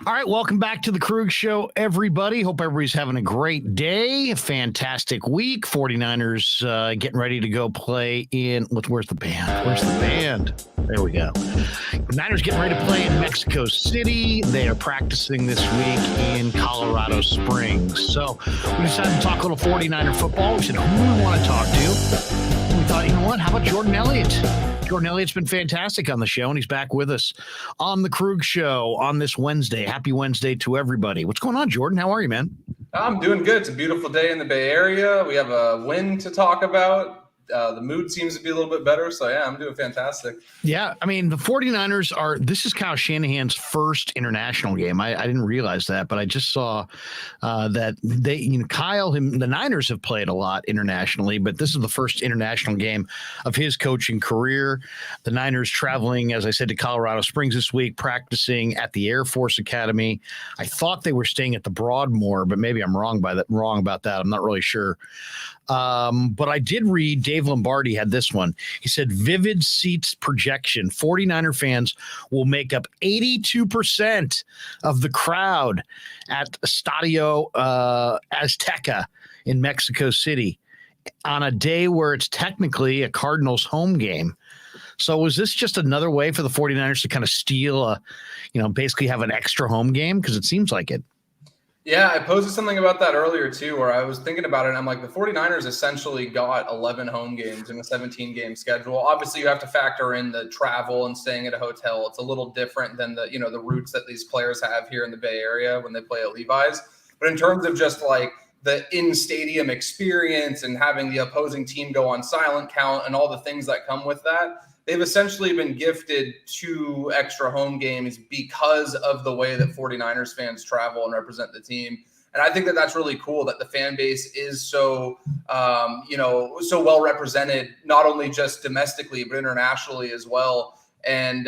All right, welcome back to the Krueg Show, everybody. Hope everybody's having a great day, a fantastic week. 49ers getting ready to go play in, where's the band? Where's the band? There we go. Niners getting ready to play in Mexico City. They are practicing this week in Colorado Springs. So we decided to talk a little 49er football. We said, who do we want to talk to? We thought, you know what? How about Jordan Elliot? Jordan Elliott's been fantastic on the show, and he's back with us on the Krueg Show on this Wednesday. Happy Wednesday to everybody. What's going on, Jordan? How are you, man? I'm doing good. It's a beautiful day in the Bay Area. We have a win to talk about. The mood seems to be a little bit better. So, yeah, I'm doing fantastic. Yeah, I mean, the 49ers this is Kyle Shanahan's first international game. I didn't realize that, but I just saw that the Niners have played a lot internationally, but this is the first international game of his coaching career. The Niners traveling, as I said, to Colorado Springs this week, practicing at the Air Force Academy. I thought they were staying at the Broadmoor, but maybe I'm wrong about that. I'm not really sure. But I did read Dave Lombardi had this one. He said, vivid seats projection. 49er fans will make up 82% of the crowd at Estadio Azteca in Mexico City on a day where it's technically a Cardinals home game. So was this just another way for the 49ers to kind of steal basically have an extra home game? Because it seems like it. Yeah, I posted something about that earlier, too, where I was thinking about it. And I'm like, the 49ers essentially got 11 home games in a 17-game schedule. Obviously, you have to factor in the travel and staying at a hotel. It's a little different than the routes that these players have here in the Bay Area when they play at Levi's. But in terms of just like the in-stadium experience and having the opposing team go on silent count and all the things that come with that, they've essentially been gifted 2 extra home games because of the way that 49ers fans travel and represent the team. And I think that that's really cool that the fan base is so well represented, not only just domestically, but internationally as well. And,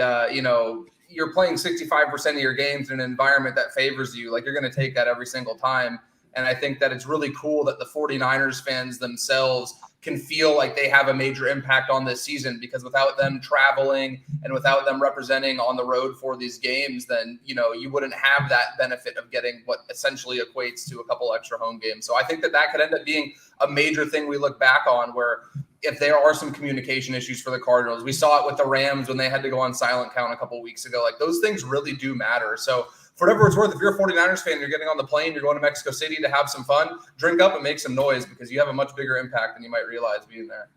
you're playing 65% of your games in an environment that favors you. Like, you're going to take that every single time. And I think that it's really cool that the 49ers fans themselves can feel like they have a major impact on this season, because without them traveling and without them representing on the road for these games, then, you wouldn't have that benefit of getting what essentially equates to a couple extra home games. So I think that could end up being a major thing we look back on, where if there are some communication issues for the Cardinals, we saw it with the Rams when they had to go on silent count a couple of weeks ago. Like, those things really do matter. So for whatever it's worth, if you're a 49ers fan, you're getting on the plane, you're going to Mexico City to have some fun, drink up and make some noise, because you have a much bigger impact than you might realize being there.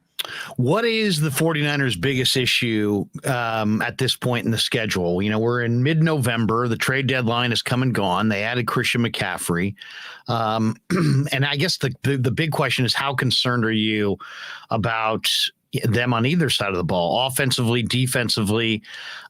What is the 49ers' biggest issue at this point in the schedule? We're in mid-November. The trade deadline has come and gone. They added Christian McCaffrey. And I guess the big question is, how concerned are you about them on either side of the ball, offensively, defensively?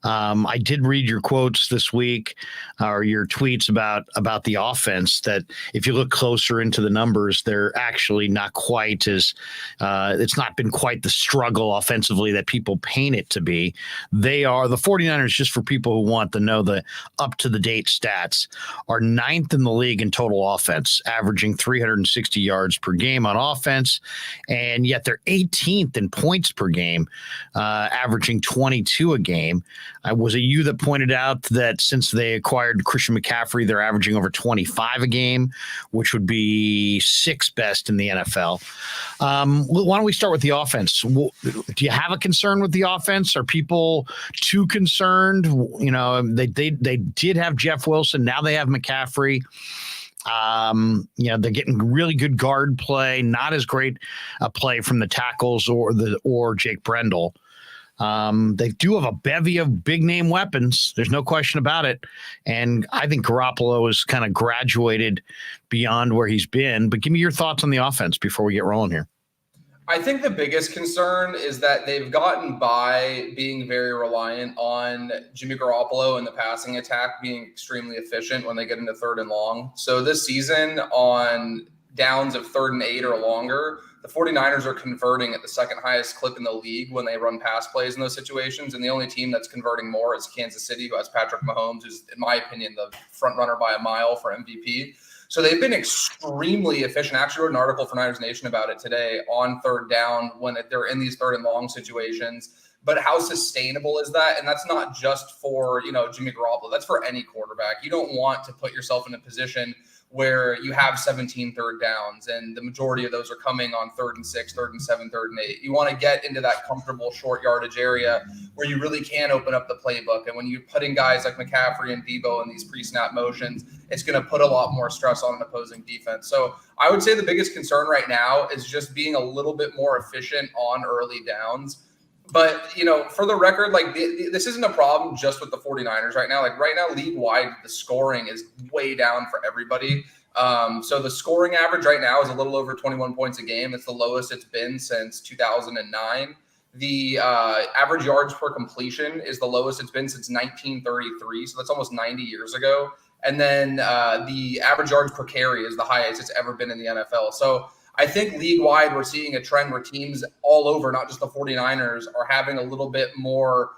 I did read your quotes this week, or your tweets about the offense, that if you look closer into the numbers, they're actually not quite as it's not been quite the struggle offensively that people paint it to be. They are the 49ers, just for people who want to know the up to the date stats, are 9th in the league in total offense, averaging 360 yards per game on offense. And yet they're 18th in points per game, averaging 22 a game. Was it you that pointed out that since they acquired Christian McCaffrey, they're averaging over 25 a game, which would be 6th best in the NFL? Why don't we start with the offense? Do you have a concern with the offense? Are people too concerned? They did have Jeff Wilson. Now they have McCaffrey. They're getting really good guard play, not as great a play from the tackles or Jake Brendel. They do have a bevy of big name weapons. There's no question about it. And I think Garoppolo has kind of graduated beyond where he's been. But give me your thoughts on the offense before we get rolling here. I think the biggest concern is that they've gotten by being very reliant on Jimmy Garoppolo and the passing attack being extremely efficient when they get into 3rd and long. So this season, on downs of 3rd and 8 or longer, the 49ers are converting at the 2nd highest clip in the league when they run pass plays in those situations. And the only team that's converting more is Kansas City, who has Patrick Mahomes, who's, in my opinion, the front runner by a mile for MVP. So they've been extremely efficient. I actually wrote an article for Niners Nation about it today on 3rd down when they're in these 3rd and long situations. but how sustainable is that? And that's not just for, Jimmy Garoppolo. That's for any quarterback. You don't want to put yourself in a position where you have 17 third downs and the majority of those are coming on 3rd and 6, 3rd and 7, 3rd and 8. You want to get into that comfortable short yardage area where you really can open up the playbook. And when you're putting guys like McCaffrey and Deebo in these pre-snap motions, it's going to put a lot more stress on an opposing defense. So I would say the biggest concern right now is just being a little bit more efficient on early downs. But, for the record, this isn't a problem just with the 49ers right now. Right now, league-wide, the scoring is way down for everybody. So the scoring average right now is a little over 21 points a game. It's the lowest it's been since 2009. The average yards per completion is the lowest it's been since 1933. So that's almost 90 years ago. And then the average yards per carry is the highest it's ever been in the NFL. So I think league-wide, we're seeing a trend where teams all over, not just the 49ers, are having a little bit more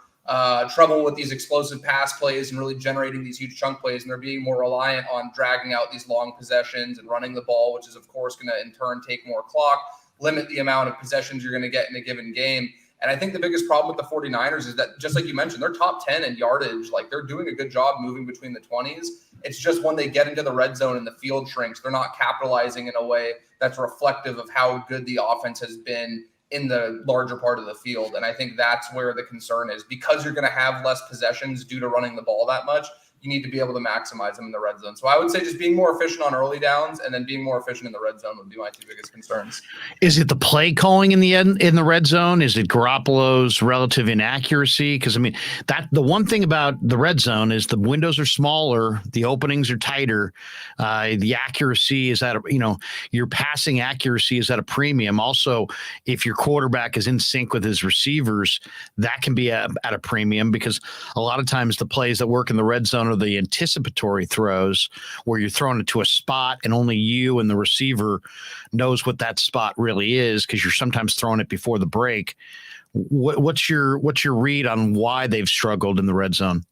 trouble with these explosive pass plays and really generating these huge chunk plays. And they're being more reliant on dragging out these long possessions and running the ball, which is, of course, going to, in turn, take more clock, limit the amount of possessions you're going to get in a given game. And I think the biggest problem with the 49ers is that, just like you mentioned, they're top 10 in yardage. They're doing a good job moving between the 20s. It's just when they get into the red zone and the field shrinks, they're not capitalizing in a way that's reflective of how good the offense has been in the larger part of the field. And I think that's where the concern is. Because you're going to have less possessions due to running the ball that much, you need to be able to maximize them in the red zone. So I would say just being more efficient on early downs and then being more efficient in the red zone would be my two biggest concerns. Is it the play calling in the red zone? Is it Garoppolo's relative inaccuracy? Because the one thing about the red zone is the windows are smaller, the openings are tighter, the accuracy is at your passing accuracy is at a premium. Also, if your quarterback is in sync with his receivers, that can be at a premium, because a lot of times the plays that work in the red zone are the anticipatory throws where you're throwing it to a spot and only you and the receiver knows what that spot really is, because you're sometimes throwing it before the break. What's your read on why they've struggled in the red zone?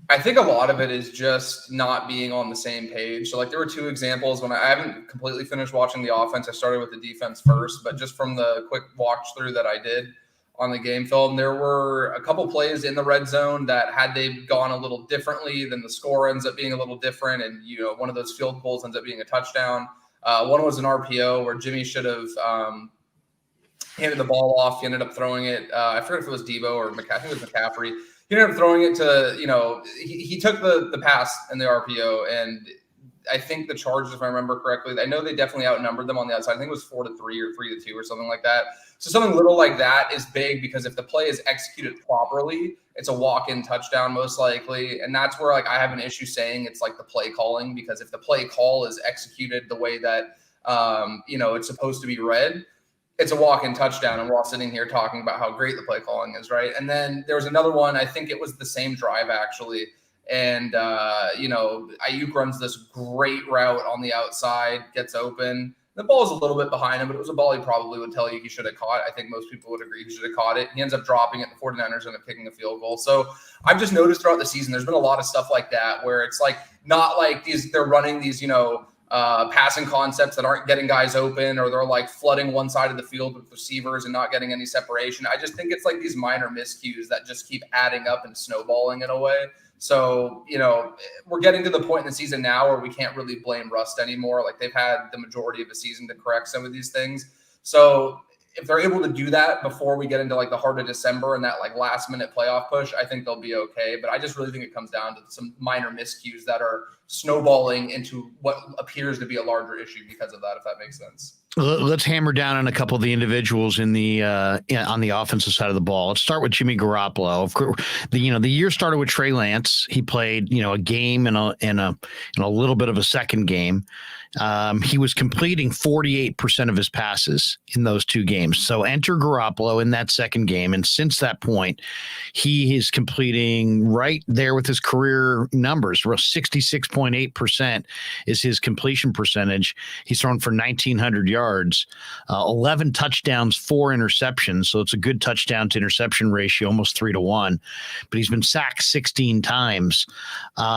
I think a lot of it is just not being on the same page. So there were two examples when I haven't completely finished watching the offense. I started with the defense first, but just from the quick watch through that I did on the game film, there were a couple plays in the red zone that, had they gone a little differently, then the score ends up being a little different. And, one of those field goals ends up being a touchdown. One was an RPO where Jimmy should have handed the ball off. He ended up throwing it. I forget if it was Deebo or McCaffrey. I think it was McCaffrey. He ended up throwing it to, he took the pass in the RPO, and I think the Chargers, if I remember correctly, I know they definitely outnumbered them on the outside. I think it was 4-3 or 3-2 or something like that. So something little like that is big, because if the play is executed properly, it's a walk-in touchdown most likely. And that's where I have an issue saying it's the play calling, because if the play call is executed the way that it's supposed to be read, it's a walk-in touchdown. And we're all sitting here talking about how great the play calling is, right? And then there was another one, I think it was the same drive actually. And, Ayuk runs this great route on the outside, gets open. The ball is a little bit behind him, but it was a ball he probably would tell you he should have caught. I think most people would agree he should have caught it. He ends up dropping it. The 49ers end up kicking a field goal. So I've just noticed throughout the season, there's been a lot of stuff like that where it's not they're running these, passing concepts that aren't getting guys open, or they're flooding one side of the field with receivers and not getting any separation. I just think it's these minor miscues that just keep adding up and snowballing in a way. So, we're getting to the point in the season now where we can't really blame rust anymore. They've had the majority of the season to correct some of these things. So if they're able to do that before we get into the heart of December and that last minute playoff push, I think they'll be okay. But I just really think it comes down to some minor miscues that are snowballing into what appears to be a larger issue because of that, if that makes sense. Let's hammer down on a couple of the individuals in the on the offensive side of the ball. Let's start with Jimmy Garoppolo. Of course, the year started with Trey Lance. He played a game and a little bit of a second game. He was completing 48% of his passes in those two games. So enter Garoppolo in that second game, and since that point, he is completing right there with his career numbers. 66.8% is his completion percentage. He's thrown for 1,900 yards, 11 touchdowns, 4 interceptions. So it's a good touchdown to interception ratio, almost 3-1. But he's been sacked 16 times.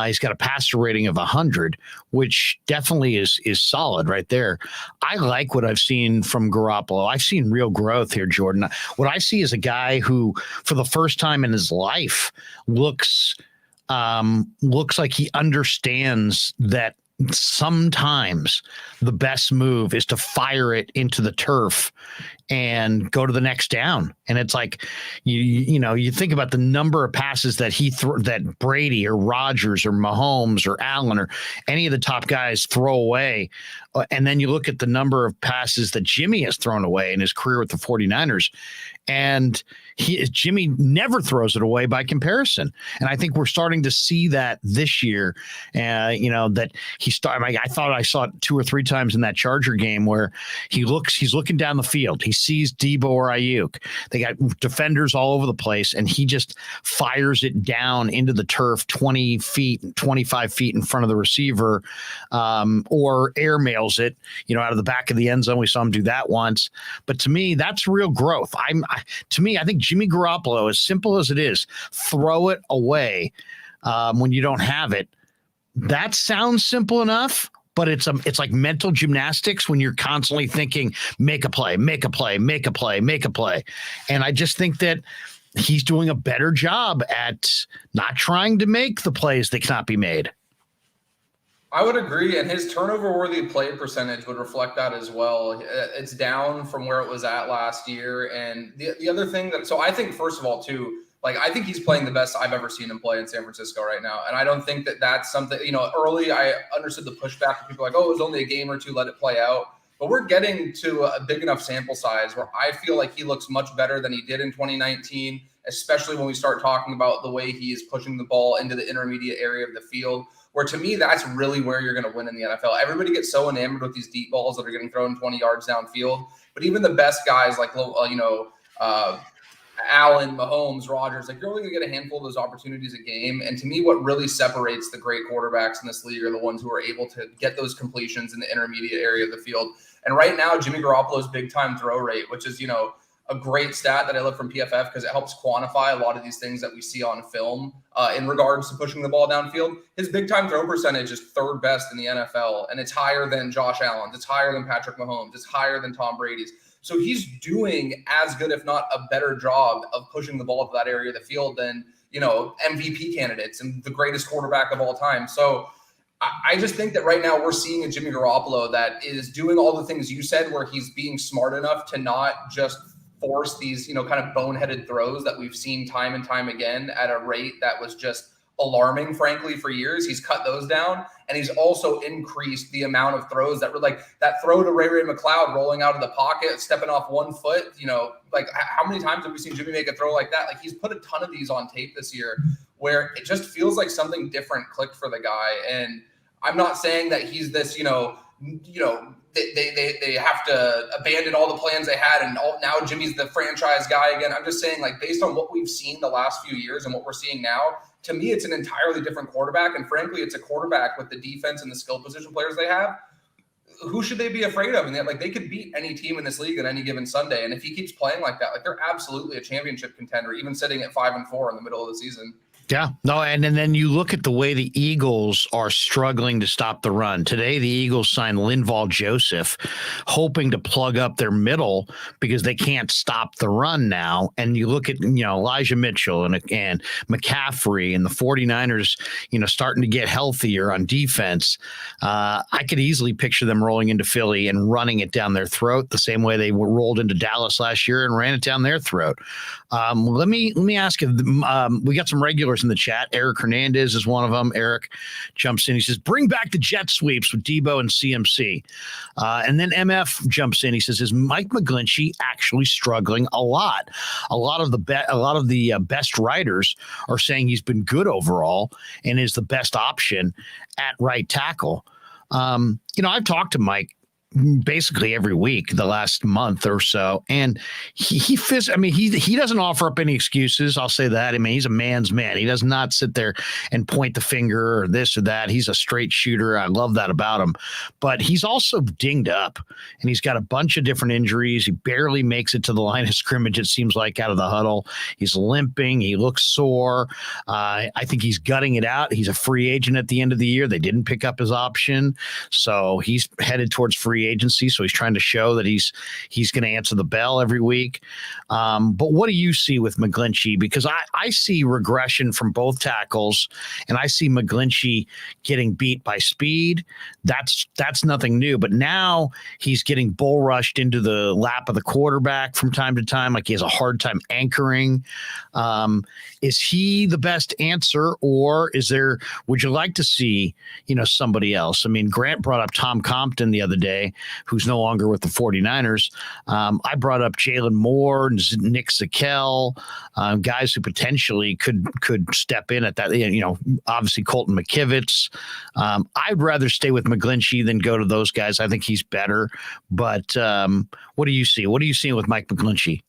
He's got a passer rating of 100, which definitely is is solid right there. I like what I've seen from Garoppolo. I've seen real growth here, Jordan. What I see is a guy who, for the first time in his life, looks like he understands that sometimes the best move is to fire it into the turf and go to the next down. And it's like, you think about the number of passes that that Brady or Rodgers or Mahomes or Allen or any of the top guys throw away. And then you look at the number of passes that Jimmy has thrown away in his career with the 49ers. And Jimmy never throws it away by comparison. And I think we're starting to see that this year. That I thought I saw it 2 or 3 times in that Charger game where he's looking down the field. He sees Deebo or Ayuk. They got defenders all over the place, and he just fires it down into the turf 20 feet, 25 feet in front of the receiver, or airmails it, out of the back of the end zone. We saw him do that once. But to me, that's real growth. I think Jimmy Garoppolo, as simple as it is, throw it away when you don't have it. That sounds simple enough, but it's like mental gymnastics when you're constantly thinking, make a play, make a play, make a play, make a play. And I just think that he's doing a better job at not trying to make the plays that cannot be made. I would agree, and his turnover-worthy play percentage would reflect that as well. It's down from where it was at last year, and the other thing so I think, first of all, too, I think he's playing the best I've ever seen him play in San Francisco right now, and I don't think that that's something, early I understood the pushback of people like, oh, it was only a game or two, let it play out, but we're getting to a big enough sample size where I feel like he looks much better than he did in 2019, especially when we start talking about the way he is pushing the ball into the intermediate area of the field, where to me, that's really where you're going to win in the NFL. Everybody gets so enamored with these deep balls that are getting thrown 20 yards downfield. But even the best guys like, Allen, Mahomes, Rodgers, you're only going to get a handful of those opportunities a game. And to me, what really separates the great quarterbacks in this league are the ones who are able to get those completions in the intermediate area of the field. And right now, Jimmy Garoppolo's big time throw rate, which is, a great stat that I love from PFF because it helps quantify a lot of these things that we see on film in regards to pushing the ball downfield. His big time throw percentage is 3rd best in the NFL, and it's higher than Josh Allen's. It's higher than Patrick Mahomes. It's higher than Tom Brady's. So he's doing as good, if not a better job of pushing the ball to that area of the field than, MVP candidates and the greatest quarterback of all time. So I just think that right now we're seeing a Jimmy Garoppolo that is doing all the things you said, where he's being smart enough to not just force these, kind of boneheaded throws that we've seen time and time again at a rate that was just alarming, frankly, for years. He's cut those down, and he's also increased the amount of throws that were like that throw to Ray McCloud rolling out of the pocket, stepping off 1 foot. How many times have we seen Jimmy make a throw like that? He's put a ton of these on tape this year where it just feels like something different clicked for the guy. And I'm not saying that he's this, they have to abandon all the plans they had and now Jimmy's the franchise guy again. I'm just saying, based on what we've seen the last few years and what we're seeing now, to me, it's an entirely different quarterback. And frankly, it's a quarterback with the defense and the skill position players they have. Who should they be afraid of? And they could beat any team in this league on any given Sunday. And if he keeps playing like that, they're absolutely a championship contender, even sitting at 5-4 in the middle of the season. Yeah, no, and then you look at the way the Eagles are struggling to stop the run. Today, the Eagles signed Linval Joseph, hoping to plug up their middle because they can't stop the run now. And you look at, Elijah Mitchell and McCaffrey and the 49ers, starting to get healthier on defense. I could easily picture them rolling into Philly and running it down their throat the same way they rolled into Dallas last year and ran it down their throat. Let me ask you, we got some regulars in the chat. Eric Hernandez is one of them. Eric jumps in. He says, bring back the jet sweeps with Deebo and CMC. And then MF jumps in. He says, is Mike McGlinchey actually struggling a lot? A lot of the best writers are saying he's been good overall and is the best option at right tackle. I've talked to Mike basically every week the last month or so. And he doesn't offer up any excuses. I'll say that. I mean, he's a man's man. He does not sit there and point the finger or this or that. He's a straight shooter. I love that about him. But he's also dinged up, and he's got a bunch of different injuries. He barely makes it to the line of scrimmage, it seems like, out of the huddle. He's limping. He looks sore. I think he's gutting it out. He's a free agent at the end of the year. They didn't pick up his option, so he's headed towards free agency. So he's trying to show that he's going to answer the bell every week. But what do you see with McGlinchey? Because I see regression from both tackles, and I see McGlinchey getting beat by speed. That's nothing new. But now he's getting bull rushed into the lap of the quarterback from time to time. Like, he has a hard time anchoring. Is he the best answer, or would you like to see, somebody else? I mean, Grant brought up Tom Compton the other day, who's no longer with the 49ers. I brought up Jalen Moore and Nick Zakel, guys who potentially could step in at that, obviously Colton McKivitz. I'd rather stay with McGlinchey than go to those guys. I think he's better. But what do you see? What are you seeing with Mike McGlinchey?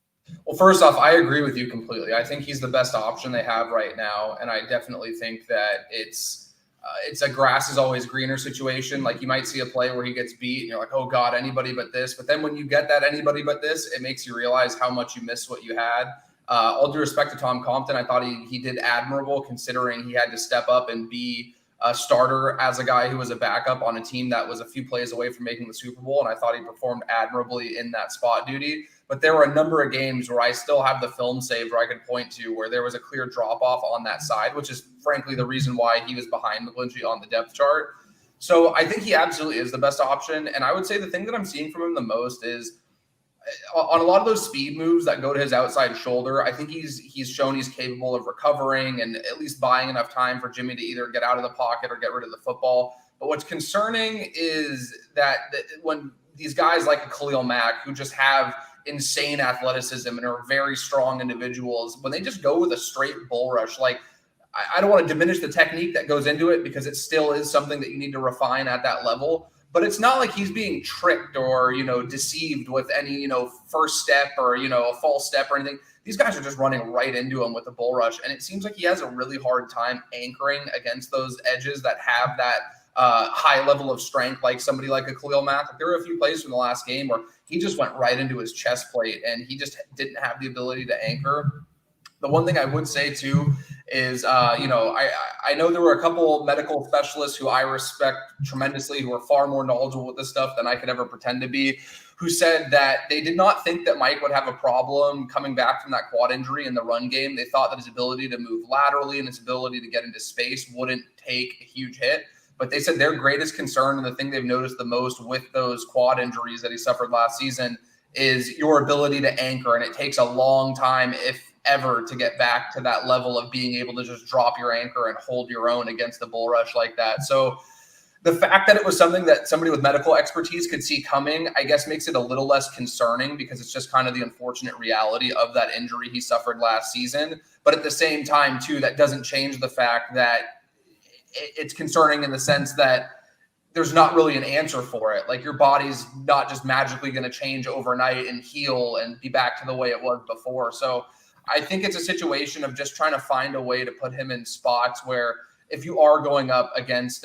Well, first off, I agree with you completely. I think he's the best option they have right now. And I definitely think that it's a grass is always greener situation. Like, you might see a play where he gets beat and you're like, oh God, anybody but this. But then when you get that anybody but this, it makes you realize how much you missed what you had. All due respect to Tom Compton, I thought he did admirable, considering he had to step up and be a starter as a guy who was a backup on a team that was a few plays away from making the Super Bowl. And I thought he performed admirably in that spot duty. But there were a number of games where I still have the film saved where I could point to where there was a clear drop-off on that side, which is frankly the reason why he was behind McGlinchey on the depth chart. So I think he absolutely is the best option. And I would say the thing that I'm seeing from him the most is on a lot of those speed moves that go to his outside shoulder, I think he's shown he's capable of recovering and at least buying enough time for Jimmy to either get out of the pocket or get rid of the football. But what's concerning is that when these guys like a Khalil Mack, who just have insane athleticism and are very strong individuals, when they just go with a straight bull rush, like, I don't want to diminish the technique that goes into it, because it still is something that you need to refine at that level. But it's not like he's being tricked or, deceived with any, first step or, a false step or anything. These guys are just running right into him with the bull rush. And it seems like he has a really hard time anchoring against those edges that have that high level of strength, like somebody like a Khalil Mack. Like, there were a few plays from the last game where he just went right into his chest plate and he just didn't have the ability to anchor. The one thing I would say too is, I know there were a couple medical specialists who I respect tremendously, who are far more knowledgeable with this stuff than I could ever pretend to be, who said that they did not think that Mike would have a problem coming back from that quad injury in the run game. They thought that his ability to move laterally and his ability to get into space wouldn't take a huge hit. But they said their greatest concern, and the thing they've noticed the most with those quad injuries that he suffered last season, is your ability to anchor. And it takes a long time, if ever, to get back to that level of being able to just drop your anchor and hold your own against the bull rush like that. So the fact that it was something that somebody with medical expertise could see coming, I guess, makes it a little less concerning, because it's just kind of the unfortunate reality of that injury he suffered last season. But at the same time, too, that doesn't change the fact that it's concerning in the sense that there's not really an answer for it. Like, your body's not just magically going to change overnight and heal and be back to the way it was before. So I think it's a situation of just trying to find a way to put him in spots where, if you are going up against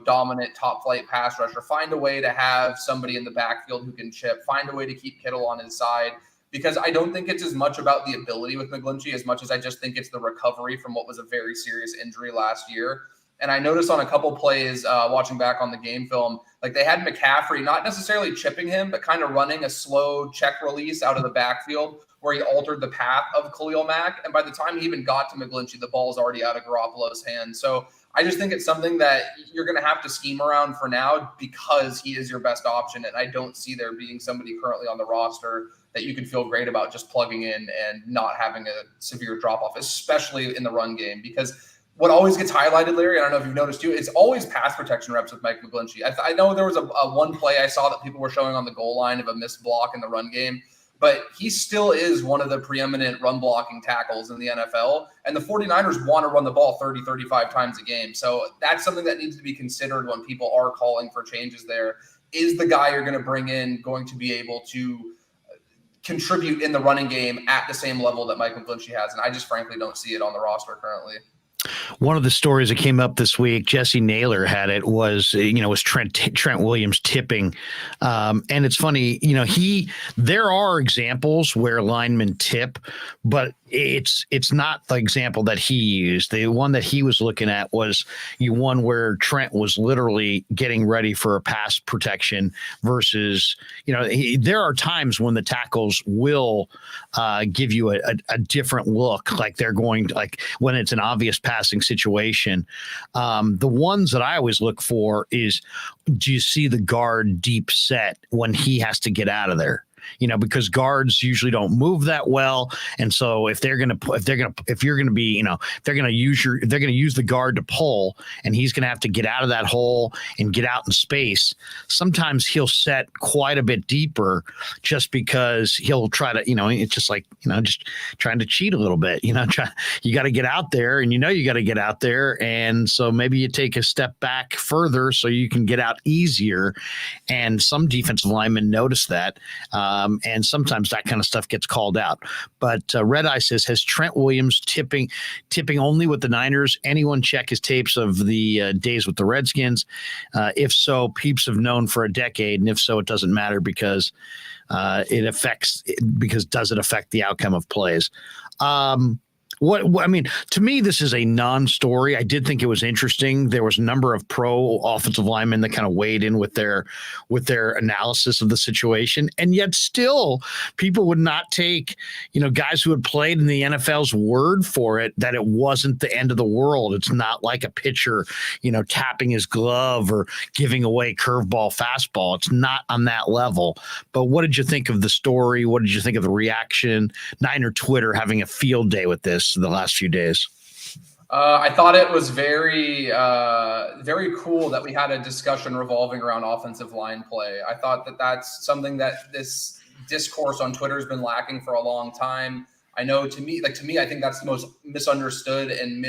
dominant top flight pass rusher, find a way to have somebody in the backfield who can chip, find a way to keep Kittle on his side, because I don't think it's as much about the ability with McGlinchey as much as I just think it's the recovery from what was a very serious injury last year. And I noticed on a couple plays, watching back on the game film, like, they had McCaffrey not necessarily chipping him, but kind of running a slow check release out of the backfield where he altered the path of Khalil Mack. And by the time he even got to McGlinchey, the ball is already out of Garoppolo's hands. So I just think it's something that you're going to have to scheme around for now, because he is your best option. And I don't see there being somebody currently on the roster that you could feel great about just plugging in and not having a severe drop-off, especially in the run game. Because what always gets highlighted, Larry, I don't know if you've noticed too, it's always pass protection reps with Mike McGlinchey. I know there was a one play I saw that people were showing on the goal line of a missed block in the run game, but he still is one of the preeminent run blocking tackles in the NFL. And the 49ers want to run the ball 30, 35 times a game. So that's something that needs to be considered when people are calling for changes there, is the guy you're going to bring in going to be able to contribute in the running game at the same level that Mike McGlinchey has? And I just frankly don't see it on the roster currently. One of the stories that came up this week, Jesse Naylor had it, was Trent Williams tipping. And it's funny, there are examples where linemen tip, but it's not the example that he used. The one that he was looking at was one where Trent was literally getting ready for a pass protection versus, there are times when the tackles will give you a different look, like they're going to, like when it's an obvious passing situation. The ones that I always look for is, do you see the guard deep set when he has to get out of there? Because guards usually don't move that well. And so if they're going to use the guard to pull, and he's going to have to get out of that hole and get out in space, sometimes he'll set quite a bit deeper just because he'll try to, it's just like, just trying to cheat a little bit, you got to get out there, and you got to get out there. And so maybe you take a step back further so you can get out easier. And some defensive linemen notice that. And sometimes that kind of stuff gets called out. But Red Eye says, has Trent Williams tipping only with the Niners? Anyone check his tapes of the days with the Redskins? If so, peeps have known for a decade. And if so, it doesn't matter because does it affect the outcome of plays? To me, this is a non-story. I did think it was interesting. There was a number of pro offensive linemen that kind of weighed in with their analysis of the situation, and yet still people would not take, guys who had played in the NFL's word for it, that it wasn't the end of the world. It's not like a pitcher, tapping his glove or giving away curveball, fastball. It's not on that level. But what did you think of the story? What did you think of the reaction? Niner Twitter having a field day with this the last few days. I thought it was very, very cool that we had a discussion revolving around offensive line play. I thought that that's something that this discourse on Twitter has been lacking for a long time. I know to me, I think that's the most misunderstood and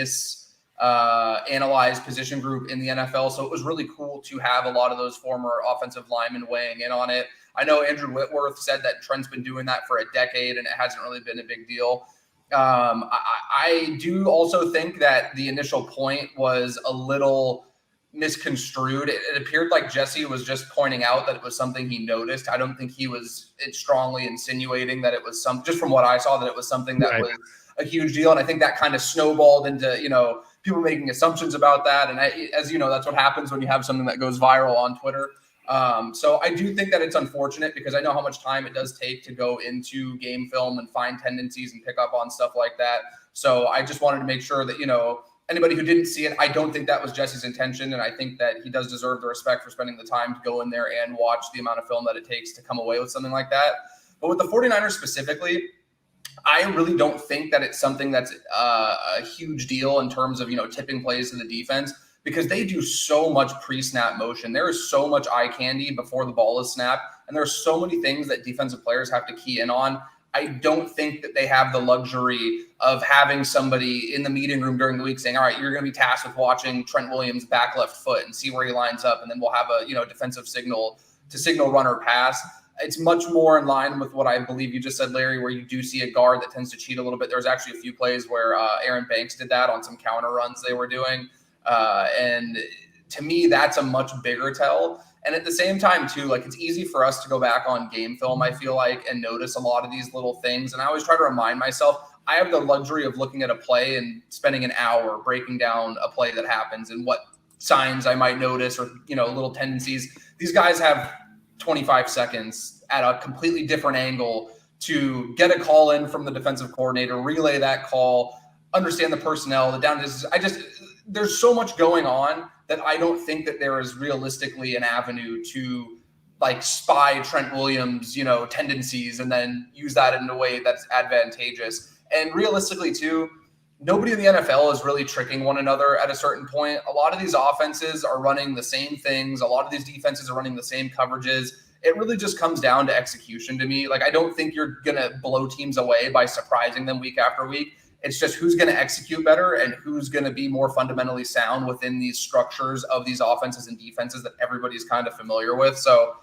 analyzed position group in the NFL. So it was really cool to have a lot of those former offensive linemen weighing in on it. I know Andrew Whitworth said that Trent's been doing that for a decade and it hasn't really been a big deal. I do also think that the initial point was a little misconstrued. It appeared like Jesse was just pointing out that it was something he noticed. I don't think he was strongly insinuating that it was just from what I saw, that it was something that was a huge deal. And I think that kind of snowballed into, people making assumptions about that. And as you know, that's what happens when you have something that goes viral on Twitter. So I do think that it's unfortunate because I know how much time it does take to go into game film and find tendencies and pick up on stuff like that. So I just wanted to make sure that, anybody who didn't see it, I don't think that was Jesse's intention. And I think that he does deserve the respect for spending the time to go in there and watch the amount of film that it takes to come away with something like that. But with the 49ers specifically, I really don't think that it's something that's a huge deal in terms of, tipping plays to the defense, because they do so much pre-snap motion. There is so much eye candy before the ball is snapped, and there's so many things that defensive players have to key in on. I don't think that they have the luxury of having somebody in the meeting room during the week saying, all right, you're going to be tasked with watching Trent Williams back left foot and see where he lines up, and then we'll have a defensive signal to signal run or pass. It's much more in line with what I believe you just said, Larry, where you do see a guard that tends to cheat a little bit. There's actually a few plays where Aaron Banks did that on some counter runs they were doing. And to me, that's a much bigger tell. And at the same time, too, it's easy for us to go back on game film, I feel like, and notice a lot of these little things. And I always try to remind myself, I have the luxury of looking at a play and spending an hour breaking down a play that happens and what signs I might notice or, little tendencies. These guys have 25 seconds at a completely different angle to get a call in from the defensive coordinator, relay that call, understand the personnel, the down distance. There's so much going on that I don't think that there is realistically an avenue to spy Trent Williams, tendencies and then use that in a way that's advantageous. And realistically too, nobody in the NFL is really tricking one another at a certain point. A lot of these offenses are running the same things. A lot of these defenses are running the same coverages. It really just comes down to execution to me. I don't think you're going to blow teams away by surprising them week after week. It's just who's going to execute better and who's going to be more fundamentally sound within these structures of these offenses and defenses that everybody's kind of familiar with. So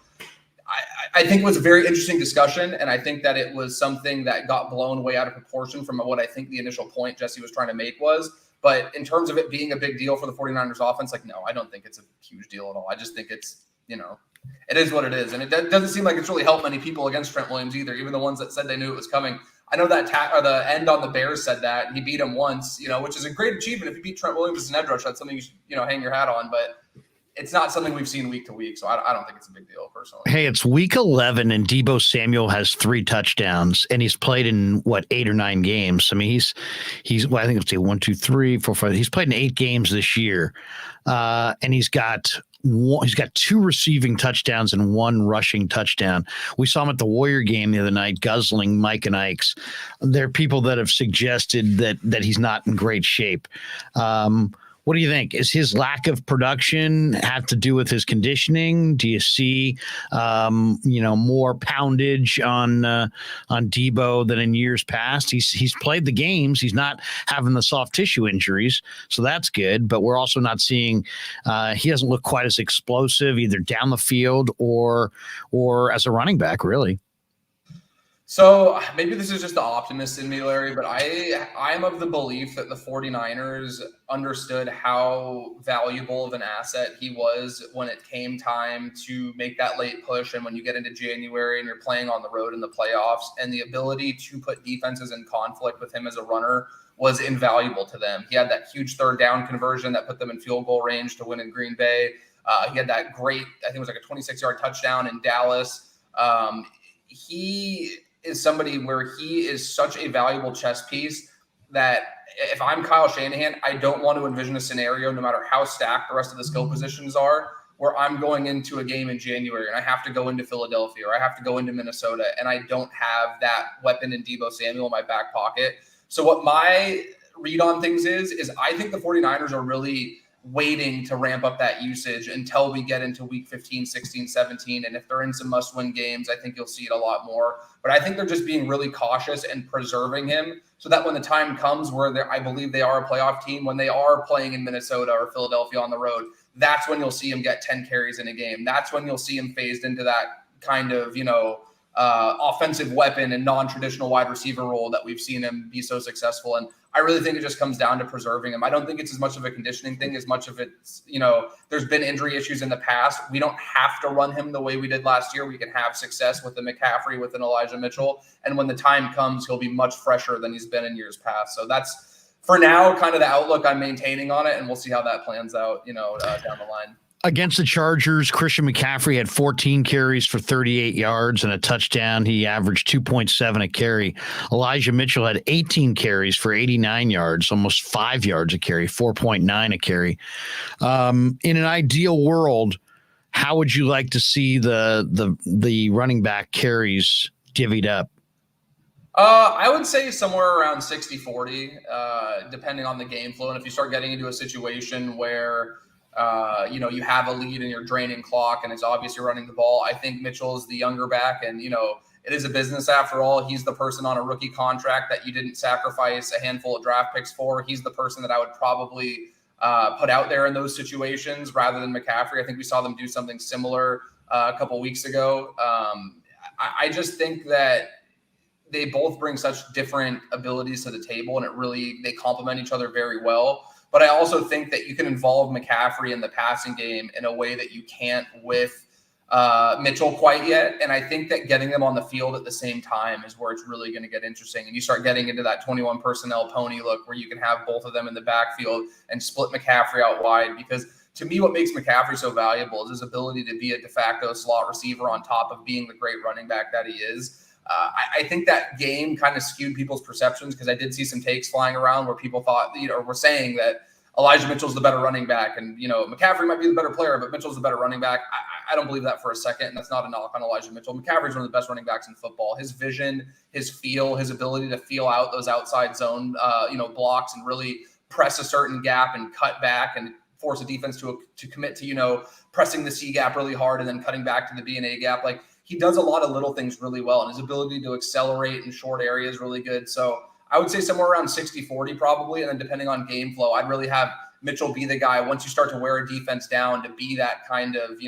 I think it was a very interesting discussion, and I think that it was something that got blown way out of proportion from what I think the initial point Jesse was trying to make was. But in terms of it being a big deal for the 49ers offense, like, no, I don't think it's a huge deal at all. I just think it's, it is what it is. And it doesn't seem like it's really helped many people against Trent Williams either, even the ones that said they knew it was coming. I know that the end on the Bears said that. He beat him once, which is a great achievement. If you beat Trent Williams as an edge rush, that's something you should, hang your hat on. But it's not something we've seen week to week, so I don't think it's a big deal personally. Hey, it's week 11, and Deebo Samuel has 3 touchdowns, and he's played in 8 or 9 games. I mean, he's well, I think it's 1, 2, 3, 4, 5. He's played in 8 games this year, and he's got 2 receiving touchdowns and 1 rushing touchdown. We saw him at the Warrior game the other night, guzzling Mike and Ike's. There are people that have suggested that he's not in great shape. What do you think? Is his lack of production have to do with his conditioning? Do you see, more poundage on Deebo than in years past? He's played the games. He's not having the soft tissue injuries, so that's good. But we're also not seeing he doesn't look quite as explosive either down the field or as a running back, really. So maybe this is just the optimist in me, Larry, but I'm of the belief that the 49ers understood how valuable of an asset he was when it came time to make that late push. And when you get into January and you're playing on the road in the playoffs, and the ability to put defenses in conflict with him as a runner was invaluable to them. He had that huge 3rd down conversion that put them in field goal range to win in Green Bay. He had that great, I think it was like a 26-yard touchdown in Dallas. He is somebody where he is such a valuable chess piece that if I'm Kyle Shanahan, I don't want to envision a scenario, no matter how stacked the rest of the skill positions are, where I'm going into a game in January and I have to go into Philadelphia or I have to go into Minnesota and I don't have that weapon in Deebo Samuel in my back pocket. So what my read on things is I think the 49ers are really waiting to ramp up that usage until we get into week 15, 16, 17. And if they're in some must-win games, I think you'll see it a lot more. But I think they're just being really cautious and preserving him so that when the time comes where I believe they are a playoff team, when they are playing in Minnesota or Philadelphia on the road, that's when you'll see him get 10 carries in a game. That's when you'll see him phased into that kind of, offensive weapon and non-traditional wide receiver role that we've seen him be so successful in. I really think it just comes down to preserving him. I don't think it's as much of a conditioning thing as much of it's, there's been injury issues in the past. We don't have to run him the way we did last year. We can have success with the McCaffrey, with an Elijah Mitchell. And when the time comes, he'll be much fresher than he's been in years past. So that's, for now, kind of the outlook I'm maintaining on it. And we'll see how that plans out, down the line. Against the Chargers, Christian McCaffrey had 14 carries for 38 yards and a touchdown. He averaged 2.7 a carry. Elijah Mitchell had 18 carries for 89 yards, almost 5 yards a carry, 4.9 a carry. In an ideal world, how would you like to see the running back carries divvied up? I would say somewhere around 60-40, depending on the game flow. And if you start getting into a situation where you have a lead and you're draining clock and it's obvious you're running the ball, I think Mitchell is the younger back, and it is a business after all. He's the person on a rookie contract that you didn't sacrifice a handful of draft picks for. He's the person that I would probably put out there in those situations rather than McCaffrey. I think we saw them do something similar a couple weeks ago. I just think that they both bring such different abilities to the table, and they complement each other very well. But I also think that you can involve McCaffrey in the passing game in a way that you can't with Mitchell quite yet. And I think that getting them on the field at the same time is where it's really going to get interesting. And you start getting into that 21 personnel pony look where you can have both of them in the backfield and split McCaffrey out wide. Because to me, what makes McCaffrey so valuable is his ability to be a de facto slot receiver on top of being the great running back that he is. I think that game kind of skewed people's perceptions because I did see some takes flying around where people thought, were saying that Elijah Mitchell's the better running back and, McCaffrey might be the better player, but Mitchell's the better running back. I don't believe that for a second, and that's not a knock on Elijah Mitchell. McCaffrey's one of the best running backs in football. His vision, his feel, his ability to feel out those outside zone, blocks and really press a certain gap and cut back and force a defense to commit to, pressing the C gap really hard and then cutting back to the B and A gap. Like, he does a lot of little things really well, and his ability to accelerate in short areas is really good. So I would say somewhere around 60-40 probably. And then depending on game flow, I'd really have Mitchell be the guy once you start to wear a defense down to be that kind of,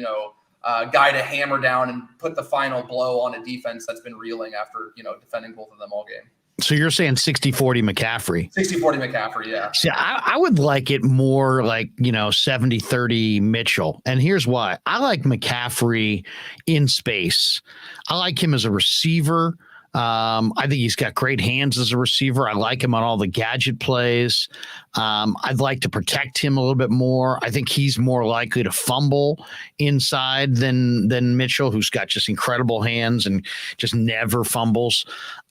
guy to hammer down and put the final blow on a defense that's been reeling after, defending both of them all game. So you're saying 60-40 McCaffrey? 60-40 McCaffrey, yeah. See, I would like it more like, 70-30 Mitchell. And here's why. I like McCaffrey in space. I like him as a receiver. I think he's got great hands as a receiver. I like him on all the gadget plays. I'd like to protect him a little bit more. I think he's more likely to fumble inside than Mitchell, who's got just incredible hands and just never fumbles.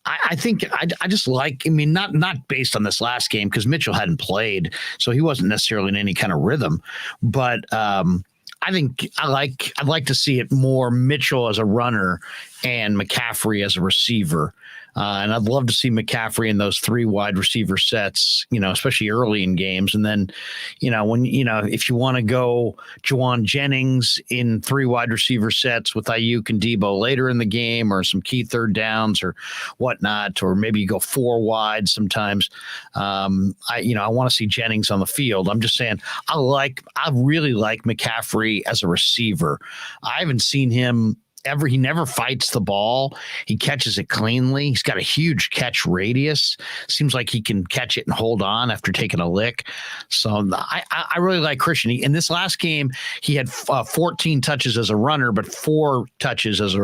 I think I just like, not based on this last game because Mitchell hadn't played, so he wasn't necessarily in any kind of rhythm, but I think I'd like to see it more Mitchell as a runner and McCaffrey as a receiver. And I'd love to see McCaffrey in those 3 wide receiver sets, especially early in games. And then, if you want to go Juwan Jennings in 3 wide receiver sets with Ayuk and Deebo later in the game, or some key third downs or whatnot, or maybe you go 4 wide sometimes. I want to see Jennings on the field. I'm just saying, I really like McCaffrey as a receiver. I haven't seen him he never fights the ball. He catches it cleanly. He's got a huge catch radius. Seems like he can catch it and hold on after taking a lick. So I really like Christian. In this last game, he had 14 touches as a runner, but 4 touches as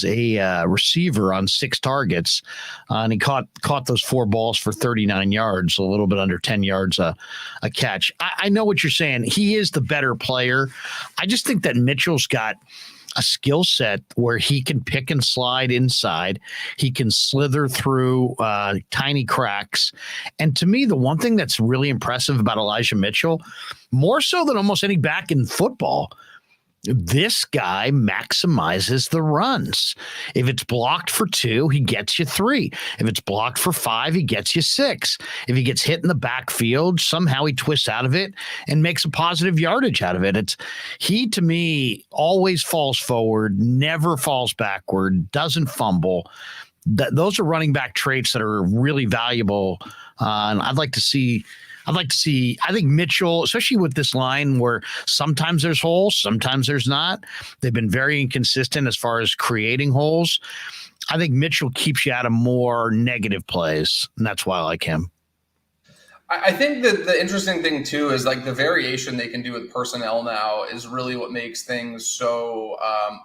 a receiver on 6 targets. And he caught those 4 balls for 39 yards, a little bit under 10 yards a catch. I know what you're saying. He is the better player. I just think that Mitchell's got a skill set where he can pick and slide inside. He can slither through tiny cracks. And to me, the one thing that's really impressive about Elijah Mitchell, more so than almost any back in football, this guy maximizes the runs. If it's blocked for 2, he gets you 3. If it's blocked for 5, he gets you 6. If he gets hit in the backfield, somehow he twists out of it and makes a positive yardage out of it. He, to me, always falls forward, never falls backward, doesn't fumble. Those are running back traits that are really valuable. And I think Mitchell, especially with this line where sometimes there's holes, sometimes there's not. They've been very inconsistent as far as creating holes. I think Mitchell keeps you out of more negative plays, and that's why I like him. I think that the interesting thing too is like the variation they can do with personnel now is really what makes things so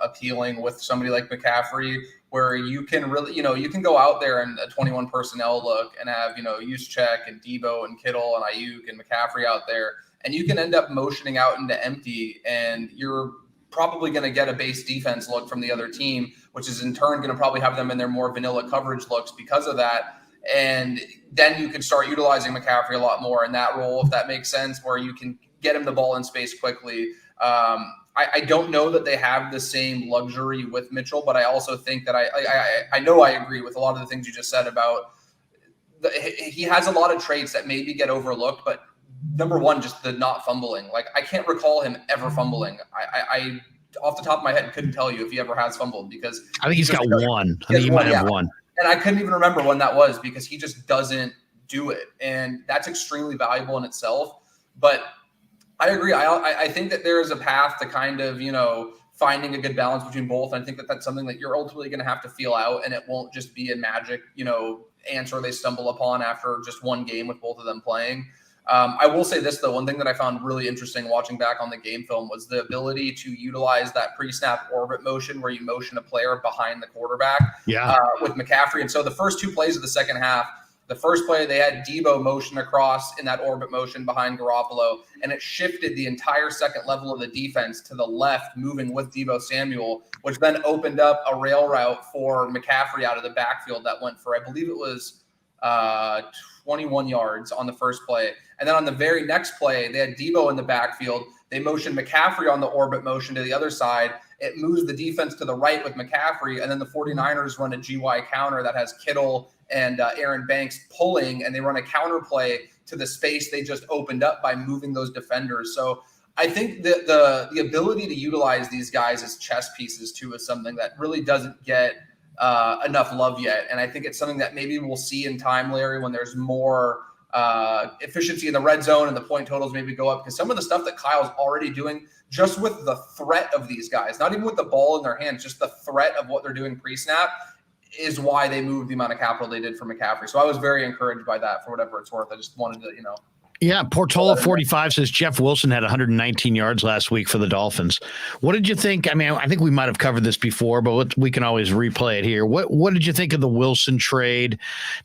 appealing with somebody like McCaffrey, where you can really, you can go out there and a 21 personnel look and have, Juszczyk and Deebo and Kittle and Ayuk and McCaffrey out there, and you can end up motioning out into empty, and you're probably going to get a base defense look from the other team, which is in turn going to probably have them in their more vanilla coverage looks because of that. And then you can start utilizing McCaffrey a lot more in that role, if that makes sense, where you can get him the ball in space quickly. I don't know that they have the same luxury with Mitchell, but I also think that I know I agree with a lot of the things you just said about he has a lot of traits that maybe get overlooked, but number one, just the not fumbling. Like, I can't recall him ever fumbling. I off the top of my head couldn't tell you if he ever has fumbled, because I think he's got one. I think he might have one. And I couldn't even remember when that was because he just doesn't do it. And that's extremely valuable in itself. But I agree. I think that there is a path to kind of, finding a good balance between both. And I think that that's something that you're ultimately going to have to feel out, and it won't just be a magic, answer they stumble upon after just one game with both of them playing. I will say this, though. One thing that I found really interesting watching back on the game film was the ability to utilize that pre-snap orbit motion where you motion a player behind the quarterback with McCaffrey. And so the first 2 plays of the second half, the first play, they had Deebo motion across in that orbit motion behind Garoppolo, and it shifted the entire second level of the defense to the left, moving with Deebo Samuel, which then opened up a rail route for McCaffrey out of the backfield that went for, I believe it was 21 yards on the first play. And then on the very next play, they had Deebo in the backfield. They motioned McCaffrey on the orbit motion to the other side. It moves the defense to the right with McCaffrey. And then the 49ers run a GY counter that has Kittle and Aaron Banks pulling, and they run a counter play to the space they just opened up by moving those defenders. So I think that the ability to utilize these guys as chess pieces too is something that really doesn't get enough love yet. And I think it's something that maybe we'll see in time, Larry, when there's more efficiency in the red zone and the point totals maybe go up, because some of the stuff that Kyle's already doing just with the threat of these guys, not even with the ball in their hands, just the threat of what they're doing pre-snap is why they moved the amount of capital they did for McCaffrey. So I was very encouraged by that for whatever it's worth. I just wanted to, Yeah, Portola 45 says Jeff Wilson had 119 yards last week for the Dolphins. What did you think? I mean, I think we might have covered this before, but we can always replay it here. What did you think of the Wilson trade?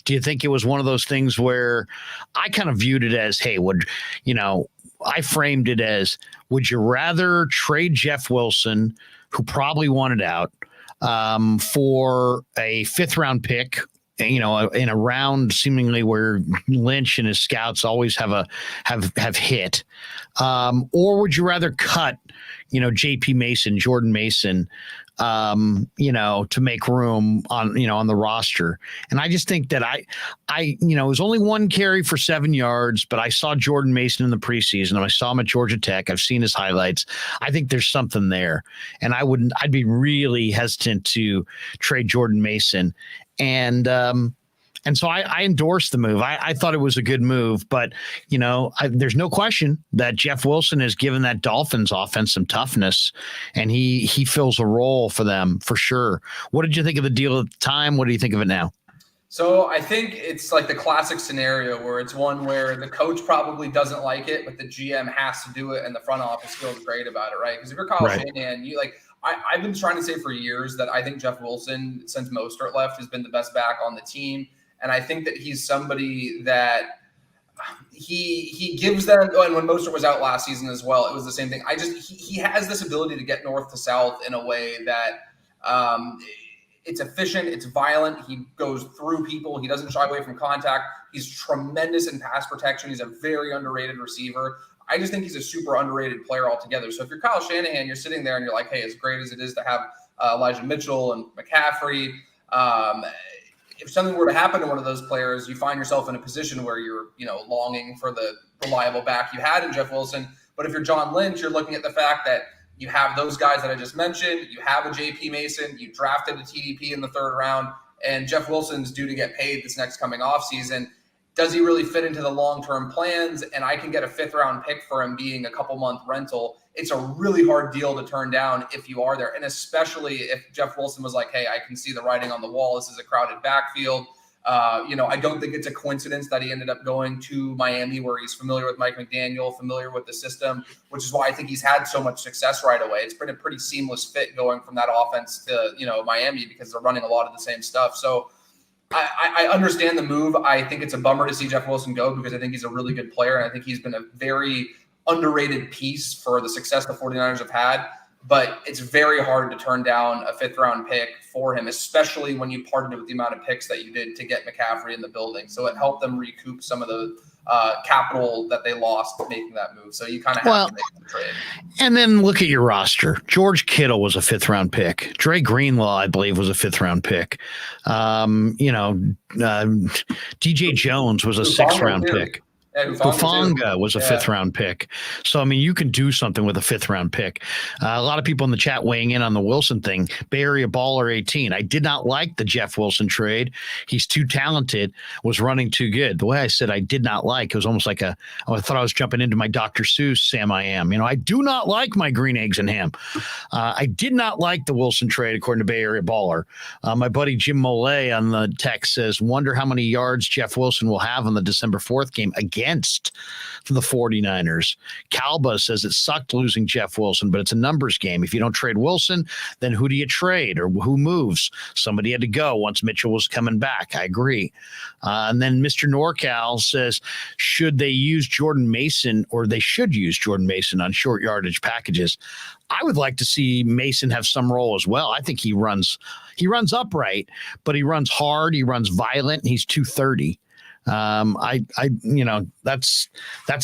Do you think it was one of those things where I kind of viewed it as, hey, I framed it as, would you rather trade Jeff Wilson, who probably wanted out, for a 5th round pick, in a round seemingly where Lynch and his scouts always have hit, or would you rather cut, JP Mason, Jordan Mason, to make room on the roster? And I just think that it was only 1 carry for 7 yards, but I saw Jordan Mason in the preseason. I saw him at Georgia Tech. I've seen his highlights. I think there's something there, and I'd be really hesitant to trade Jordan Mason. And so I endorsed the move. I thought it was a good move, but there's no question that Jeff Wilson has given that Dolphins offense some toughness, and he fills a role for them for sure. What did you think of the deal at the time? What do you think of it now? So I think it's like the classic scenario where it's one where the coach probably doesn't like it, but the GM has to do it, and the front office feels great about it, right? Because if you're Kyle Shanahan, I've been trying to say for years that I think Jeff Wilson, since Mostert left, has been the best back on the team. And I think that he's somebody that he gives them, and when Mostert was out last season as well, it was the same thing. He has this ability to get north to south in a way that it's efficient, it's violent. He goes through people. He doesn't shy away from contact. He's tremendous in pass protection. He's a very underrated receiver. I just think he's a super underrated player altogether. So if you're Kyle Shanahan, you're sitting there and you're like, hey, as great as it is to have Elijah Mitchell and McCaffrey, if something were to happen to one of those players, you find yourself in a position where you're, longing for the reliable back you had in Jeff Wilson. But if you're John Lynch, you're looking at the fact that you have those guys that I just mentioned. You have a JP Mason. You drafted a TDP in the 3rd round, and Jeff Wilson's due to get paid this next coming offseason. Does he really fit into the long-term plans? And I can get a 5th round pick for him being a couple-month rental. It's a really hard deal to turn down if you are there. And especially if Jeff Wilson was like, hey, I can see the writing on the wall. This is a crowded backfield. I don't think it's a coincidence that he ended up going to Miami, where he's familiar with Mike McDaniel, familiar with the system, which is why I think he's had so much success right away. It's been a pretty seamless fit going from that offense to, Miami, because they're running a lot of the same stuff. So I understand the move. I think it's a bummer to see Jeff Wilson go, because I think he's a really good player, and I think he's been a very underrated piece for the success the 49ers have had. But it's very hard to turn down a 5th round pick for him, especially when you parted with the amount of picks that you did to get McCaffrey in the building. So it helped them recoup some of the capital that they lost making that move. So you kind of have to make the trade. And then look at your roster. George Kittle was a 5th round pick. Dre Greenlaw, I believe, was a 5th round pick. DJ Jones was a 6th round pick. Hufanga was a 5th round pick. So, you can do something with a 5th round pick. A lot of people in the chat weighing in on the Wilson thing. Bay Area Baller 18. I did not like the Jeff Wilson trade. He's too talented, was running too good. The way I said I did not like, it was almost like I thought I was jumping into my Dr. Seuss Sam I Am. I do not like my green eggs and ham. I did not like the Wilson trade, according to Bay Area Baller. My buddy Jim Molay on the text says, wonder how many yards Jeff Wilson will have on the December 4th game against the 49ers. Calba says it sucked losing Jeff Wilson, but it's a numbers game. If you don't trade Wilson, then who do you trade, or who moves? Somebody had to go once Mitchell was coming back. I agree. And then Mr. NorCal says, should they use Jordan Mason, or they should use Jordan Mason on short yardage packages? I would like to see Mason have some role as well. I think he runs upright, but he runs hard. He runs violent. And he's 230. That's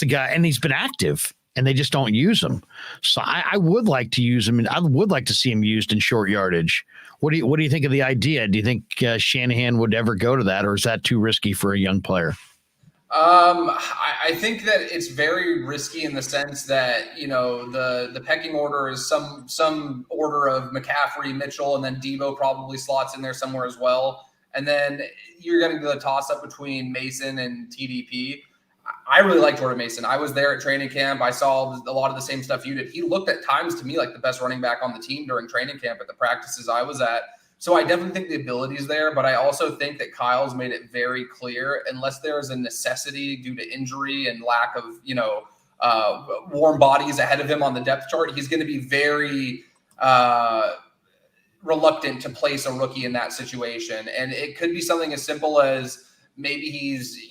a guy, and he's been active, and they just don't use him. So I would like to use him, and I would like to see him used in short yardage. What do you think of the idea? Do you think Shanahan would ever go to that, or is that too risky for a young player? I think that it's very risky in the sense that, the pecking order is some order of McCaffrey, Mitchell, and then Deebo probably slots in there somewhere as well. And then you're getting to the toss up between Mason and TDP. I really like Jordan Mason. I was there at training camp. I saw a lot of the same stuff you did. He looked at times to me like the best running back on the team during training camp at the practices I was at. So I definitely think the ability is there, but I also think that Kyle's made it very clear, unless there is a necessity due to injury and lack of, warm bodies ahead of him on the depth chart, he's going to be very reluctant to place a rookie in that situation. And it could be something as simple as maybe he's,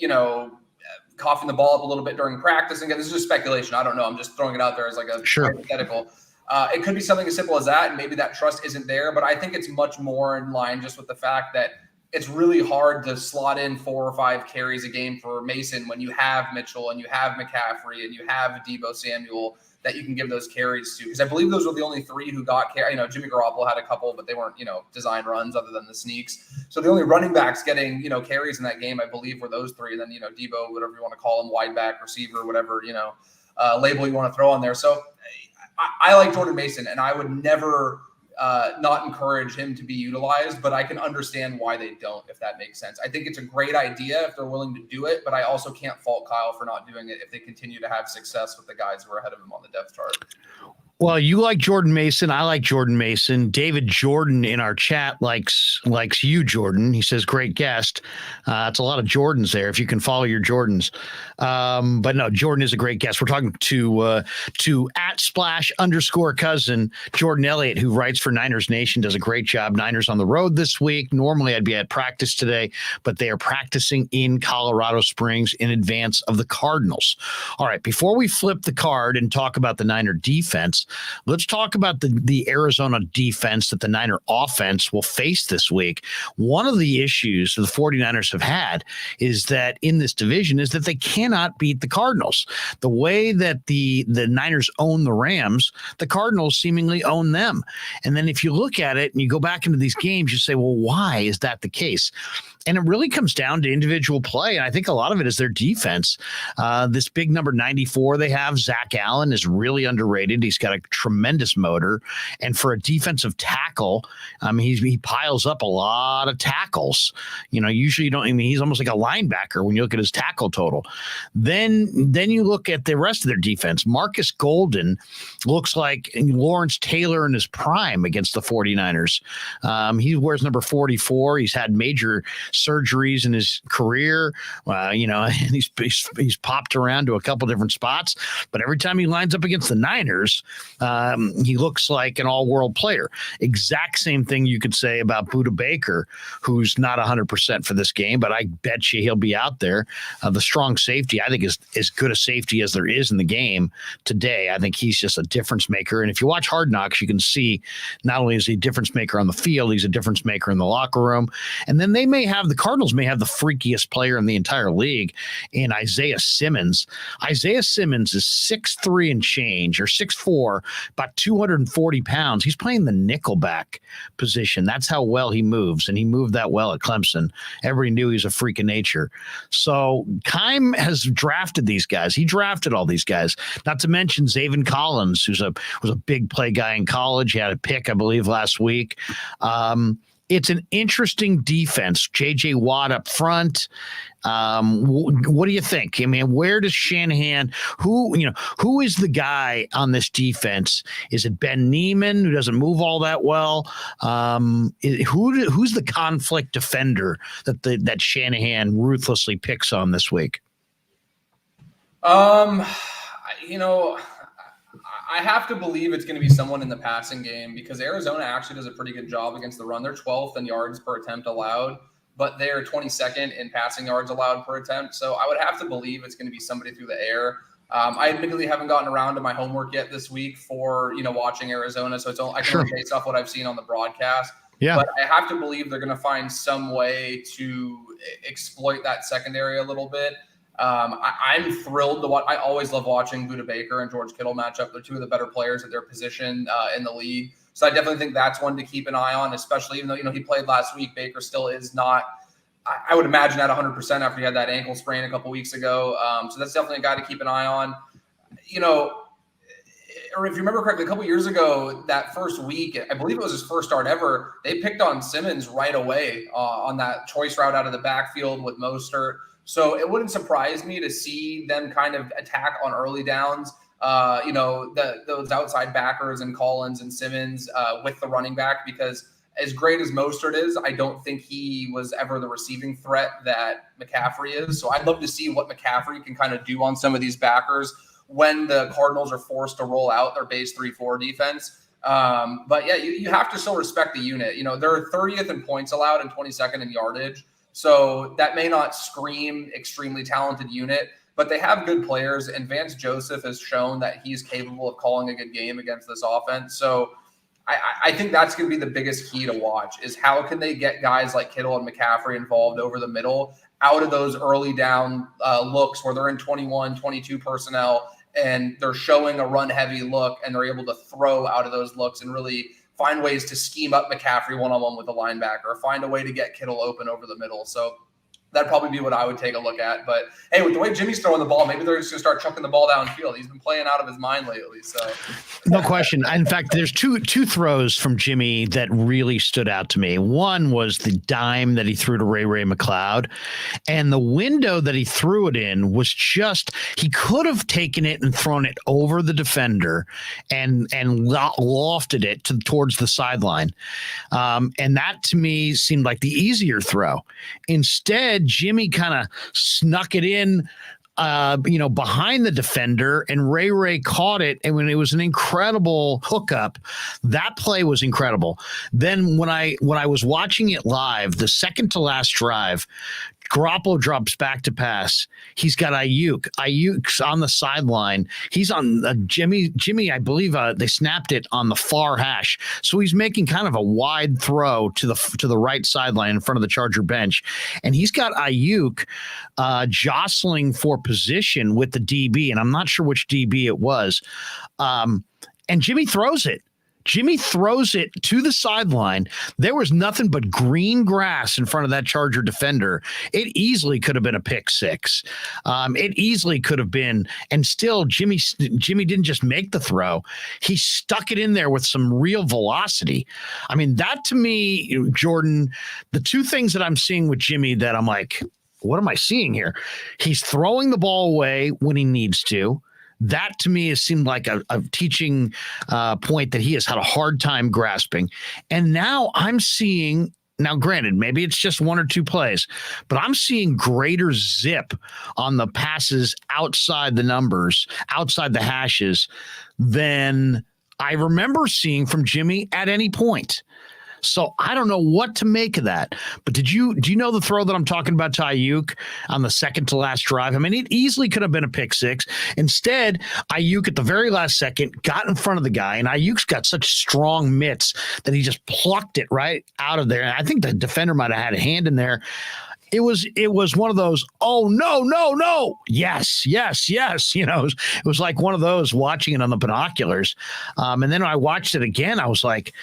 coughing the ball up a little bit during practice. And again, this is just speculation. I don't know. I'm just throwing it out there as like a hypothetical. It could be something as simple as that, and maybe that trust isn't there. But I think it's much more in line just with the fact that it's really hard to slot in 4 or 5 carries a game for Mason when you have Mitchell and you have McCaffrey and you have Deebo Samuel that you can give those carries to. Because I believe those were the only 3 who got carry. Jimmy Garoppolo had a couple, but they weren't, design runs other than the sneaks. So the only running backs getting, carries in that game, I believe, were those 3. And then, Deebo, whatever you want to call him, wide back, receiver, whatever, label you want to throw on there. So I like Jordan Mason, and I would never not encourage him to be utilized, but I can understand why they don't, if that makes sense. I think it's a great idea if they're willing to do it, but I also can't fault Kyle for not doing it if they continue to have success with the guys who are ahead of him on the depth chart. Well, you like Jordan Mason. I like Jordan Mason. David Jordan in our chat likes you, Jordan. He says, great guest. It's a lot of Jordans there, if you can follow your Jordans. But no, Jordan is a great guest. We're talking to @splash_cousin Jordan Elliot, who writes for Niners Nation, does a great job. Niners on the road this week. Normally I'd be at practice today, but they are practicing in Colorado Springs in advance of the Cardinals. All right, before we flip the card and talk about the Niner defense, let's talk about the Arizona defense that the Niner offense will face this week. One of the issues the 49ers have had is that in this division is that they cannot beat the Cardinals. The way that the Niners own the Rams, the Cardinals seemingly own them. And then if you look at it and you go back into these games, you say, well, why is that the case? And it really comes down to individual play. And I think a lot of it is their defense. This big number 94 they have, Zach Allen, is really underrated. He's got a tremendous motor. And for a defensive tackle, he piles up a lot of tackles. Usually you don't, he's almost like a linebacker when you look at his tackle total. Then you look at the rest of their defense. Marcus Golden looks like Lawrence Taylor in his prime against the 49ers. He wears number 44. He's had major surgeries in his career, and he's popped around to a couple different spots, but every time he lines up against the Niners, he looks like an all-world player. Exact same thing you could say about Budda Baker, who's not 100% for this game, but I bet you he'll be out there. The strong safety, I think, is as good a safety as there is in the game today. I think he's just a difference maker, and if you watch Hard Knocks, you can see not only is he a difference maker on the field, he's a difference maker in the locker room. And then the Cardinals may have the freakiest player in the entire league in Isaiah Simmons. Isaiah Simmons is 6'3" and change, or 6'4", about 240 pounds. He's playing the nickelback position. That's how well he moves, and he moved that well at Clemson. Everybody knew he was a freak of nature. So Keim has drafted these guys. He drafted all these guys, not to mention Zaven Collins, who was a big play guy in college. He had a pick, I believe, last week. It's an interesting defense. J.J. Watt up front. What do you think? Where does Shanahan? Who is the guy on this defense? Is it Ben Neiman, who doesn't move all that well? Who's the conflict defender that Shanahan ruthlessly picks on this week? I have to believe it's going to be someone in the passing game, because Arizona actually does a pretty good job against the run. They're 12th in yards per attempt allowed, but they're 22nd in passing yards allowed per attempt. So I would have to believe it's going to be somebody through the air. I admittedly haven't gotten around to my homework yet this week for, watching Arizona. So I can only base off what I've seen on the broadcast. Yeah. But I have to believe they're going to find some way to exploit that secondary a little bit. I'm thrilled to watch. I always love watching Budda Baker and George Kittle match up. They're two of the better players at their position in the league. So I definitely think that's one to keep an eye on, especially even though, he played last week. Baker still is not I would imagine at 100% after he had that ankle sprain a couple weeks ago. So that's definitely a guy to keep an eye on. Or if you remember correctly, a couple years ago, that first week, I believe it was his first start ever, they picked on Simmons right away on that choice route out of the backfield with Mostert. So it wouldn't surprise me to see them kind of attack on early downs, those outside backers and Collins and Simmons with the running back, because as great as Mostert is, I don't think he was ever the receiving threat that McCaffrey is. So I'd love to see what McCaffrey can kind of do on some of these backers when the Cardinals are forced to roll out their base 3-4 defense. But yeah, you have to still respect the unit. They're 30th in points allowed and 22nd in yardage. So that may not scream extremely talented unit, but they have good players. And Vance Joseph has shown that he's capable of calling a good game against this offense. So I think that's going to be the biggest key to watch, is how can they get guys like Kittle and McCaffrey involved over the middle, out of those early down looks where they're in 21, 22 personnel, and they're showing a run-heavy look, and they're able to throw out of those looks and really find ways to scheme up McCaffrey one-on-one with the linebacker, or find a way to get Kittle open over the middle. So that'd probably be what I would take a look at. But, hey, with the way Jimmy's throwing the ball, maybe they're just going to start chucking the ball downfield. He's been playing out of his mind lately. So, no question. In fact, there's two throws from Jimmy that really stood out to me. One was the dime that he threw to Ray McLeod, and the window that he threw it in was just, he could have taken it and thrown it over the defender and lofted it towards the sideline. And that to me seemed like the easier throw. Instead, Jimmy kind of snuck it in, behind the defender, and Ray caught it. And when it was an incredible hookup, that play was incredible. Then when I was watching it live, the second to last drive, Garoppolo drops back to pass. He's got Ayuk. Ayuk's on the sideline. He's on Jimmy. I believe they snapped it on the far hash. So he's making kind of a wide throw to the right sideline in front of the Charger bench. And he's got Ayuk jostling for position with the DB. And I'm not sure which DB it was. And Jimmy throws it. Jimmy throws it to the sideline. There was nothing but green grass in front of that Charger defender. It easily could have been a pick six. It easily could have been, and still Jimmy didn't just make the throw. He stuck it in there with some real velocity. I mean, that to me, Jordan, the two things that I'm seeing with Jimmy that I'm like, what am I seeing here? He's throwing the ball away when he needs to. That to me has seemed like a teaching point that he has had a hard time grasping. And now I'm seeing, granted, maybe it's just one or two plays, but I'm seeing greater zip on the passes outside the numbers, outside the hashes, than I remember seeing from Jimmy at any point. So I don't know what to make of that. But do you know the throw that I'm talking about to Ayuk on the second to last drive? I mean, it easily could have been a pick six. Instead, Ayuk at the very last second got in front of the guy, and Ayuk's got such strong mitts that he just plucked it right out of there. And I think the defender might have had a hand in there. It was one of those, oh, no. Yes. It was like one of those watching it on the binoculars. And then I watched it again. I was like,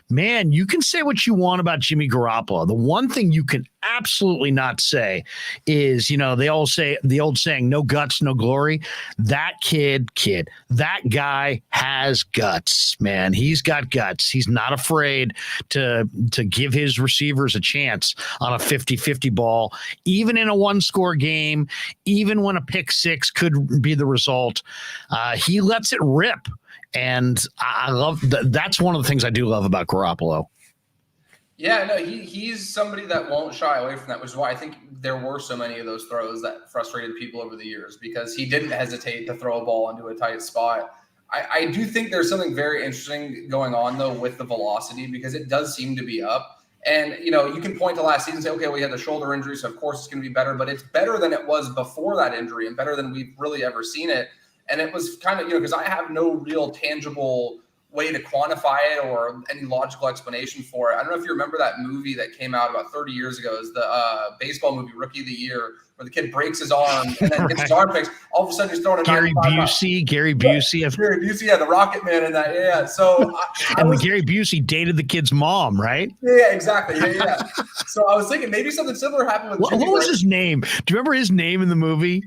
man, you can say what you want about Jimmy Garoppolo. The one thing you can absolutely not say is, they all say the old saying, no guts, no glory. That kid, that guy has guts, man. He's got guts. He's not afraid to give his receivers a chance on a 50-50 ball, even in a one-score game, even when a pick six could be the result. He lets it rip. And I love that's one of the things I do love about Garoppolo. Yeah, no, he's somebody that won't shy away from that, which is why I think there were so many of those throws that frustrated people over the years, because he didn't hesitate to throw a ball into a tight spot. I do think there's something very interesting going on, though, with the velocity, because it does seem to be up. And, you can point to last season and say, okay, we had the shoulder injury, so of course it's going to be better, but it's better than it was before that injury and better than we've really ever seen it. And it was kind of, because I have no real tangible way to quantify it or any logical explanation for it. I don't know if you remember that movie that came out about 30 years ago. It's the baseball movie Rookie of the Year, where the kid breaks his arm and then gets his arm fixed. All of a sudden he's throwing a Gary Busey, Gary Busey, the Rocket Man in that. Yeah. So Gary Busey dated the kid's mom, right? Yeah, exactly. Yeah. So I was thinking maybe something similar happened with Jimmy. What was his name? Do you remember his name in the movie?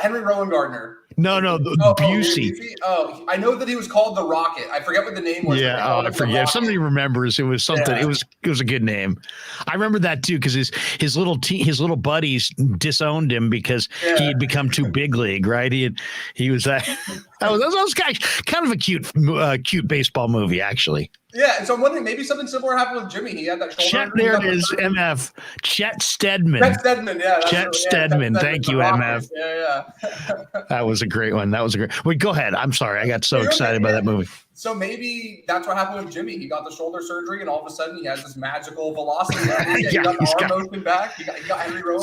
Henry Rowan Gardner. No, Busey. Oh, I know that he was called the Rocket. I forget what the name was. Yeah, I forget. If somebody remembers, it was something. Yeah. It was a good name. I remember that too because his little buddies disowned him because he had become too big league. Right? He was that. That was kind of a cute baseball movie actually. Yeah, and so I'm wondering able something similar happened with Jimmy. He had that shoulder. Chet, there it is, MF. Chet Steadman. Chet Steadman. Thank you, MF. Yeah. That was a great one. Wait, go ahead. I'm sorry. I got so excited by that movie. So maybe that's what happened with Jimmy. He got the shoulder surgery, and all of a sudden he has this magical velocity. He got the arm motion back. He got Henry Rowan.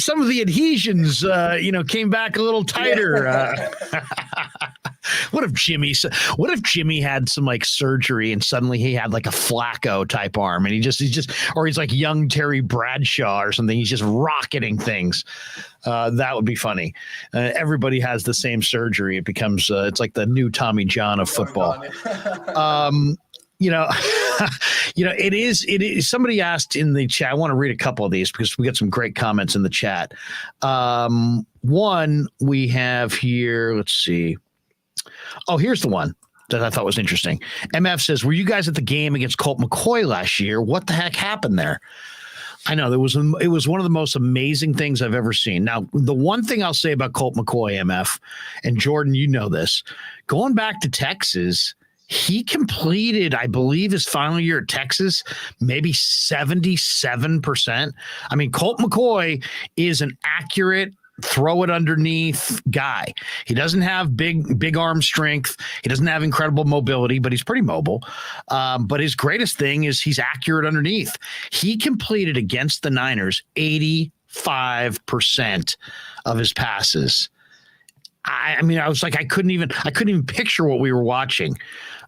Some of the adhesions, came back a little tighter. What if Jimmy had some like surgery and suddenly he had like a Flacco type arm and he's like young Terry Bradshaw or something. He's just rocketing things. That would be funny. Everybody has the same surgery. It becomes it's like the new Tommy John of football. It is. Somebody asked in the chat. I want to read a couple of these because we got some great comments in the chat. One we have here. Let's see. Oh, here's the one that I thought was interesting. MF says, were you guys at the game against Colt McCoy last year? What the heck happened there? I know it was one of the most amazing things I've ever seen. Now, the one thing I'll say about Colt McCoy, MF, and Jordan, you know this, going back to Texas, he completed, I believe, his final year at Texas, maybe 77%. I mean, Colt McCoy is an accurate throw it underneath guy. He doesn't have big arm strength. He doesn't have incredible mobility, but he's pretty mobile. But his greatest thing is he's accurate underneath. He completed against the Niners 85% of his passes. I mean, I was like, I couldn't even picture what we were watching.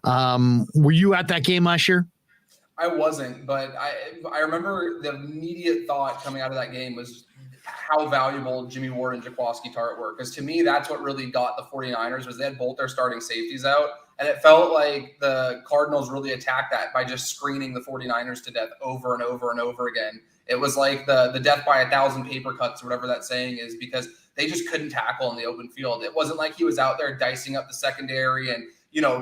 Were you at that game last year? I wasn't, but I remember the immediate thought coming out of that game was how valuable Jimmy Ward and Jaquiski Tartt were. Because to me, that's what really got the 49ers was they had both their starting safeties out. And it felt like the Cardinals really attacked that by just screening the 49ers to death over and over and over again. It was like the death by 1,000 paper cuts or whatever that saying is because they just couldn't tackle in the open field. It wasn't like he was out there dicing up the secondary and,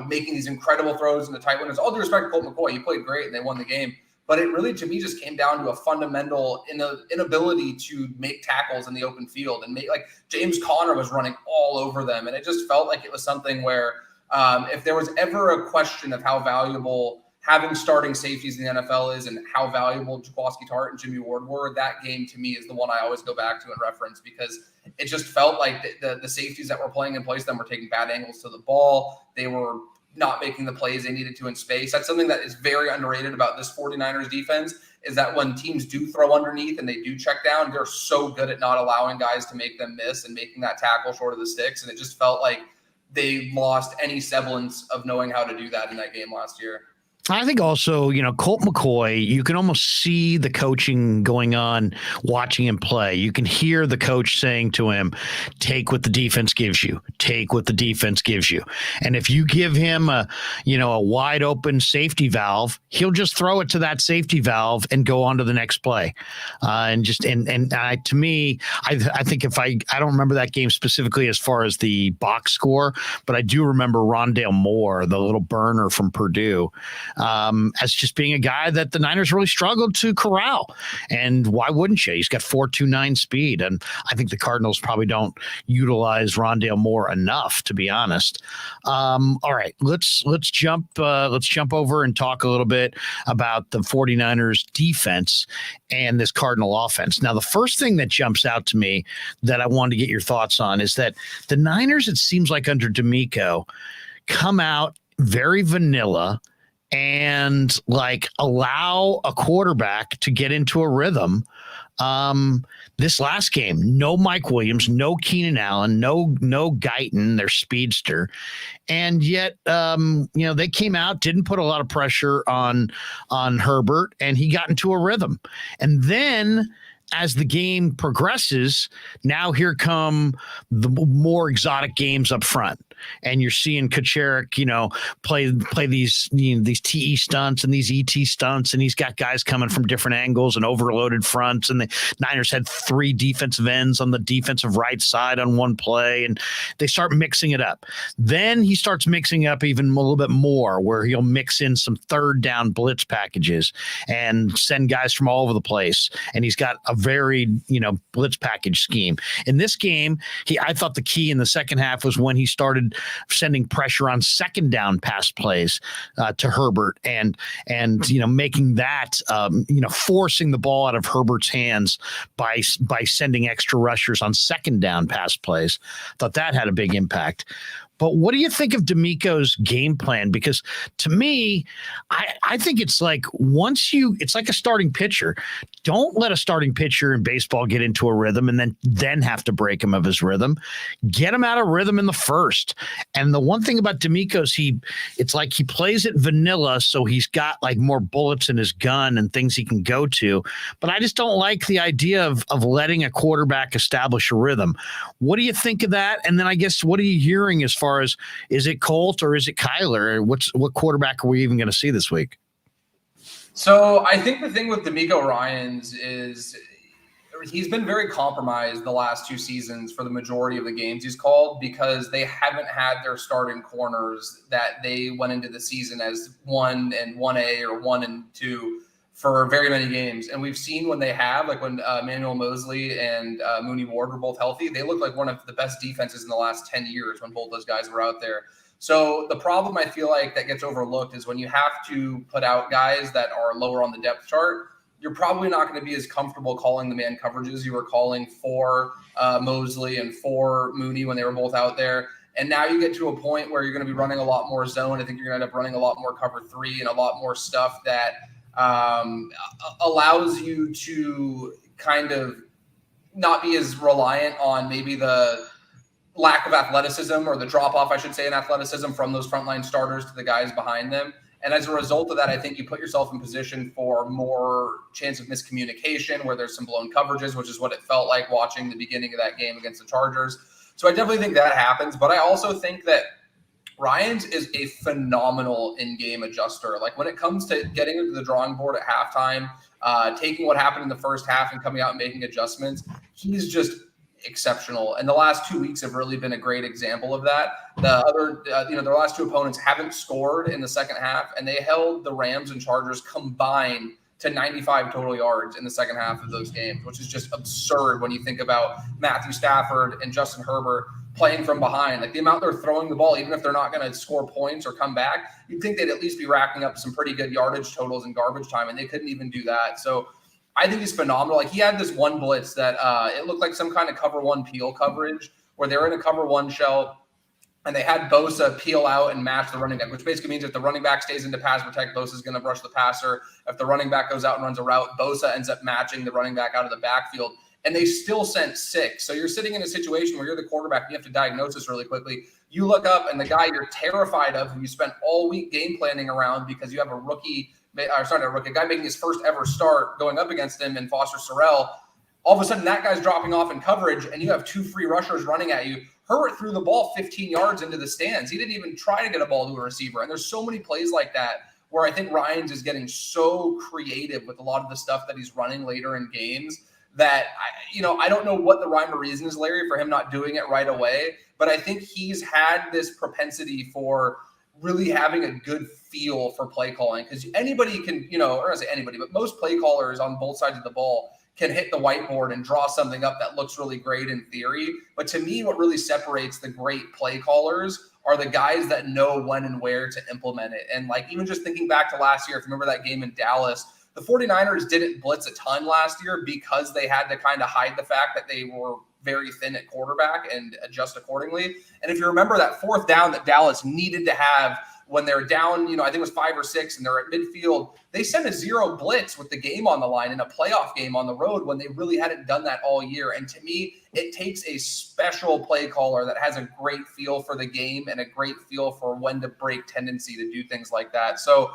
making these incredible throws in the tight windows. All due respect to Colt McCoy, he played great and they won the game. But it really, to me, just came down to a fundamental inability to make tackles in the open field and like James Conner was running all over them. And it just felt like it was something where if there was ever a question of how valuable having starting safeties in the NFL is and how valuable Jaquiski Tartt and Jimmy Ward were, that game to me is the one I always go back to and reference because it just felt like the safeties that were playing in place of them were taking bad angles to the ball. They were not making the plays they needed to in space. That's something that is very underrated about this 49ers defense is that when teams do throw underneath and they do check down, they're so good at not allowing guys to make them miss and making that tackle short of the sticks. And it just felt like they lost any semblance of knowing how to do that in that game last year. I think also, Colt McCoy, you can almost see the coaching going on watching him play. You can hear the coach saying to him, take what the defense gives you. Take what the defense gives you. And if you give him a wide open safety valve, he'll just throw it to that safety valve and go on to the next play. To me, I think I don't remember that game specifically as far as the box score, but I do remember Rondale Moore, the little burner from Purdue, as just being a guy that the Niners really struggled to corral. And why wouldn't you? He's got 4.29 speed. And I think the Cardinals probably don't utilize Rondale Moore enough, to be honest. All right, let's jump over and talk a little bit about the 49ers defense and this Cardinal offense. Now, the first thing that jumps out to me that I wanted to get your thoughts on is that the Niners, it seems like under D'Amico, come out very vanilla and like allow a quarterback to get into a rhythm. This last game, no Mike Williams, no Keenan Allen, no Guyton, their speedster. And yet, they came out, didn't put a lot of pressure on Herbert, and he got into a rhythm. And then as the game progresses, now here come the more exotic games up front. And you're seeing Kacherik, play these these TE stunts and these ET stunts, and he's got guys coming from different angles and overloaded fronts. And the Niners had 3 defensive ends on the defensive right side on one play, and they start mixing it up. Then he starts mixing up even a little bit more, where he'll mix in some third down blitz packages and send guys from all over the place. And he's got a very blitz package scheme. In this game, I thought the key in the second half was when he started sending pressure on second down pass plays to Herbert and making that forcing the ball out of Herbert's hands by sending extra rushers on second down pass plays. Thought that had a big impact. But what do you think of DeMeco's game plan? Because to me, I think it's like it's like a starting pitcher. Don't let a starting pitcher in baseball get into a rhythm and then have to break him of his rhythm. Get him out of rhythm in the first. And the one thing about DeMeco's, it's like he plays it vanilla, so he's got like more bullets in his gun and things he can go to. But I just don't like the idea of letting a quarterback establish a rhythm. What do you think of that? And then I guess, what are you hearing as far as, is it Colt or is it Kyler? What quarterback are we even going to see this week? So I think the thing with DeMeco Ryans is he's been very compromised the last 2 seasons for the majority of the games he's called, because they haven't had their starting corners that they went into the season as 1 and 1A or 1 and 2 for very many games. And we've seen when they have, like when Manuel Mosley and Mooney Ward were both healthy, they looked like one of the best defenses in the last 10 years when both those guys were out there. So the problem I feel like that gets overlooked is when you have to put out guys that are lower on the depth chart, you're probably not going to be as comfortable calling the man coverages you were calling for Mosley and for Mooney when they were both out there. And now you get to a point where you're going to be running a lot more zone. I think you're going to end up running a lot more cover 3 and a lot more stuff that allows you to kind of not be as reliant on maybe the lack of athleticism, or the drop off, I should say, in athleticism from those frontline starters to the guys behind them. And as a result of that, I think you put yourself in position for more chance of miscommunication, where there's some blown coverages, which is what it felt like watching the beginning of that game against the Chargers. So I definitely think that happens. But I also think that Ryans is a phenomenal in-game adjuster. Like when it comes to getting into the drawing board at halftime, taking what happened in the first half and coming out and making adjustments, he's just exceptional. And the last 2 weeks have really been a great example of that. Their last 2 opponents haven't scored in the second half, and they held the Rams and Chargers combined to 95 total yards in the second half of those games, which is just absurd when you think about Matthew Stafford and Justin Herbert playing from behind. Like the amount they're throwing the ball, even if they're not going to score points or come back, you'd think they'd at least be racking up some pretty good yardage totals in garbage time, and they couldn't even do that. So I think he's phenomenal. Like he had this one blitz that it looked like some kind of cover 1 peel coverage, where they were in a cover 1 shell and they had Bosa peel out and match the running back, which basically means if the running back stays into pass protect, Bosa's going to rush the passer. If the running back goes out and runs a route, Bosa ends up matching the running back out of the backfield. And they still sent 6. So you're sitting in a situation where you're the quarterback and you have to diagnose this really quickly. You look up and the guy you're terrified of, who you spent all week game planning around because you have a guy making his first ever start going up against him in Foster Sorrell. All of a sudden that guy's dropping off in coverage and you have 2 free rushers running at you. Herbert threw the ball 15 yards into the stands. He didn't even try to get a ball to a receiver. And there's so many plays like that where I think Ryans is getting so creative with a lot of the stuff that he's running later in games that, I don't know what the rhyme or reason is, Larry, for him not doing it right away. But I think he's had this propensity for really having a good feel for play calling, because anybody can, or I say anybody, but most play callers on both sides of the ball can hit the whiteboard and draw something up that looks really great in theory. But to me, what really separates the great play callers are the guys that know when and where to implement it. And like, even just thinking back to last year, if you remember that game in Dallas, the 49ers didn't blitz a ton last year because they had to kind of hide the fact that they were very thin at quarterback and adjust accordingly. And if you remember that 4th down that Dallas needed to have when they're down, I think it was 5 or 6 and they're at midfield, they sent a 0 blitz with the game on the line in a playoff game on the road when they really hadn't done that all year. And to me, it takes a special play caller that has a great feel for the game and a great feel for when to break tendency to do things like that. So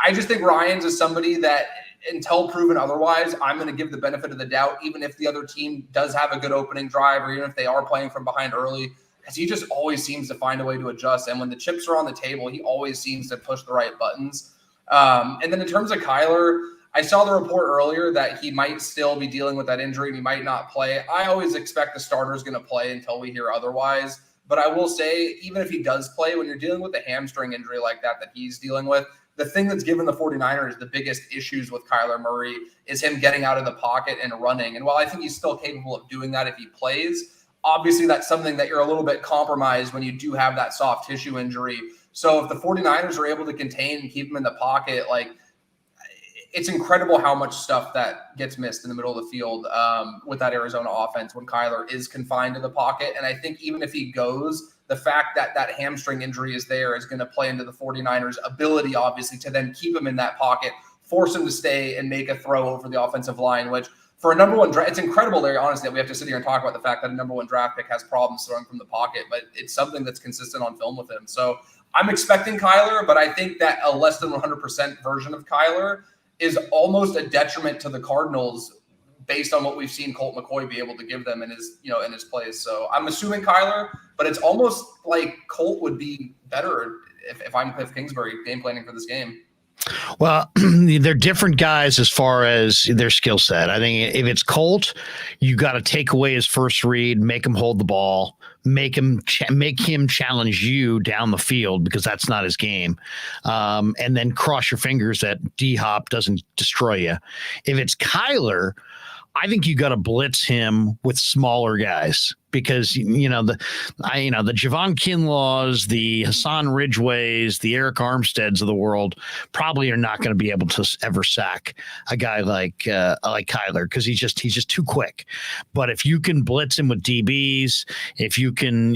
I just think Ryans is somebody that, until proven otherwise, I'm going to give the benefit of the doubt, even if the other team does have a good opening drive or even if they are playing from behind early, because he just always seems to find a way to adjust. And when the chips are on the table, he always seems to push the right buttons. And then in terms of Kyler, I saw the report earlier that he might still be dealing with that injury and he might not play. I always expect the starter is going to play until we hear otherwise. But I will say, even if he does play, when you're dealing with a hamstring injury like that he's dealing with, the thing that's given the 49ers the biggest issues with Kyler Murray is him getting out of the pocket and running. And while I think he's still capable of doing that if he plays, obviously that's something that you're a little bit compromised when you do have that soft tissue injury. So if the 49ers are able to contain and keep him in the pocket, it's incredible how much stuff that gets missed in the middle of the field with that Arizona offense when Kyler is confined to the pocket. And I think even if he goes, the fact that that hamstring injury is there is going to play into the 49ers' ability, obviously, to then keep him in that pocket, force him to stay and make a throw over the offensive line, which for a number one draft, it's incredible, Larry, honestly, that we have to sit here and talk about the fact that a number one draft pick has problems throwing from the pocket, but it's something that's consistent on film with him. So I'm expecting Kyler, but I think that a less than 100% version of Kyler is almost a detriment to the Cardinals based on what we've seen Colt McCoy be able to give them in his plays. So I'm assuming Kyler, but it's almost like Colt would be better if I'm Cliff Kingsbury game planning for this game. Well, they're different guys as far as their skill set. I think if it's Colt, you got to take away his first read, make him hold the ball, make him challenge you down the field because that's not his game, and then cross your fingers that D-Hop doesn't destroy you. If it's Kyler, I think you got to blitz him with smaller guys because the Javon Kinlaws, the Hassan Ridgeways, the Eric Armsteads of the world probably are not going to be able to ever sack a guy like Kyler because he's just too quick. But if you can blitz him with DBs, if you can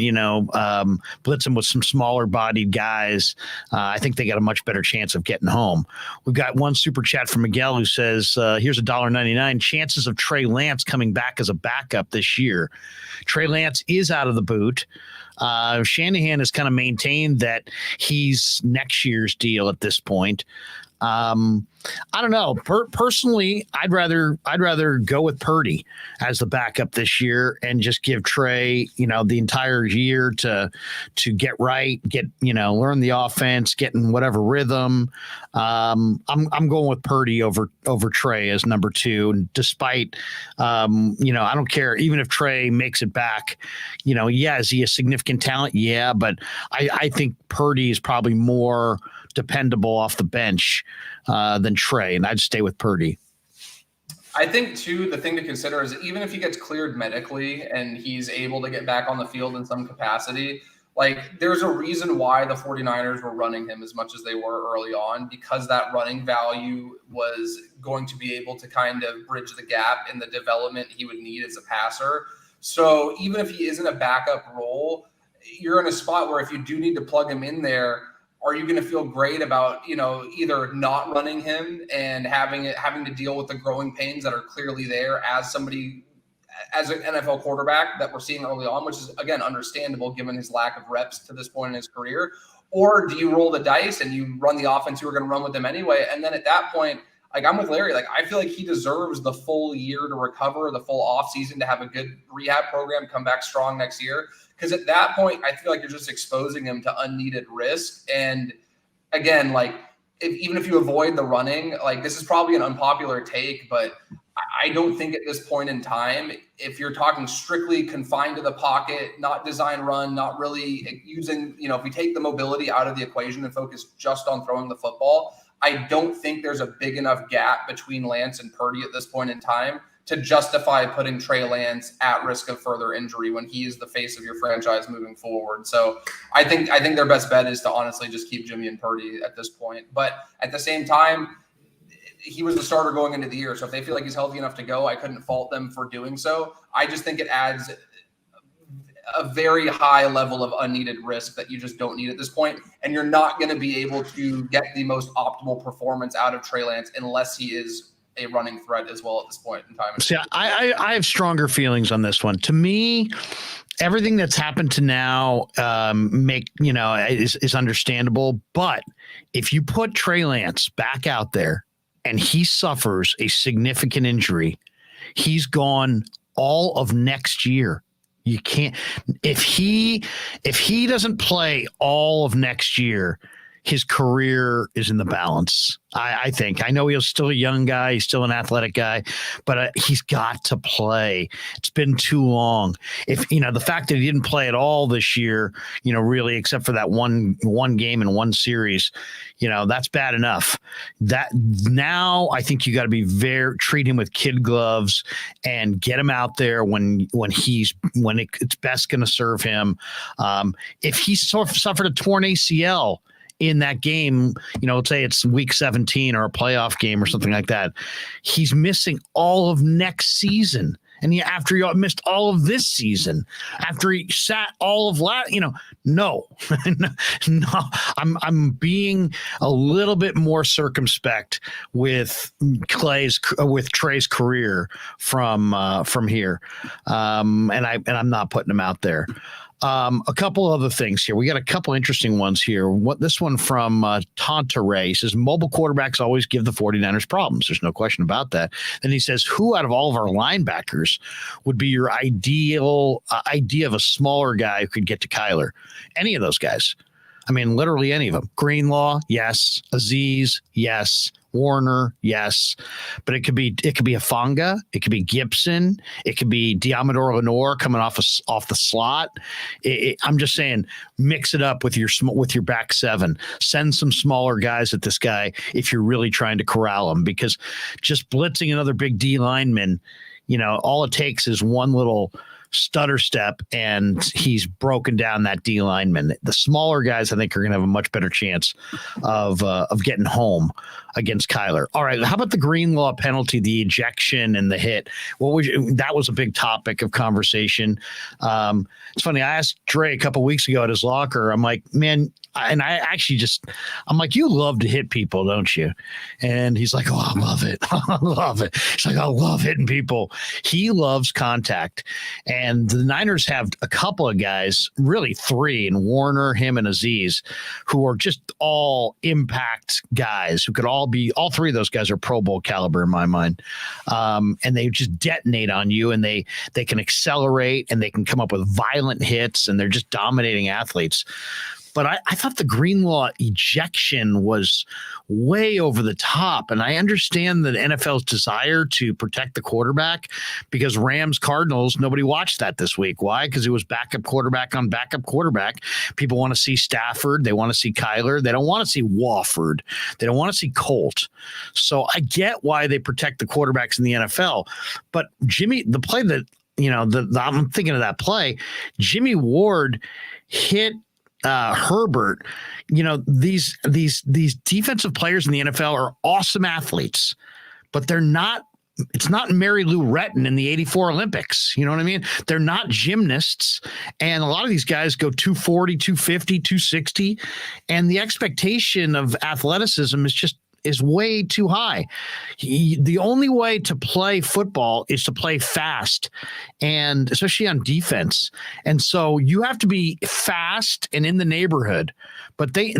blitz him with some smaller bodied guys, I think they got a much better chance of getting home. We've got one super chat from Miguel who says, here's $1.99 chances of Trey Lance coming back as a backup this year. Trey Lance is out of the boot. Shanahan has kind of maintained that he's next year's deal at this point. I don't know. Personally, I'd rather go with Purdy as the backup this year and just give Trey, the entire year to get right, learn the offense, get in whatever rhythm. I'm going with Purdy over Trey as number 2. And despite, I don't care even if Trey makes it back. Is he a significant talent? Yeah, but I think Purdy is probably more dependable off the bench than Trey, and I'd stay with Purdy. I think, too, the thing to consider is even if he gets cleared medically and he's able to get back on the field in some capacity, there's a reason why the 49ers were running him as much as they were early on, because that running value was going to be able to kind of bridge the gap in the development he would need as a passer. So even if he isn't a backup role, you're in a spot where if you do need to plug him in there, are you going to feel great about, either not running him and having to deal with the growing pains that are clearly there as an NFL quarterback that we're seeing early on, which is, again, understandable given his lack of reps to this point in his career? Or do you roll the dice and you run the offense you were going to run with him anyway? And then at that point, I'm with Larry. I feel like he deserves the full year to recover, the full offseason to have a good rehab program, come back strong next year. Because at that point, I feel like you're just exposing him to unneeded risk. And again, even if you avoid the running, this is probably an unpopular take, but I don't think at this point in time, if you're talking strictly confined to the pocket, not design run, not really using, if we take the mobility out of the equation and focus just on throwing the football, I don't think there's a big enough gap between Lance and Purdy at this point in time to justify putting Trey Lance at risk of further injury when he is the face of your franchise moving forward. So I think their best bet is to honestly just keep Jimmy and Purdy at this point. But at the same time, he was the starter going into the year. So if they feel like he's healthy enough to go, I couldn't fault them for doing so. I just think it adds a very high level of unneeded risk that you just don't need at this point, and you're not going to be able to get the most optimal performance out of Trey Lance unless he is a running threat as well at this point in time. See, I have stronger feelings on this one. To me, everything that's happened to now is understandable. But if you put Trey Lance back out there and he suffers a significant injury, he's gone all of next year. You can't if he doesn't play all of next year, his career is in the balance. I think. I know he's still a young guy. He's still an athletic guy, but he's got to play. It's been too long. If the fact that he didn't play at all this year, really, except for that one game and one series, that's bad enough. That now I think you got to be treat him with kid gloves and get him out there when it's best going to serve him. If he suffered a torn ACL in that game, let's say it's week 17 or a playoff game or something like that, he's missing all of next season. And after he missed all of this season, after he sat all of no, I'm being a little bit more circumspect with Trey's career from here, and I'm not putting him out there. A couple other things here. We got a couple interesting ones here. This one from Tontaray. He says, mobile quarterbacks always give the 49ers problems. There's no question about that. Then he says, who out of all of our linebackers would be your ideal idea of a smaller guy who could get to Kyler? Any of those guys. I mean, literally any of them. Greenlaw, yes. Aziz, yes. Warner, yes, but it could be Hufanga, it could be Gibson, it could be Diamador Lenore coming off the slot. I'm just saying, mix it up with your back seven. Send some smaller guys at this guy if you're really trying to corral him, because just blitzing another big D lineman, all it takes is one little stutter step and he's broken down that D lineman. The smaller guys, I think, are going to have a much better chance of getting home against Kyler. All right, how about the Greenlaw penalty, the ejection and the hit? That was a big topic of conversation. It's funny. I asked Trey a couple weeks ago at his locker. I'm like, man. And I'm like, you love to hit people, don't you? And he's like, oh, I love it. I love it. He's like, I love hitting people. He loves contact. And the Niners have a couple of guys, really three, and Warner, him, and Aziz, who are just all impact guys who could all three of those guys are Pro Bowl caliber in my mind. And they just detonate on you, and they can accelerate, and they can come up with violent hits, and they're just dominating athletes. But I thought the Greenlaw ejection was way over the top. And I understand the NFL's desire to protect the quarterback, because Rams Cardinals, nobody watched that this week. Why? Because it was backup quarterback on backup quarterback. People want to see Stafford. They want to see Kyler. They don't want to see Wofford. They don't want to see Colt. So I get why they protect the quarterbacks in the NFL. But Jimmy, the play that, I'm thinking of that play, Jimmy Ward hit Herbert. These defensive players in the NFL are awesome athletes, but they're not. It's not Mary Lou Retton in the '84 Olympics. You know what I mean? They're not gymnasts. And a lot of these guys go 240, 250, 260. And the expectation of athleticism is way too high. The only way to play football is to play fast, and especially on defense. And so you have to be fast and in the neighborhood. But they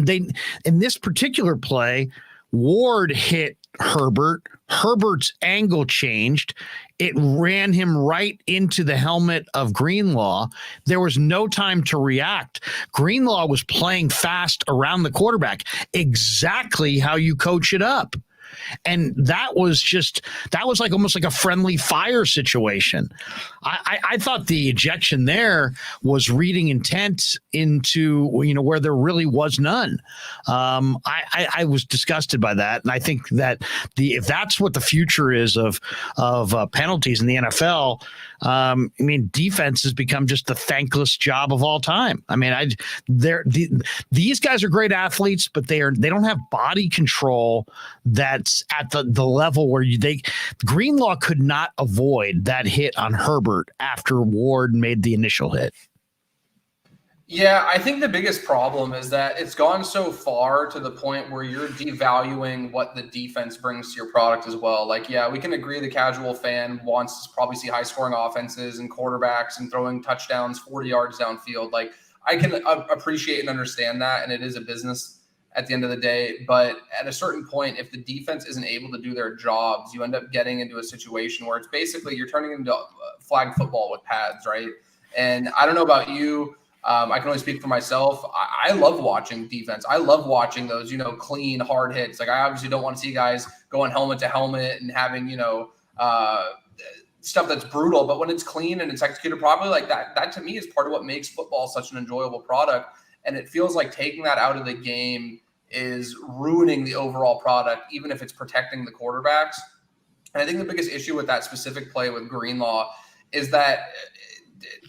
in this particular play, Ward hit Herbert. Herbert's angle changed. It ran him right into the helmet of Greenlaw. There was no time to react. Greenlaw was playing fast around the quarterback, exactly how you coach it up. And that was like almost like a friendly fire situation. I thought the ejection there was reading intent into, where there really was none. I was disgusted by that. And I think that if that's what the future is of penalties in the NFL, defense has become just the thankless job of all time. These guys are great athletes, but they don't have body control that's at the level where Greenlaw could not avoid that hit on Herbert after Ward made the initial hit. Yeah, I think the biggest problem is that it's gone so far to the point where you're devaluing what the defense brings to your product as well. Like, yeah, we can agree the casual fan wants to probably see high scoring offenses and quarterbacks and throwing touchdowns 40 yards downfield. Like, I can appreciate and understand that, and it is a business at the end of the day. But at a certain point, if the defense isn't able to do their jobs, you end up getting into a situation where it's basically you're turning into flag football with pads, right? And I don't know about you. I can only speak for myself. I love watching defense. I love watching those, clean, hard hits. Like, I obviously don't want to see guys going helmet to helmet and having, stuff that's brutal. But when it's clean and it's executed properly, like that to me is part of what makes football such an enjoyable product. And it feels like taking that out of the game is ruining the overall product, even if it's protecting the quarterbacks. And I think the biggest issue with that specific play with Greenlaw is that,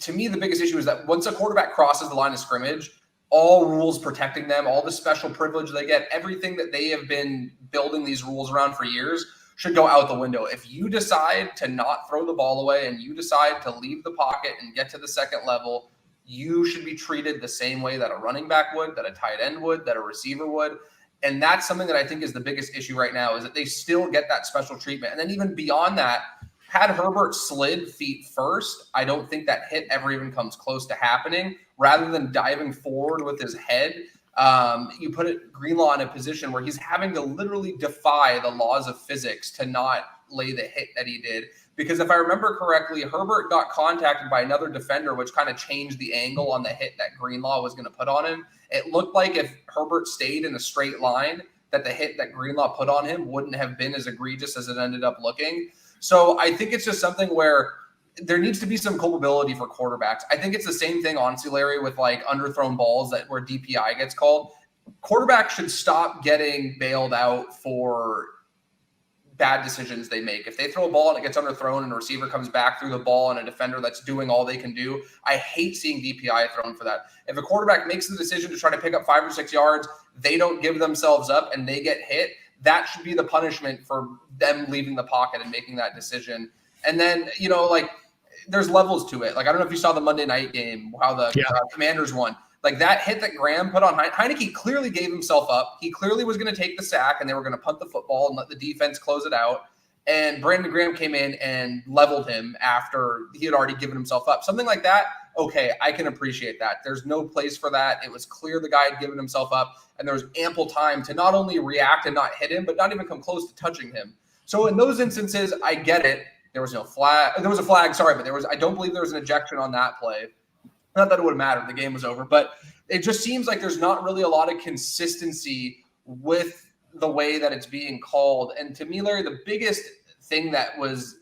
to me, the biggest issue is that once a quarterback crosses the line of scrimmage, all rules protecting them, all the special privilege they get, everything that they have been building these rules around for years should go out the window. If you decide to not throw the ball away and you decide to leave the pocket and get to the second level, you should be treated the same way that a running back would, that a tight end would, that a receiver would. And that's something that I think is the biggest issue right now, is that they still get that special treatment. And then even beyond that, had Herbert slid feet first, I don't think that hit ever even comes close to happening. Rather than diving forward with his head, you put Greenlaw in a position where he's having to literally defy the laws of physics to not lay the hit that he did. Because if I remember correctly, Herbert got contacted by another defender, which kind of changed the angle on the hit that Greenlaw was going to put on him. It looked like if Herbert stayed in a straight line, that the hit that Greenlaw put on him wouldn't have been as egregious as it ended up looking. So I think it's just something where there needs to be some culpability for quarterbacks. I think it's the same thing, honestly, Larry, with like underthrown balls where DPI gets called. Quarterbacks should stop getting bailed out for bad decisions they make. If they throw a ball and it gets underthrown and a receiver comes back through the ball and a defender that's doing all they can do, I hate seeing DPI thrown for that. If a quarterback makes the decision to try to pick up 5 or 6 yards, they don't give themselves up and they get hit, that should be the punishment for them leaving the pocket and making that decision. And then, there's levels to it. Like, I don't know if you saw the Monday night game, how the Commanders won. Like, that hit that Graham put on Heineke clearly gave himself up. He clearly was going to take the sack and they were going to punt the football and let the defense close it out. And Brandon Graham came in and leveled him after he had already given himself up. Something like that, okay, I can appreciate that. There's no place for that. It was clear the guy had given himself up, and there was ample time to not only react and not hit him, but not even come close to touching him. So in those instances, I get it. There was no flag. There was a flag, sorry, but I don't believe there was an ejection on that play. Not that it would have mattered. The game was over. But it just seems like there's not really a lot of consistency with the way that it's being called. And to me, Larry, the biggest thing that was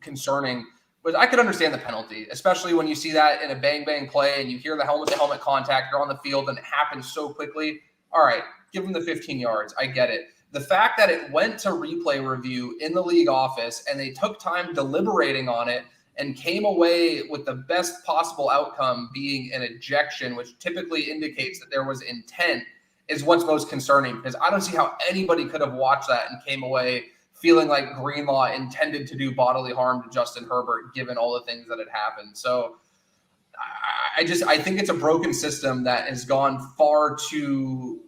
concerning was I could understand the penalty, especially when you see that in a bang-bang play and you hear the helmet-to-helmet contact, you're on the field, and it happens so quickly. All right, give them the 15 yards. I get it. The fact that it went to replay review in the league office and they took time deliberating on it and came away with the best possible outcome being an ejection, which typically indicates that there was intent, is what's most concerning, because I don't see how anybody could have watched that and came away feeling like Greenlaw intended to do bodily harm to Justin Herbert, given all the things that had happened. So I think it's a broken system that has gone far too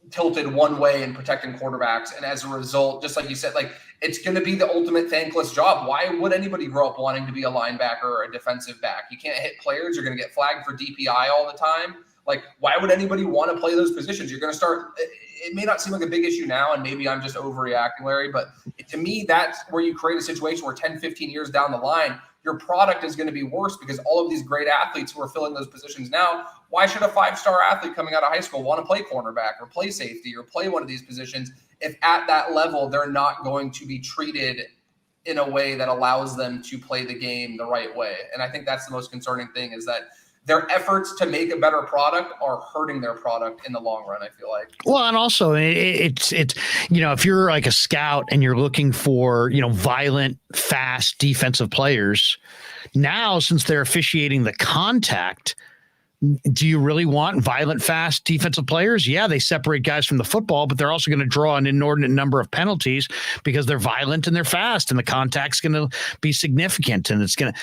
tilted one way in protecting quarterbacks. And as a result, just like you said, like, it's going to be the ultimate thankless job. Why would anybody grow up wanting to be a linebacker or a defensive back? You can't hit players. You're going to get flagged for DPI all the time. Like, why would anybody want to play those positions? You're going to start – it may not seem like a big issue now, and maybe I'm just overreacting, Larry, but to me, that's where you create a situation where 10, 15 years down the line, your product is going to be worse because all of these great athletes who are filling those positions now, why should a 5-star athlete coming out of high school want to play cornerback or play safety or play one of these positions if at that level they're not going to be treated in a way that allows them to play the game the right way? And I think that's the most concerning thing, is that their efforts to make a better product are hurting their product in the long run, I feel like. Well, and also it's if you're like a scout and you're looking for, violent, fast defensive players, now, since they're officiating the contact, Do you really want violent, fast defensive players? Yeah, they separate guys from the football, but they're also going to draw an inordinate number of penalties because they're violent and they're fast, and the contact's going to be significant. And it's going to,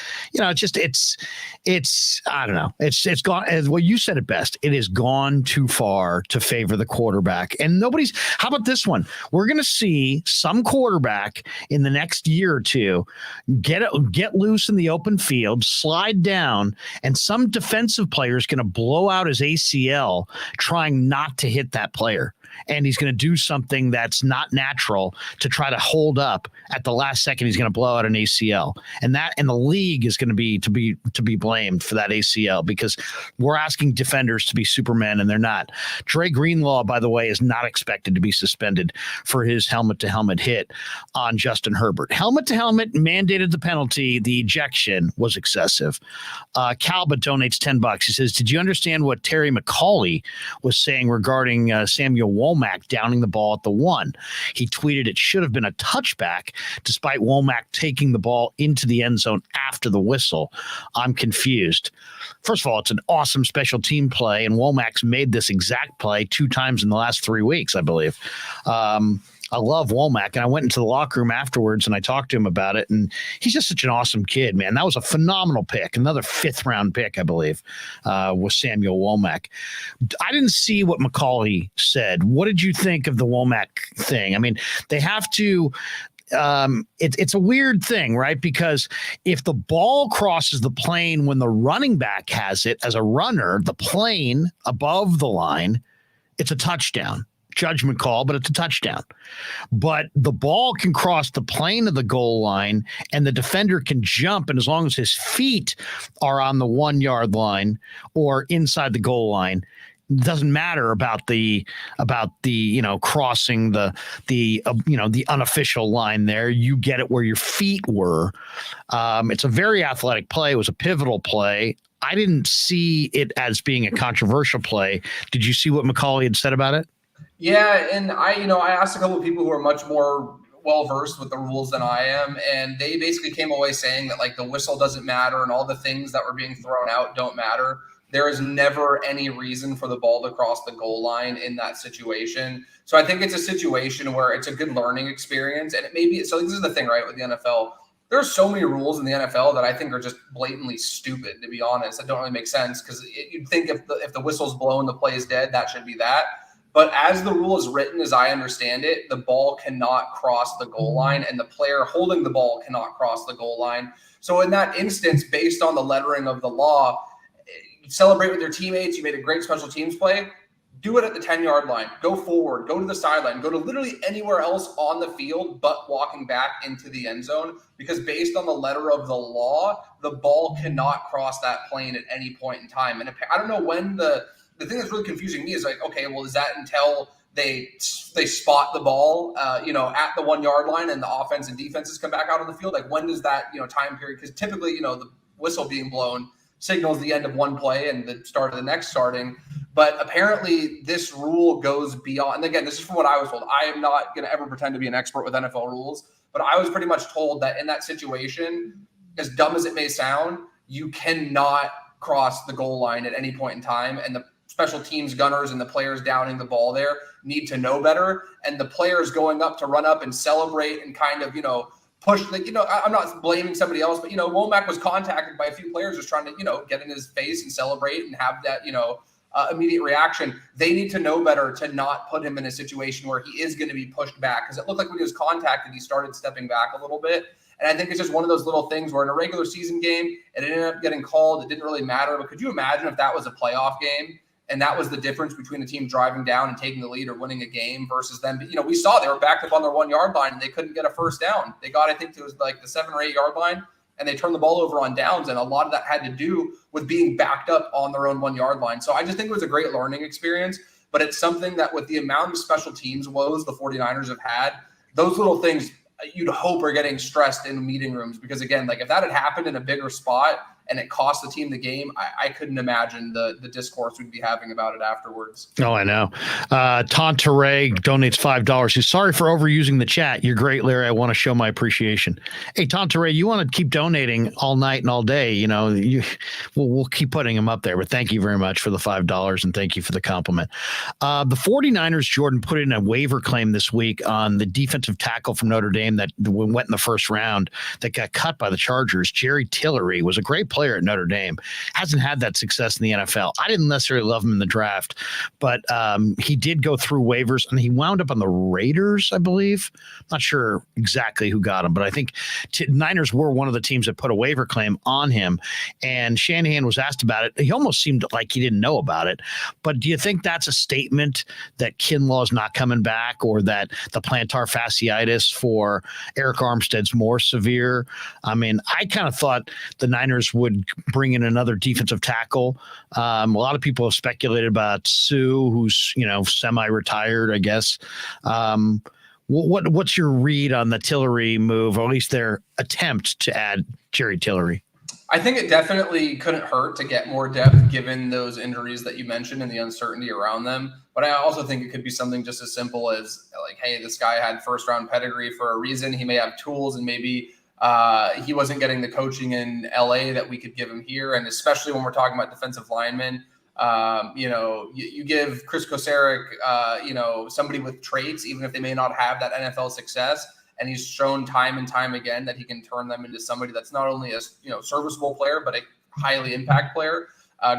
it's I don't know. It's gone. Well, you said it best. It has gone too far to favor the quarterback. And how about this one? We're going to see some quarterback in the next year or two get loose in the open field, slide down, and some defensive players going to blow out his ACL trying not to hit that player. And he's going to do something that's not natural to try to hold up at the last second. He's going to blow out an ACL, and the league is going to be blamed for that ACL because we're asking defenders to be supermen and they're not. Dre Greenlaw, by the way, is not expected to be suspended for his helmet to helmet hit on Justin Herbert. Helmet to helmet mandated the penalty. The ejection was excessive. Calba donates $10. He says, "Did you understand what Terry McAuley was saying regarding Samuel Womack downing the ball at the 1? He tweeted it should have been a touchback despite Womack taking the ball into the end zone after the whistle. I'm confused." First of all, it's an awesome special team play, and Womack's made this exact play 2 times in the last 3 weeks, I believe. I love Womack, and I went into the locker room afterwards and I talked to him about it, and he's just such an awesome kid, man. That was a phenomenal pick, another 5th round pick, I believe, was Samuel Womack. I didn't see what McAuley said. What did you think of the Womack thing? I mean, they have to. It's a weird thing, right? Because if the ball crosses the plane when the running back has it as a runner, the plane above the line, it's a touchdown. Judgment call, but it's a touchdown. But the ball can cross the plane of the goal line and the defender can jump, and as long as his feet are on the 1 yard line or inside the goal line, it doesn't matter about the crossing the unofficial line there. You get it where your feet were. It's a very athletic play. It was a pivotal play. I didn't see it as being a controversial play. Did you see what McAuley had said about it? Yeah, and I asked a couple of people who are much more well-versed with the rules than I am, and they basically came away saying that, like, the whistle doesn't matter and all the things that were being thrown out don't matter. There is never any reason for the ball to cross the goal line in that situation. So I think it's a situation where it's a good learning experience, and it may be – so this is the thing, right, with the NFL. There are so many rules in the NFL that I think are just blatantly stupid, to be honest. That don't really make sense because you'd think if the whistle's blown, the play is dead, that should be that. But as the rule is written, as I understand it, the ball cannot cross the goal line and the player holding the ball cannot cross the goal line. So in that instance, based on the lettering of the law, celebrate with your teammates. You made a great special teams play. Do it at the 10-yard line. Go forward. Go to the sideline. Go to literally anywhere else on the field but walking back into the end zone, because based on the letter of the law, the ball cannot cross that plane at any point in time. And I don't know when the thing that's really confusing me is like, okay, well, is that until they spot the ball, at the 1 yard line and the offense and defenses come back out on the field? Like, when does that, time period? Because typically, the whistle being blown signals the end of one play and the start of the next starting. But apparently this rule goes beyond. And again, this is from what I was told. I am not going to ever pretend to be an expert with NFL rules, but I was pretty much told that in that situation, as dumb as it may sound, you cannot cross the goal line at any point in time. And the special teams gunners and the players downing the ball there need to know better. And the players going up to run up and celebrate and kind of, push, I'm not blaming somebody else, but, Womack was contacted by a few players just trying to, get in his face and celebrate and have that, immediate reaction. They need to know better to not put him in a situation where he is going to be pushed back, because it looked like when he was contacted, he started stepping back a little bit. And I think it's just one of those little things where in a regular season game, it ended up getting called. It didn't really matter. But could you imagine if that was a playoff game and that was the difference between a team driving down and taking the lead or winning a game versus them? We saw they were backed up on their 1 yard line and they couldn't get a first down. They got, I think it was like the 7 or 8 yard line, and they turned the ball over on downs. And a lot of that had to do with being backed up on their own 1 yard line. So I just think it was a great learning experience, but it's something that with the amount of special teams woes the 49ers have had, those little things you'd hope are getting stressed in meeting rooms, because again, like if that had happened in a bigger spot and it cost the team the game, I couldn't imagine the discourse we'd be having about it afterwards. Oh, I know. Ray donates $5. He's sorry for overusing the chat. You're great, Larry. I want to show my appreciation. Hey, Ray, you want to keep donating all night and all day. We'll keep putting them up there, but thank you very much for the $5 and thank you for the compliment. The 49ers, Jordan, put in a waiver claim this week on the defensive tackle from Notre Dame that went in the first round that got cut by the Chargers. Jerry Tillery was a great player at Notre Dame. Hasn't had that success in the NFL. I didn't necessarily love him in the draft, but he did go through waivers and he wound up on the Raiders, I believe. Not sure exactly who got him, but I think Niners were one of the teams that put a waiver claim on him. And Shanahan was asked about it. He almost seemed like he didn't know about it. But do you think that's a statement that Kinlaw's not coming back, or that the plantar fasciitis for Eric Armstead's more severe? I mean, I kind of thought the Niners would bring in another defensive tackle. A lot of people have speculated about Sue, who's, semi-retired, I guess. What's your read on the Tillery move, or at least their attempt to add Jerry Tillery? I think it definitely couldn't hurt to get more depth given those injuries that you mentioned and the uncertainty around them. But I also think it could be something just as simple as like, hey, this guy had first round pedigree for a reason. He may have tools, and maybe he wasn't getting the coaching in LA that we could give him here. And especially when we're talking about defensive linemen, you give Chris Kosaric, somebody with traits, even if they may not have that NFL success. And he's shown time and time again that he can turn them into somebody that's not only a serviceable player, but a highly impact player.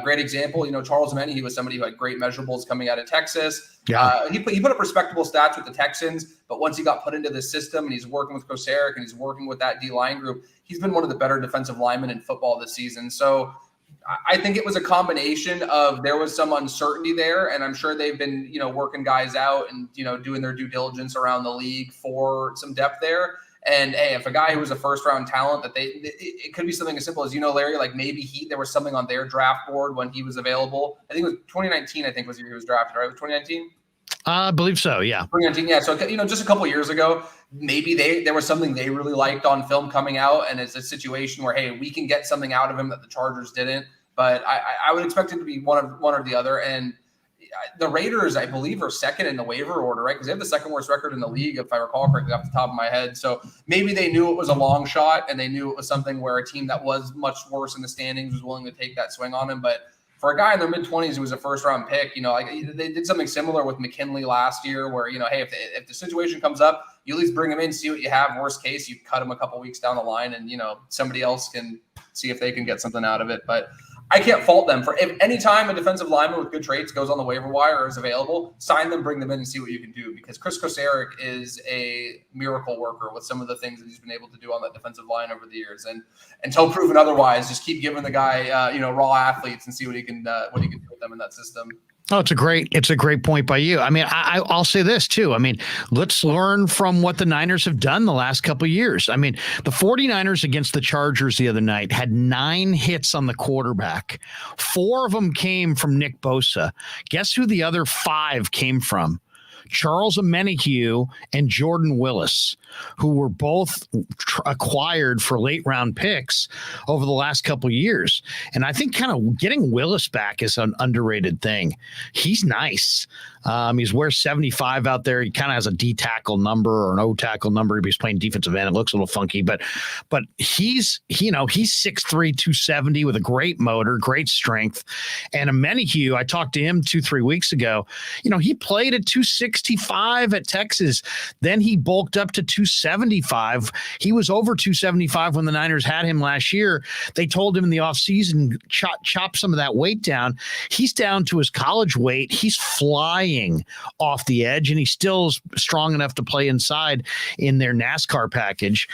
Great example, Charles Menny, he was somebody who had great measurables coming out of Texas. Yeah. He put up respectable stats with the Texans, but once he got put into the system and he's working with Kosaric and he's working with that D-line group, he's been one of the better defensive linemen in football this season. So I think it was a combination of there was some uncertainty there, and I'm sure they've been, working guys out and, doing their due diligence around the league for some depth there. And hey, if a guy who was a first round talent that it could be something as simple as, Larry, like maybe there was something on their draft board when he was available. I think it was 2019, was the year he was drafted, right? 2019? I believe so. Yeah. 2019. Yeah. So, just a couple of years ago, maybe there was something they really liked on film coming out. And it's a situation where, hey, we can get something out of him that the Chargers didn't. But I would expect it to be one or the other. And the Raiders, I believe, are second in the waiver order, right? Because they have the second worst record in the league, if I recall correctly, off the top of my head. So maybe they knew it was a long shot, and they knew it was something where a team that was much worse in the standings was willing to take that swing on him. But for a guy in their mid-20s who was a first-round pick, they did something similar with McKinley last year where, hey, if the situation comes up, you at least bring him in, see what you have. Worst case, you cut him a couple weeks down the line, and, somebody else can see if they can get something out of it. But I can't fault them for if any time a defensive lineman with good traits goes on the waiver wire or is available, sign them, bring them in, and see what you can do. Because Chris Kosaric is a miracle worker with some of the things that he's been able to do on that defensive line over the years. And until proven otherwise, just keep giving the guy, raw athletes and see what he can do with them in that system. Oh, it's a great point by you. I mean, I'll say this too. I mean, let's learn from what the Niners have done the last couple of years. I mean, the 49ers against the Chargers the other night had 9 hits on the quarterback. 4 of them came from Nick Bosa. Guess who the other 5 came from? Charles Omenihu and Jordan Willis, who were both acquired for late round picks over the last couple of years. And I think kind of getting Willis back is an underrated thing. He's nice. He's wears 75 out there. He kind of has a D tackle number or an O tackle number. He's playing defensive end. It looks a little funky, but he's 6'3", 270 with a great motor, great strength. And Omenihu, I talked to him 2-3 weeks ago. He played at 265 at Texas. Then he bulked up to 275. He was over 275 when the Niners had him last year. They told him in the offseason, chop some of that weight down. He's down to his college weight. He's flying off the edge, and he still is strong enough to play inside in their NASCAR package.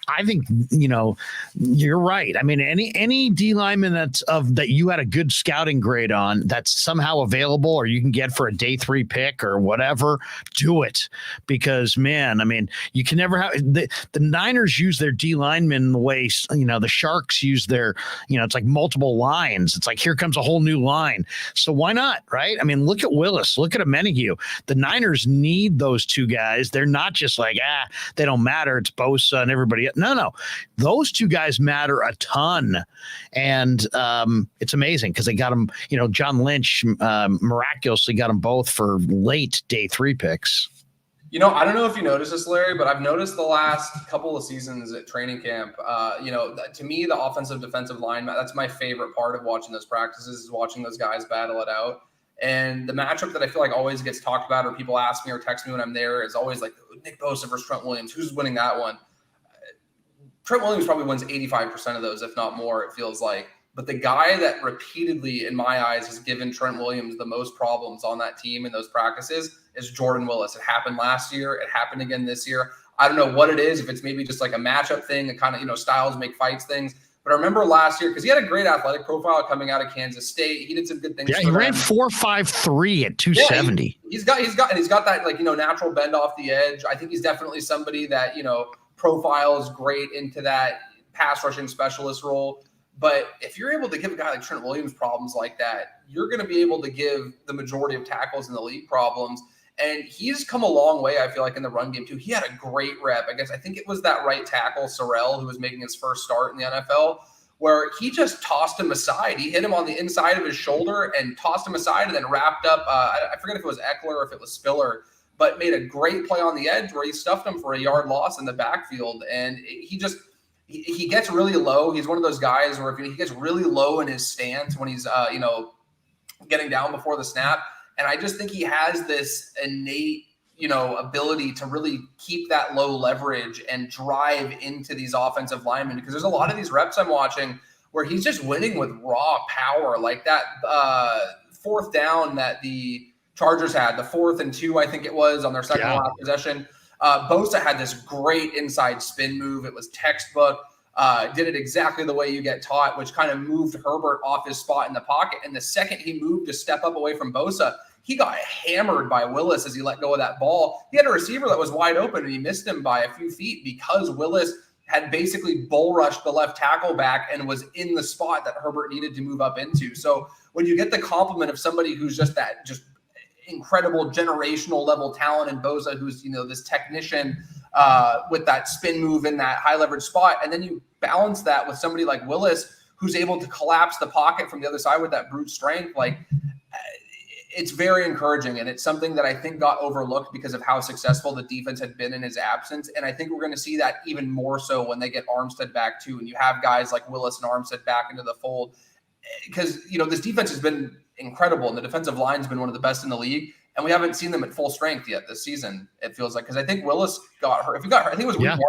I think, you're right. I mean, any D lineman that you had a good scouting grade on that's somehow available or you can get for a day 3 pick or whatever, do it. Because, man, I mean, you can never have the Niners use their D linemen the way, the Sharks use their, it's like multiple lines. It's like, here comes a whole new line. So why not, right? I mean, look at Willis, look at Omenihu. The Niners need those 2 guys. They're not just like, they don't matter. It's Bosa and everybody. But no, those two guys matter a ton. And it's amazing because they got them, John Lynch miraculously got them both for late day 3 picks. I don't know if you noticed this, Larry, but I've noticed the last couple of seasons at training camp, to me, the offensive defensive line, that's my favorite part of watching those practices is watching those guys battle it out. And the matchup that I feel like always gets talked about or people ask me or text me when I'm there is always like Nick Bosa versus Trent Williams. Who's winning that one? Trent Williams probably wins 85% of those, if not more, it feels like. But the guy that repeatedly, in my eyes, has given Trent Williams the most problems on that team in those practices is Jordan Willis. It happened last year. It happened again this year. I don't know what it is, if it's maybe just like a matchup thing, a kind of, styles make fights things. But I remember last year, because he had a great athletic profile coming out of Kansas State. He did some good things. Yeah, he ran 4.53 at 270. Yeah, he's got that natural bend off the edge. I think he's definitely somebody that, profiles great into that pass rushing specialist role. But if you're able to give a guy like Trent Williams problems like that, you're going to be able to give the majority of tackles in the league problems. And he's come a long way, I feel like, in the run game, too. He had a great rep. I think it was that right tackle, Sorrell, who was making his first start in the NFL, where he just tossed him aside. He hit him on the inside of his shoulder and tossed him aside and then wrapped up. I forget if it was Eckler or if it was Spiller, but made a great play on the edge where he stuffed him for a yard loss in the backfield. And he gets really low. He's one of those guys where if he gets really low in his stance when he's, getting down before the snap. And I just think he has this innate, ability to really keep that low leverage and drive into these offensive linemen, because there's a lot of these reps I'm watching where he's just winning with raw power, like that fourth down that the Chargers had, the 4th and 2, I think it was, on their second last possession. Bosa had this great inside spin move. It was textbook. Did it exactly the way you get taught, which kind of moved Herbert off his spot in the pocket. And the second he moved to step up away from Bosa, he got hammered by Willis as he let go of that ball. He had a receiver that was wide open, and he missed him by a few feet because Willis had basically bull rushed the left tackle back and was in the spot that Herbert needed to move up into. So when you get the compliment of somebody who's just incredible generational level talent in Bosa, who's, this technician with that spin move in that high leverage spot. And then you balance that with somebody like Willis, who's able to collapse the pocket from the other side with that brute strength. Like, it's very encouraging. And it's something that I think got overlooked because of how successful the defense had been in his absence. And I think we're going to see that even more so when they get Armstead back too. And you have guys like Willis and Armstead back into the fold, because, this defense has been incredible, and the defensive line has been one of the best in the league, and we haven't seen them at full strength yet this season, it feels like, because I think Willis got hurt. If he got hurt, I think it was week 1.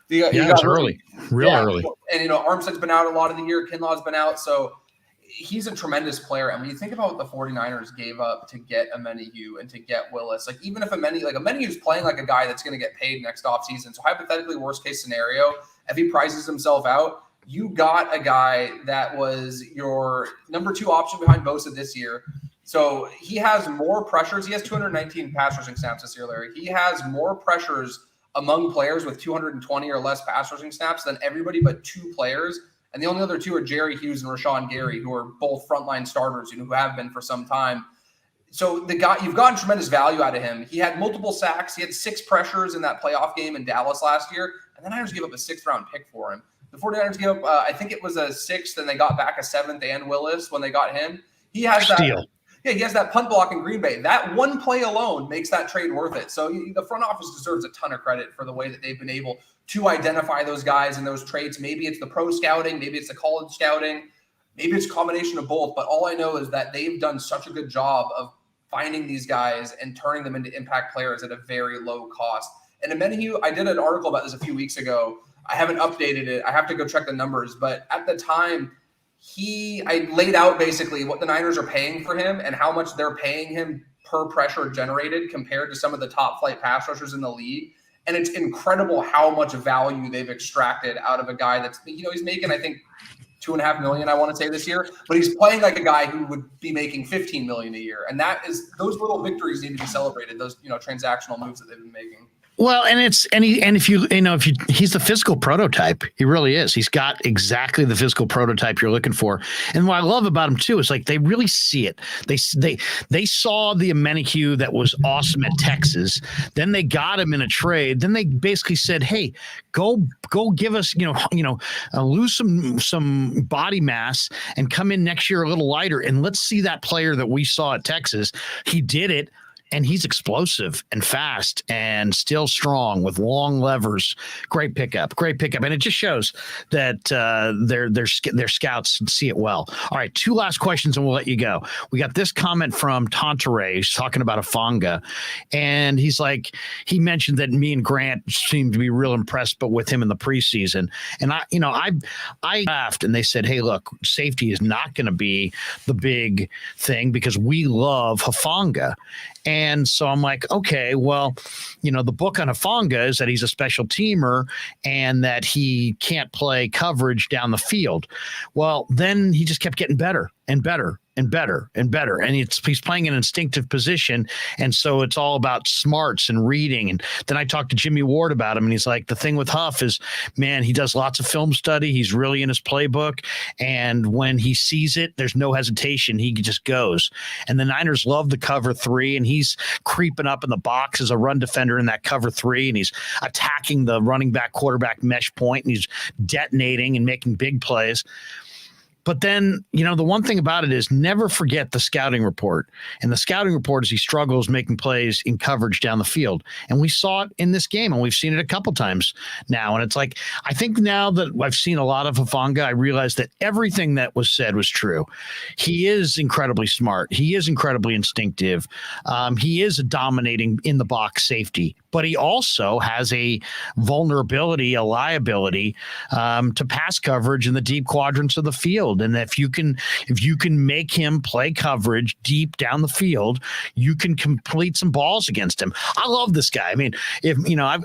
He got early, early. And, Armstead's been out a lot of the year. Kinlaw's been out. So he's a tremendous player. And when you think about what the 49ers gave up to get Amenahue and to get Willis, like, even if Amenahue's playing like a guy that's going to get paid next offseason, so hypothetically, worst case scenario, if he prices himself out, you got a guy that was your number 2 option behind Bosa this year. So he has more pressures. He has 219 pass rushing snaps this year, Larry. He has more pressures among players with 220 or less pass rushing snaps than everybody but 2 players. And the only other 2 are Jerry Hughes and Rashawn Gary, who are both frontline starters, who have been for some time. So the guy, you've gotten tremendous value out of him. He had multiple sacks. He had 6 pressures in that playoff game in Dallas last year. And the Niners gave up a 6th-round pick for him. The 49ers gave up, I think it was a 6th, and they got back a 7th and Willis when they got him. He has that. Yeah, he has that punt block in Green Bay. That one play alone makes that trade worth it. So the front office deserves a ton of credit for the way that they've been able to identify those guys and those traits. Maybe it's the pro scouting, maybe it's the college scouting, maybe it's a combination of both. But all I know is that they've done such a good job of finding these guys and turning them into impact players at a very low cost. And Amenahue, I did an article about this a few weeks ago. I haven't updated it. I have to go check the numbers. But at the time, I laid out basically what the Niners are paying for him and how much they're paying him per pressure generated compared to some of the top flight pass rushers in the league. And it's incredible how much value they've extracted out of a guy that's, he's making, I think, $2.5 million, I want to say, this year, but he's playing like a guy who would be making $15 million a year. And those little victories need to be celebrated, those, transactional moves that they've been making. Well, and he's the physical prototype. He really is. He's got exactly the physical prototype you're looking for. And what I love about him too is like they really see it. They saw the Amenahue that was awesome at Texas. Then they got him in a trade. Then they basically said, "Hey, go give us lose some body mass and come in next year a little lighter, and let's see that player that we saw at Texas." He did it. And he's explosive and fast and still strong with long levers. Great pickup. And it just shows that their scouts see it well. All right, 2 last questions and we'll let you go. We got this comment from Tantaray. He's talking about Hufanga. And he's like, he mentioned that me and Grant seemed to be real impressed, but with him in the preseason. And I laughed and they said, hey, look, safety is not going to be the big thing because we love Hufanga. And so I'm like, okay, well, the book on Hufanga is that he's a special teamer and that he can't play coverage down the field. Well, then he just kept getting better and better and better and better. And he's playing an instinctive position. And so it's all about smarts and reading. And then I talked to Jimmy Ward about him and he's like, the thing with Huff is, man, he does lots of film study. He's really in his playbook. And when he sees it, there's no hesitation. He just goes. And the Niners love the cover 3 and he's creeping up in the box as a run defender in that cover 3. And he's attacking the running back quarterback mesh point and he's detonating and making big plays. But then, the one thing about it is never forget the scouting report. And the scouting report is he struggles making plays in coverage down the field. And we saw it in this game, and we've seen it a couple times now. And it's like, I think now that I've seen a lot of Hufanga, I realize that everything that was said was true. He is incredibly smart. He is incredibly instinctive. He is a dominating in the box safety. But he also has a vulnerability, a liability to pass coverage in the deep quadrants of the field. And if you can make him play coverage deep down the field, you can complete some balls against him. I love this guy. I mean, if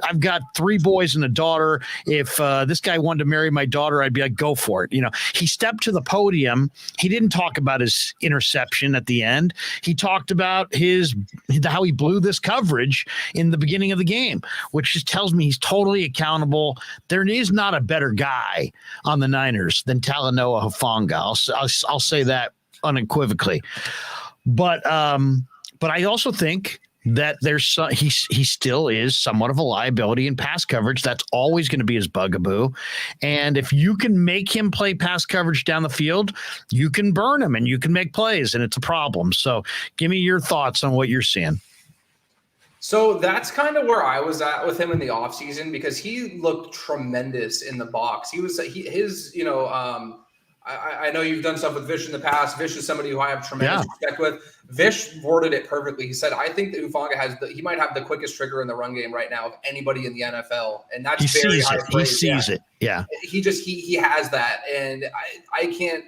I've got 3 boys and a daughter. If this guy wanted to marry my daughter, I'd be like, go for it. He stepped to the podium. He didn't talk about his interception at the end. He talked about how he blew this coverage in the beginning of the game, which just tells me he's totally accountable. There is not a better guy on the Niners than Talanoa Hufanga. I'll say that unequivocally. But I also think that he still is somewhat of a liability in pass coverage. That's always going to be his bugaboo. And if you can make him play pass coverage down the field, you can burn him and you can make plays, and it's a problem. So give me your thoughts on what you're seeing. So that's kind of where I was at with him in the offseason because he looked tremendous in the box. I know you've done stuff with Vish in the past. Vish is somebody who I have tremendous respect with. Vish worded it perfectly. He said, I think that Hufanga he might have the quickest trigger in the run game right now of anybody in the NFL. And that's very high praise. He sees it. Yeah. He has that. And I can't,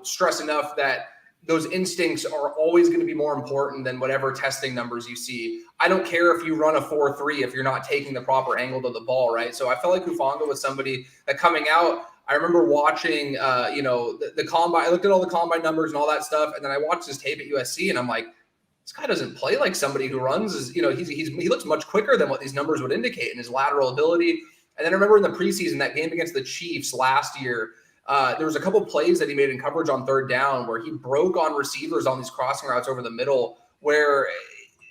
stress enough that those instincts are always going to be more important than whatever testing numbers you see. I don't care if you run a 4.3 if you're not taking the proper angle to the ball, right? So I felt like Hufanga was somebody that coming out, I remember watching, the combine. I looked at all the combine numbers and all that stuff, and then I watched his tape at USC, and I'm like, this guy doesn't play like somebody who runs. He looks much quicker than what these numbers would indicate in his lateral ability. And then I remember in the preseason, that game against the Chiefs last year, there was a couple plays that he made in coverage on 3rd down where he broke on receivers on these crossing routes over the middle where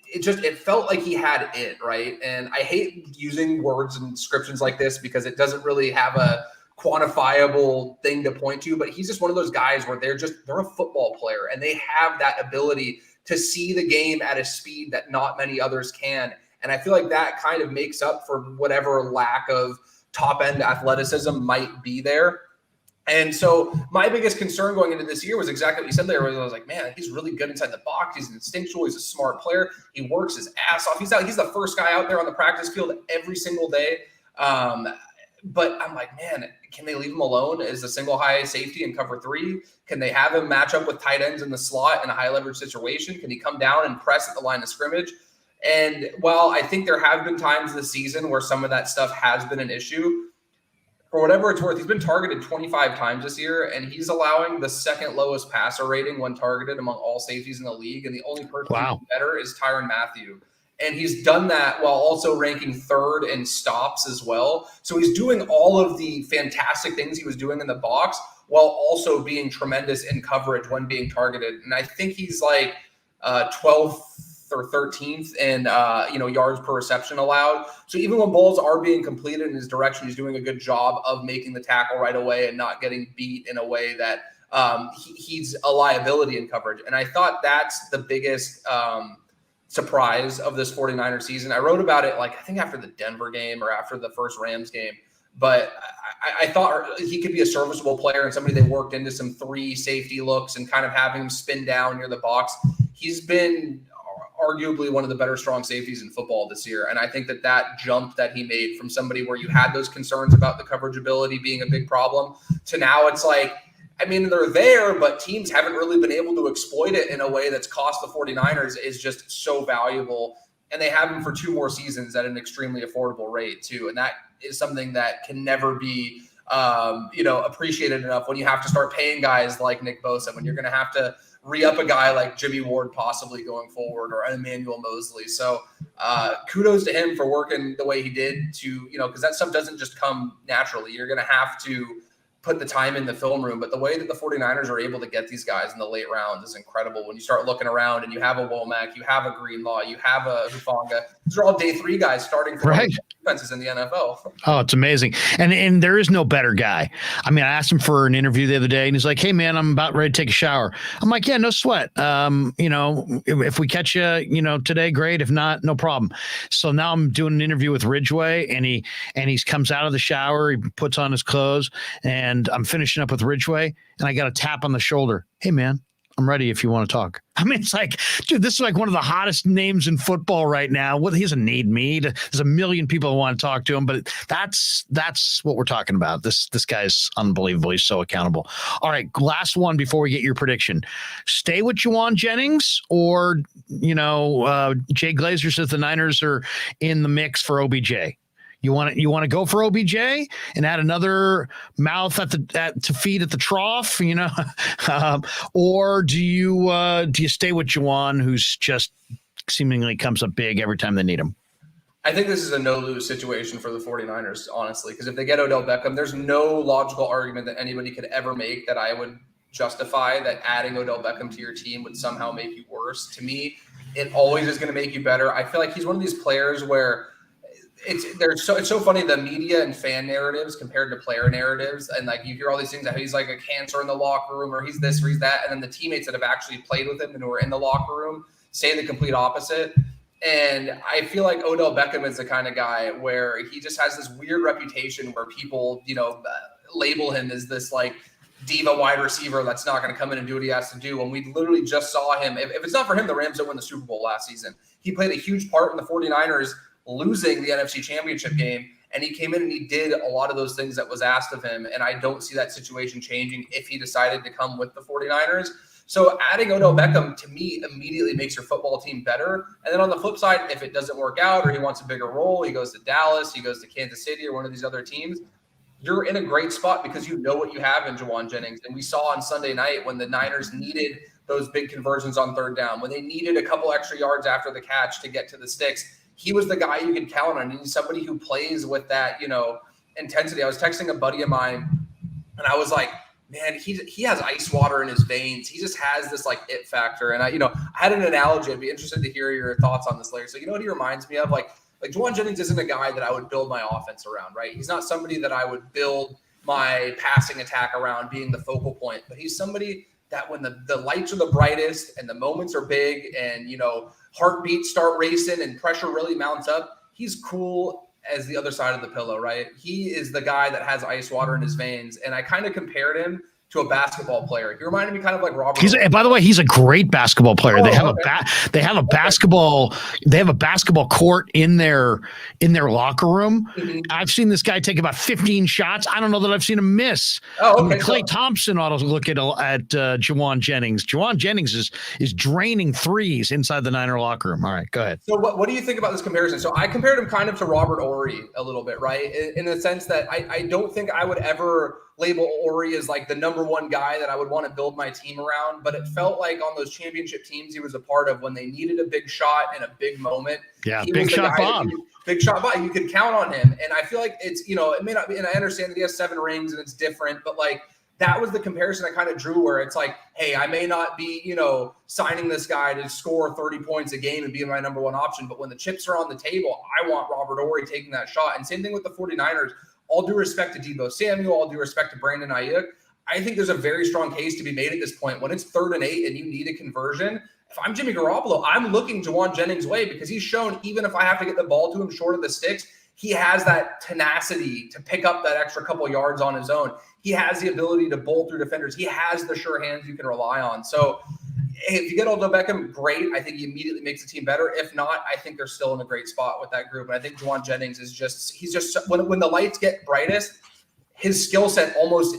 it felt like he had it, right? And I hate using words and descriptions like this because it doesn't really have a quantifiable thing to point to, but he's just one of those guys where they're a football player and they have that ability to see the game at a speed that not many others can. And I feel like that kind of makes up for whatever lack of top end athleticism might be there. And so my biggest concern going into this year was exactly what you said there. Where I was like, man, he's really good inside the box. He's instinctual. He's a smart player. He works his ass off. He's the first guy out there on the practice field every single day. But I'm like, man, can they leave him alone as a single high safety in cover 3? Can they have him match up with tight ends in the slot in a high leverage situation? Can he come down and press at the line of scrimmage? And while I think there have been times this season where some of that stuff has been an issue, for whatever it's worth, he's been targeted 25 times this year, and he's allowing the 2nd lowest passer rating when targeted among all safeties in the league. And the only person who's better is Tyrann Mathieu. And he's done that while also ranking third in stops as well. So he's doing all of the fantastic things he was doing in the box while also being tremendous in coverage when being targeted. And I think he's like 12th or 13th in yards per reception allowed. So even when balls are being completed in his direction, he's doing a good job of making the tackle right away and not getting beat in a way that he's a liability in coverage. And I thought that's the biggest surprise of this 49er season. I wrote about it, I think after the Denver game or after the first Rams game, but I thought he could be a serviceable player and somebody they worked into some 3 safety looks and kind of having him spin down near the box. He's been arguably one of the better strong safeties in football this year. And I think that jump that he made from somebody where you had those concerns about the coverage ability being a big problem to now it's they're there, but teams haven't really been able to exploit it in a way that's cost the 49ers is just so valuable. And they have him for 2 more seasons at an extremely affordable rate too. And that is something that can never be, appreciated enough when you have to start paying guys like Nick Bosa, when you're going to have to re-up a guy like Jimmy Ward possibly going forward or Emmanuel Mosley. So kudos to him for working the way he did to, because that stuff doesn't just come naturally. You're going to have to put the time in the film room, but the way that the 49ers are able to get these guys in the late rounds is incredible. When you start looking around and you have a Womack, you have a Greenlaw, you have a Hufanga, these are all day 3 guys starting for defenses in the NFL. Oh, it's amazing. And there is no better guy. I asked him for an interview the other day and he's like, hey man, I'm about ready to take a shower. I'm like, yeah, no sweat. If we catch you, today, great. If not, no problem. So now I'm doing an interview with Ridgeway and he comes out of the shower, he puts on his clothes and I'm finishing up with Ridgeway and I got a tap on the shoulder. Hey man, I'm ready if you want to talk. It's like, dude, this is like one of the hottest names in football right now. Well, he doesn't need me. There's a million people who want to talk to him, but that's what we're talking about. This guy's unbelievable. He's so accountable. All right, last one before we get your prediction. Stay with Juwan Jennings or, Jay Glazer says the Niners are in the mix for OBJ. You want to go for OBJ and add another mouth to feed at the trough, or do you stay with Juwan, who's just seemingly comes up big every time they need him? I think this is a no-lose situation for the 49ers, honestly, because if they get Odell Beckham, there's no logical argument that anybody could ever make that I would justify that adding Odell Beckham to your team would somehow make you worse. To me, it always is going to make you better. I feel like he's one of these players where it's so funny, the media and fan narratives compared to player narratives, and you hear all these things that he's like a cancer in the locker room or he's this or he's that, and then the teammates that have actually played with him and who are in the locker room say the complete opposite. And I feel like Odell Beckham is the kind of guy where he just has this weird reputation where people label him as this diva wide receiver that's not going to come in and do what he has to do. When we literally just saw him, if it's not for him, the Rams don't win the Super Bowl last season. He played a huge part in the 49ers losing the NFC Championship game, and he came in and he did a lot of those things that was asked of him, and I don't see that situation changing if he decided to come with the 49ers. So adding Odell Beckham, to me, immediately makes your football team better. And then on the flip side, if it doesn't work out or he wants a bigger role, he goes to Dallas, he goes to Kansas City or one of these other teams, you're in a great spot because you know what you have in Juwan Jennings. And we saw on Sunday night when the Niners needed those big conversions on third down, when they needed a couple extra yards after the catch to get to the sticks, he was the guy you could count on. He's somebody who plays with that, intensity. I was texting a buddy of mine and I was like, man, he has ice water in his veins. He just has this it factor. And I had an analogy. I'd be interested to hear your thoughts on this later. So what he reminds me of? Like Juwan Jennings isn't a guy that I would build my offense around, right? He's not somebody that I would build my passing attack around being the focal point, but he's somebody that when the lights are the brightest and the moments are big and, heartbeats start racing and pressure really mounts up, he's cool as the other side of the pillow, right? He is the guy that has ice water in his veins. And I kind of compared him to a basketball player. He reminded me kind of like Robert. By the way, he's a great basketball player. They have a basketball court in their locker room. Mm-hmm. I've seen this guy take about 15 shots. I don't know that I've seen him miss. Klay Thompson ought to look at Juwan Jennings. Juwan Jennings is draining threes inside the Niner locker room. All right, go ahead. So what do you think about this comparison? So I compared him kind of to Robert Horry a little bit, right? In the sense that I don't think I would ever label Ori as like the number one guy that I would want to build my team around, but it felt like on those championship teams he was a part of, when they needed a big shot in a big moment. Yeah, big shot Bob. Big shot Bob. You could count on him. And I feel like it's, you know, it may not be, and I understand that he has 7 rings and it's different, but like that was the comparison I kind of drew, where it's like, hey, I may not be, you know, signing this guy to score 30 points a game and be my number one option, but when the chips are on the table, I want Robert Ori taking that shot. And same thing with the 49ers. All due respect to Deebo Samuel, all due respect to Brandon Ayuk, I think there's a very strong case to be made at this point. When it's 3rd and 8 and you need a conversion, if I'm Jimmy Garoppolo, I'm looking Juwan Jennings' way, because he's shown, even if I have to get the ball to him short of the sticks, he has that tenacity to pick up that extra couple yards on his own. He has the ability to bowl through defenders. He has the sure hands you can rely on. So if you get Odell Beckham, great. I think he immediately makes the team better. If not, I think they're still in a great spot with that group. And I think Juwan Jennings is he's just when the lights get brightest, his skill set almost,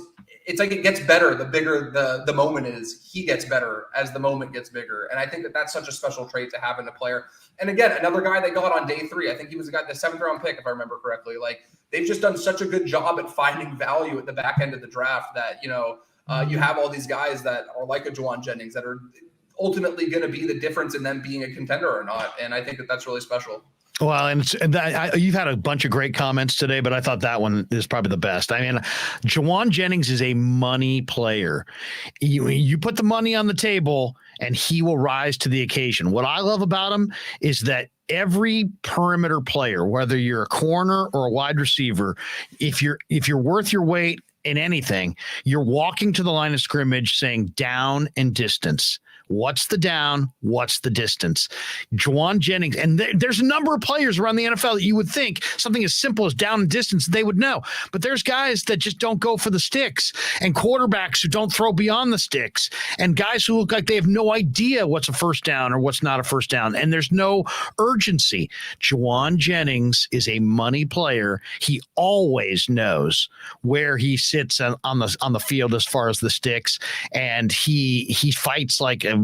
it's like it gets better the bigger the moment is. He gets better as the moment gets bigger. And I think that that's such a special trait to have in a player. And again, another guy they got on day 3, I think he was the 7th round pick, if I remember correctly. Like, they've just done such a good job at finding value at the back end of the draft that, you know, you have all these guys that are like a Juwan Jennings that are ultimately going to be the difference in them being a contender or not. And I think that that's really special. Well, and you've had a bunch of great comments today, but I thought that one is probably the best. I mean, Juwan Jennings is a money player. You put the money on the table and he will rise to the occasion. What I love about him is that every perimeter player, whether you're a corner or a wide receiver, if you're worth your weight in anything, you're walking to the line of scrimmage saying down and distance. What's the down? What's the distance? Juwan Jennings, and there's a number of players around the NFL that you would think something as simple as down and distance, they would know. But there's guys that just don't go for the sticks, and quarterbacks who don't throw beyond the sticks, and guys who look like they have no idea what's a first down or what's not a first down, and there's no urgency. Juwan Jennings is a money player. He always knows where he sits on the field as far as the sticks, and he fights like a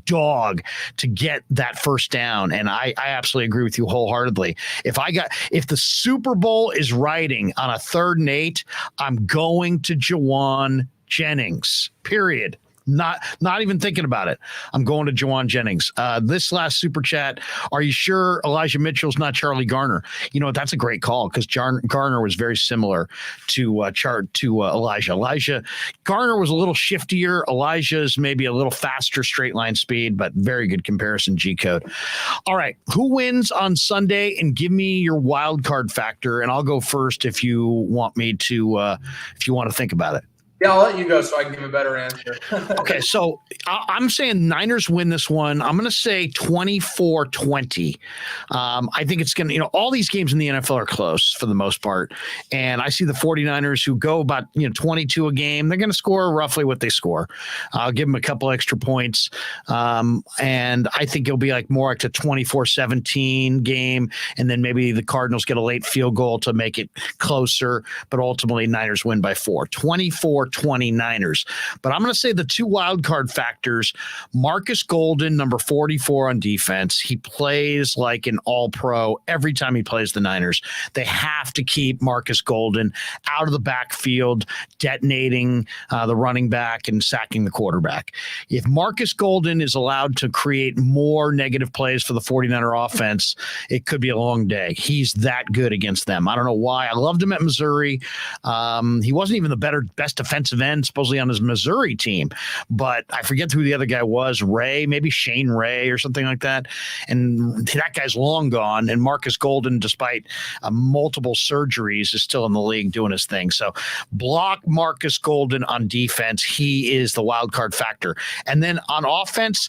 dog to get that first down. And I absolutely agree with you wholeheartely. If the Super Bowl is riding on a 3rd and 8, I'm going to Juwan Jennings, period. Not even thinking about it. I'm going to Juwan Jennings. This last super chat, are you sure Elijah Mitchell's not Charlie Garner? You know, that's a great call, because Garner was very similar to Elijah. Garner was a little shiftier. Elijah's maybe a little faster straight line speed, but very good comparison, G-code. All right, who wins on Sunday? And give me your wild card factor, and I'll go first if you want me to think about it. Yeah, I'll let you go so I can give a better answer. Okay, so I'm saying Niners win this one. I'm going to say 24-20. I think it's going to, all these games in the NFL are close for the most part. And I see the 49ers who go about, 22 a game. They're going to score roughly what they score. I'll give them a couple extra points. And I think it'll be more like a 24-17 game. And then maybe the Cardinals get a late field goal to make it closer. But ultimately, Niners win by 4. 24-29ers. But I'm going to say the 2 wild card factors. Marcus Golden, number 44 on defense. He plays like an all-pro every time he plays the Niners. They have to keep Marcus Golden out of the backfield, detonating the running back and sacking the quarterback. If Marcus Golden is allowed to create more negative plays for the 49er offense, it could be a long day. He's that good against them. I don't know why. I loved him at Missouri. He wasn't even the best defensive end supposedly on his Missouri team, but I forget who the other guy was. Maybe Shane Ray or something like that. And that guy's long gone. And Marcus Golden, despite multiple surgeries, is still in the league doing his thing. So block Marcus Golden on defense. He is the wild card factor. And then on offense,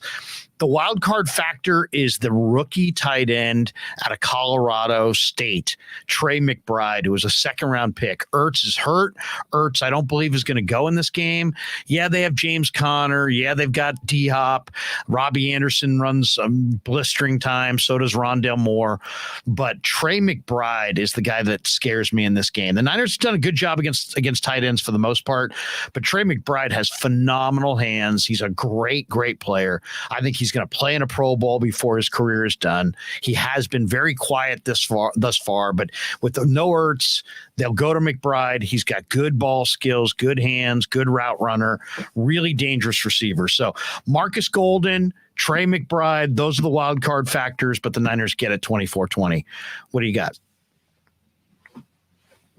the wild card factor is the rookie tight end out of Colorado State, Trey McBride, who was a 2nd-round pick. Ertz is hurt. Ertz, I don't believe, is going to go in this game. Yeah, they have James Conner. Yeah, they've got D-Hop. Robbie Anderson runs blistering time. So does Rondale Moore. But Trey McBride is the guy that scares me in this game. The Niners have done a good job against tight ends for the most part, but Trey McBride has phenomenal hands. He's a great, great player. I think he's He's going to play in a Pro Bowl before his career is done. He has been very quiet thus far, but with no Ertz, they'll go to McBride. He's got good ball skills, good hands, good route runner, really dangerous receiver. So Marcus Golden, Trey McBride, those are the wild card factors, but the Niners get it 24-20. What do you got?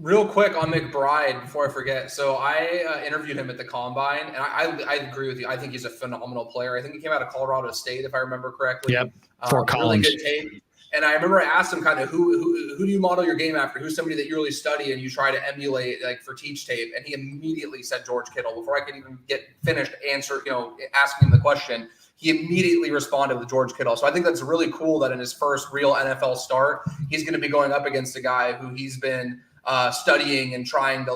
Real quick on McBride before I forget. So I interviewed him at the Combine, and I agree with you. I think he's a phenomenal player. I think he came out of Colorado State, if I remember correctly. Yep, for Collins. Really good tape. And I remember I asked him kind of who do you model your game after? Who's somebody that you really study and you try to emulate, like for teach tape? And he immediately said George Kittle. Before I could even get finished asking him the question, he immediately responded with George Kittle. So I think that's really cool that in his first real NFL start, he's going to be going up against a guy who he's been studying and trying to,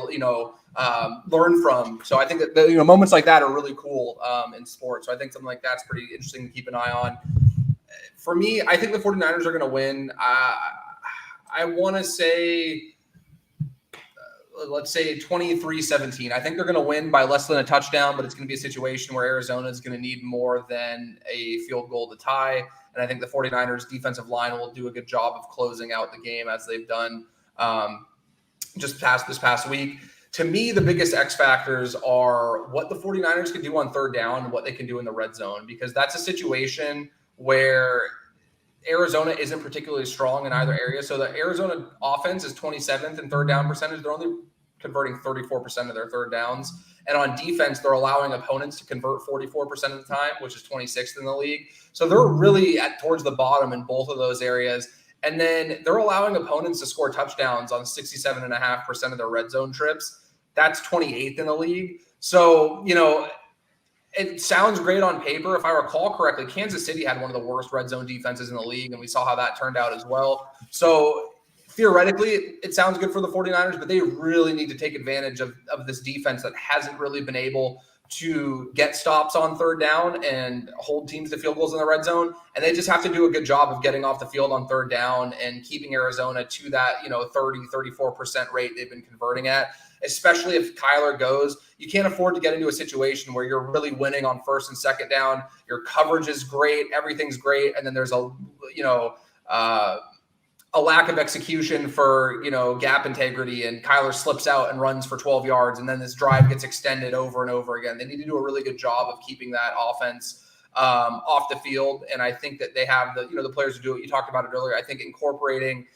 learn from. So I think that, moments like that are really cool in sports. So I think something like that's pretty interesting to keep an eye on. For me, I think the 49ers are going to win. I want to say, let's say 23-17. I think they're going to win by less than a touchdown, but it's going to be a situation where Arizona is going to need more than a field goal to tie. And I think the 49ers defensive line will do a good job of closing out the game as they've done just this past week. To me, the biggest X factors are what the 49ers can do on third down and what they can do in the red zone, because that's a situation where Arizona isn't particularly strong in either area. So the Arizona offense is 27th in third down percentage. They're only converting 34% of their third downs. And on defense, they're allowing opponents to convert 44% of the time, which is 26th in the league. So they're really towards the bottom in both of those areas. And then they're allowing opponents to score touchdowns on 67.5% of their red zone trips. That's 28th in the league. So, it sounds great on paper. If I recall correctly, Kansas City had one of the worst red zone defenses in the league, and we saw how that turned out as well. So theoretically, it sounds good for the 49ers, but they really need to take advantage of this defense that hasn't really been able to get stops on third down and hold teams to field goals in the red zone. And they just have to do a good job of getting off the field on third down and keeping Arizona to that, 30-34% rate they've been converting at, especially if Kyler goes. You can't afford to get into a situation where you're really winning on first and second down. Your coverage is great. Everything's great. And then there's a lack of execution for, gap integrity, and Kyler slips out and runs for 12 yards. And then this drive gets extended over and over again. They need to do a really good job of keeping that offense off the field. And I think that they have the players to do it. You talked about it earlier. I think incorporating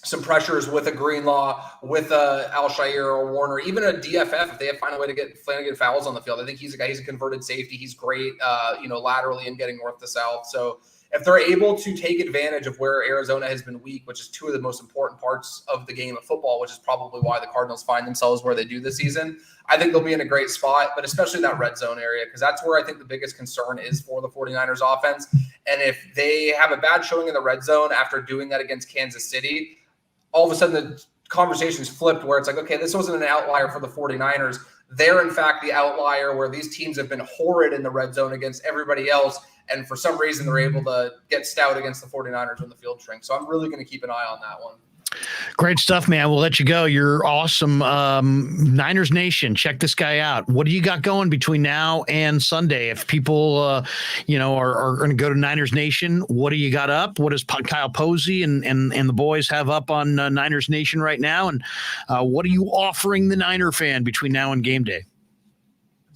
some pressures with a Greenlaw, with a Alshire or Warner, even a DFF, if they find a way to get fouls on the field. I think he's a converted safety. He's great, laterally and getting north to south. So if they're able to take advantage of where Arizona has been weak, which is two of the most important parts of the game of football, which is probably why the Cardinals find themselves where they do this season, I think they'll be in a great spot, but especially that red zone area, because that's where I think the biggest concern is for the 49ers offense. And if they have a bad showing in the red zone after doing that against Kansas City, all of a sudden the conversation's flipped where it's like, okay, this wasn't an outlier for the 49ers. They're, in fact, the outlier where these teams have been horrid in the red zone against everybody else. And for some reason, they're able to get stout against the 49ers when the field shrinks. So I'm really going to keep an eye on that one. Great stuff, man. We'll let you go. You're awesome. Niners Nation, check this guy out. What do you got going between now and Sunday? If people, are going to go to Niners Nation, what do you got up? What does Kyle Posey and the boys have up on Niners Nation right now? And what are you offering the Niner fan between now and game day?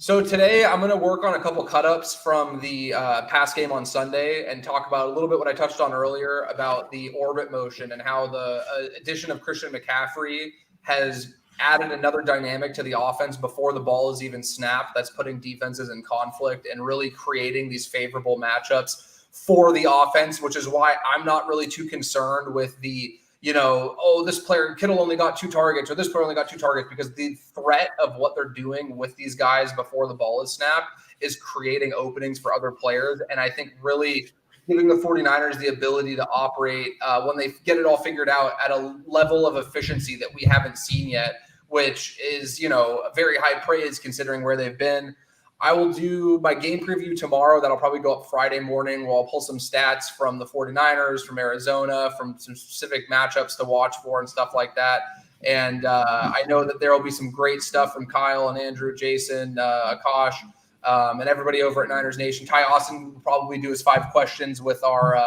So today I'm going to work on a couple cut-ups from the pass game on Sunday and talk about a little bit what I touched on earlier about the orbit motion and how the addition of Christian McCaffrey has added another dynamic to the offense before the ball is even snapped. That's putting defenses in conflict and really creating these favorable matchups for the offense, which is why I'm not really too concerned with the this player, Kittle only got 2 targets, or this player only got 2 targets, because the threat of what they're doing with these guys before the ball is snapped is creating openings for other players. And I think really giving the 49ers the ability to operate when they get it all figured out at a level of efficiency that we haven't seen yet, which is, a very high praise considering where they've been. I will do my game preview tomorrow. That'll probably go up Friday morning, where I'll pull some stats from the 49ers, from Arizona, from some specific matchups to watch for and stuff like that. And I know that there will be some great stuff from Kyle and Andrew, Jason, Akash, and everybody over at Niners Nation. Ty Austin will probably do his 5 questions with our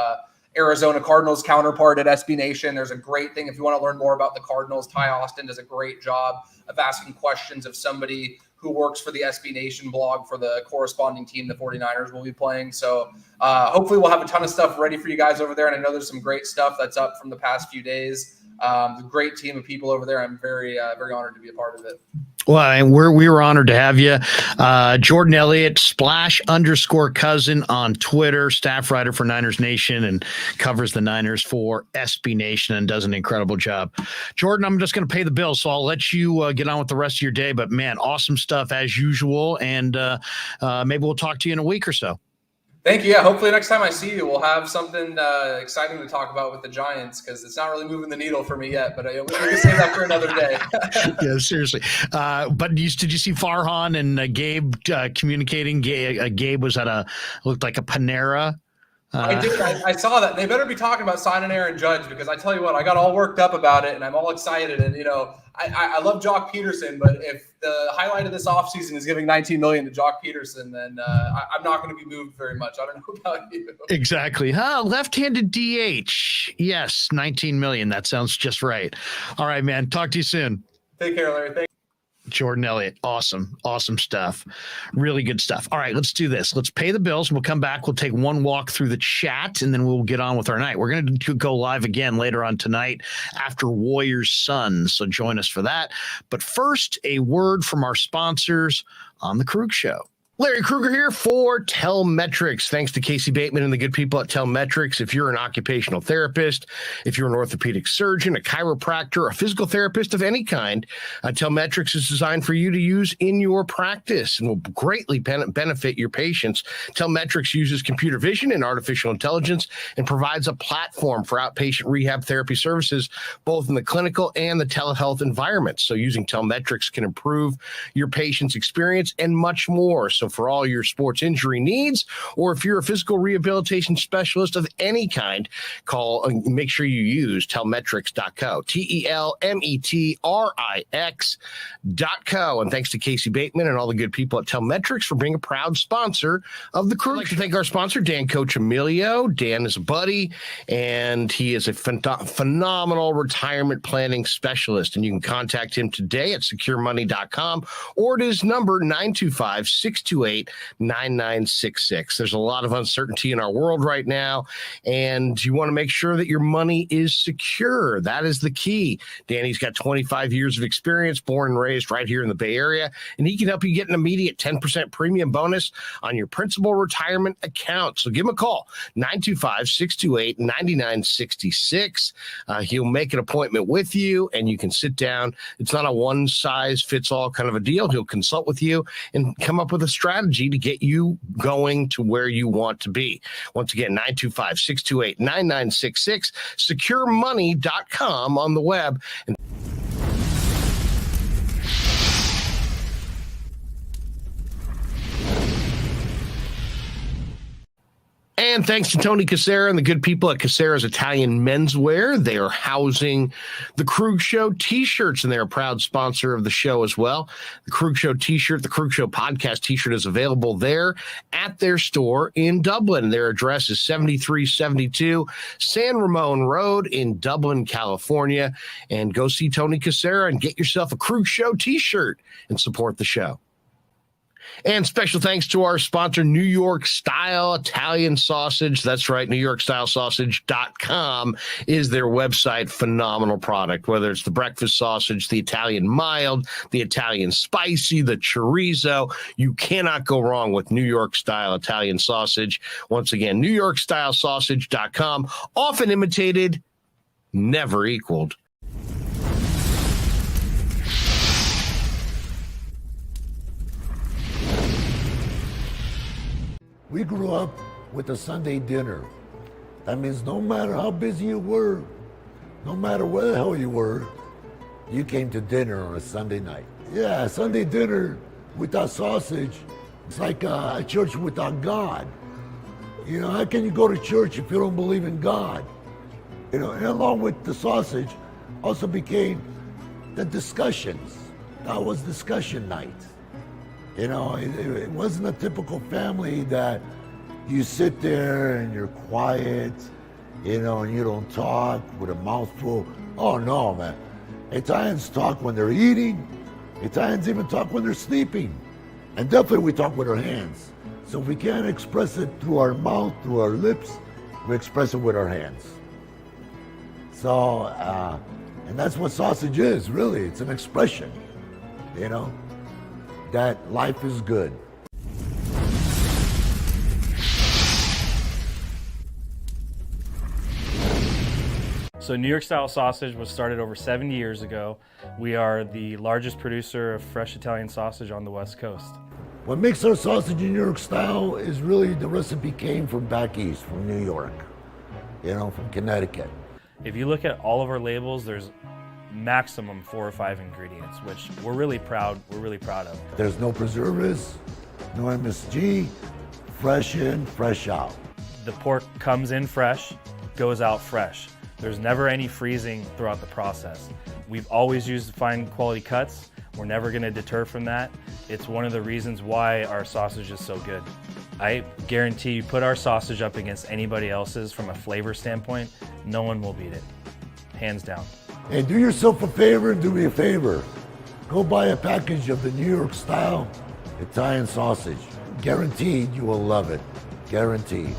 Arizona Cardinals counterpart at SB Nation. There's a great thing. If you want to learn more about the Cardinals, Ty Austin does a great job of asking questions of somebody who works for the SB Nation blog for the corresponding team the 49ers will be playing. So hopefully we'll have a ton of stuff ready for you guys over there. And I know there's some great stuff that's up from the past few days. A great team of people over there. I'm very, very honored to be a part of it. Well, and we were honored to have you. Jordan Elliot, /_cousin on Twitter, staff writer for Niners Nation and covers the Niners for SB Nation and does an incredible job. Jordan, I'm just going to pay the bill, so I'll let you get on with the rest of your day. But, man, awesome stuff as usual, and maybe we'll talk to you in a week or so. Thank you. Yeah, hopefully next time I see you, we'll have something exciting to talk about with the Giants because it's not really moving the needle for me yet. But we can save that for another day. Yeah, seriously. But did you see Farhan and Gabe communicating? Gabe was at looked like a Panera. I did. I saw that. They better be talking about signing Aaron Judge because I tell you what, I got all worked up about it and I'm all excited. And, I love Jock Peterson, but if the highlight of this offseason is giving $19 million to Jock Peterson, then I'm not going to be moved very much. I don't know about you. Exactly. Left-handed DH. Yes, $19 million. That sounds just right. All right, man. Talk to you soon. Take care, Larry. Thanks. Jordan Elliot. Awesome stuff. Really good stuff. All right, let's do this. Let's pay the bills. We'll come back. We'll take one walk through the chat, and then we'll get on with our night. We're going to go live again later on tonight after Warriors Suns, so join us for that. But first, a word from our sponsors on The Krueg Show. Larry Krueger here for Telmetrics. Thanks to Casey Bateman and the good people at Telmetrics. If you're an occupational therapist, if you're an orthopedic surgeon, a chiropractor, a physical therapist of any kind, Telmetrics is designed for you to use in your practice and will greatly benefit your patients. Telmetrics uses computer vision and artificial intelligence and provides a platform for outpatient rehab therapy services, both in the clinical and the telehealth environments. So using Telmetrics can improve your patient's experience and much more. So for all your sports injury needs, or if you're a physical rehabilitation specialist of any kind, make sure you use telmetrics.co, TELMETRIX.co. And thanks to Casey Bateman and all the good people at Telmetrics for being a proud sponsor of the Krueg. I'd like to thank our sponsor, Dan Coach Emilio. Dan is a buddy, and he is a phenomenal retirement planning specialist. And you can contact him today at securemoney.com or at his number 925-628-9966. There's a lot of uncertainty in our world right now, and you want to make sure that your money is secure. That is the key. Danny's got 25 years of experience, born and raised right here in the Bay Area, and he can help you get an immediate 10% premium bonus on your principal retirement account. So give him a call, 925-628-9966. He'll make an appointment with you, and you can sit down. It's not a one-size-fits-all kind of a deal. He'll consult with you and come up with a strategy to get you going to where you want to be. Once again, 925-628-9966, securemoney.com on the web. And thanks to Tony Cassera and the good people at Cassera's Italian Menswear. They are housing the Krueg Show t-shirts, and they're a proud sponsor of the show as well. The Krueg Show t-shirt, the Krueg Show podcast t-shirt is available there at their store in Dublin. Their address is 7372 San Ramon Road in Dublin, California. And go see Tony Cassera and get yourself a Krueg Show t-shirt and support the show. And special thanks to our sponsor, New York Style Italian Sausage. That's right, NewYorkStyleSausage.com is their website. Phenomenal product, whether it's the breakfast sausage, the Italian mild, the Italian spicy, the chorizo. You cannot go wrong with New York Style Italian Sausage. Once again, NewYorkStyleSausage.com. Often imitated, never equaled. We grew up with a Sunday dinner. That means no matter how busy you were, no matter where the hell you were, you came to dinner on a Sunday night. Yeah, Sunday dinner without sausage, it's like a church without God. You know, how can you go to church if you don't believe in God? You know, and along with the sausage also became the discussions. That was discussion night. You know, it wasn't a typical family that you sit there and you're quiet, you know, and you don't talk with a mouthful. Oh no, man. Italians talk when they're eating. Italians even talk when they're sleeping. And definitely we talk with our hands. So if we can't express it through our mouth, through our lips, we express it with our hands. So, and that's what sausage is, really. It's an expression, you know, that life is good. So New York style sausage was started over 70 years ago. We are the largest producer of fresh Italian sausage on the West Coast. What makes our sausage in New York style is really the recipe came from back east, from New York, you know, from Connecticut. If you look at all of our labels, there's maximum 4 or 5 ingredients, which we're really proud of. There's no preservatives, no MSG, fresh in, fresh out. The pork comes in fresh, goes out fresh. There's never any freezing throughout the process. We've always used fine quality cuts. We're never gonna deter from that. It's one of the reasons why our sausage is so good. I guarantee you put our sausage up against anybody else's from a flavor standpoint, no one will beat it, hands down. Hey, do yourself a favor and do me a favor. Go buy a package of the New York style Italian sausage. Guaranteed you will love it, guaranteed.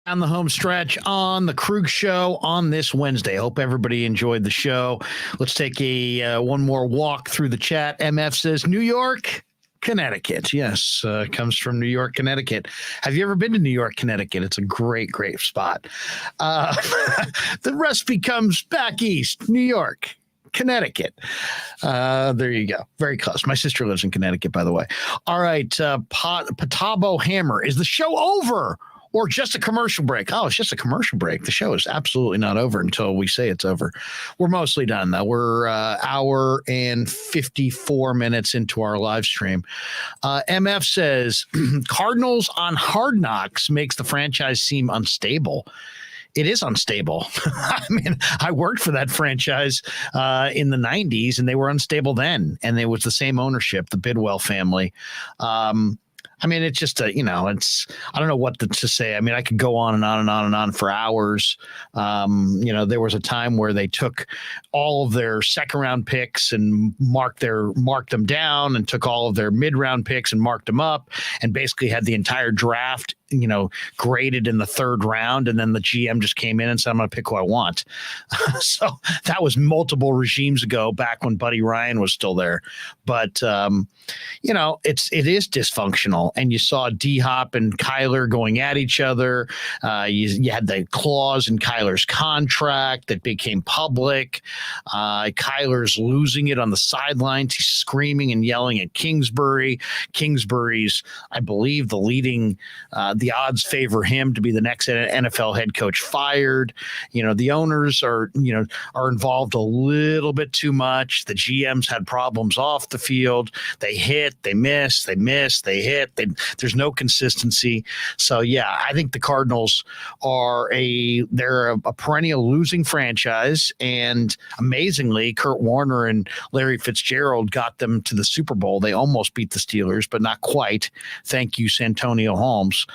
On the home stretch on the Krueg Show on this Wednesday. Hope everybody enjoyed the show. Let's take a one more walk through the chat. MF says New York, Connecticut. Yes, comes from New York, Connecticut. Have you ever been to New York, Connecticut? It's a great, great spot. The recipe comes back east, New York. Connecticut. There you go. Very close. My sister lives in Connecticut, by the way. All right. Patabo Hammer. Is the show over? Or just a commercial break? Oh, it's just a commercial break. The show is absolutely not over until we say it's over. We're mostly done, though. We're hour and 54 minutes into our live stream. MF says, Cardinals on Hard Knocks makes the franchise seem unstable. It is unstable. I mean, I worked for that franchise in the 90s, and they were unstable then. And it was the same ownership, the Bidwell family. I mean, it's just I don't know what to say. I mean, I could go on and on and on and on for hours. There was a time where they took all of their second round picks and marked them down, and took all of their mid round picks and marked them up, and basically had the entire draft, graded in the third round. And then the GM just came in and said, I'm going to pick who I want. So that was multiple regimes ago, back when Buddy Ryan was still there. But, it is dysfunctional. And you saw D-Hop and Kyler going at each other. You had the clause in Kyler's contract that became public. Kyler's losing it on the sidelines. He's screaming and yelling at Kingsbury. Kingsbury's, I believe, the odds favor him to be the next NFL head coach fired. The owners are involved a little bit too much. The GMs had problems off the field. They hit, they miss, they hit. There's no consistency. So yeah, I think the Cardinals they're a perennial losing franchise, and amazingly, Kurt Warner and Larry Fitzgerald got them to the Super Bowl. They almost beat the Steelers, but not quite. Thank you, Santonio Holmes,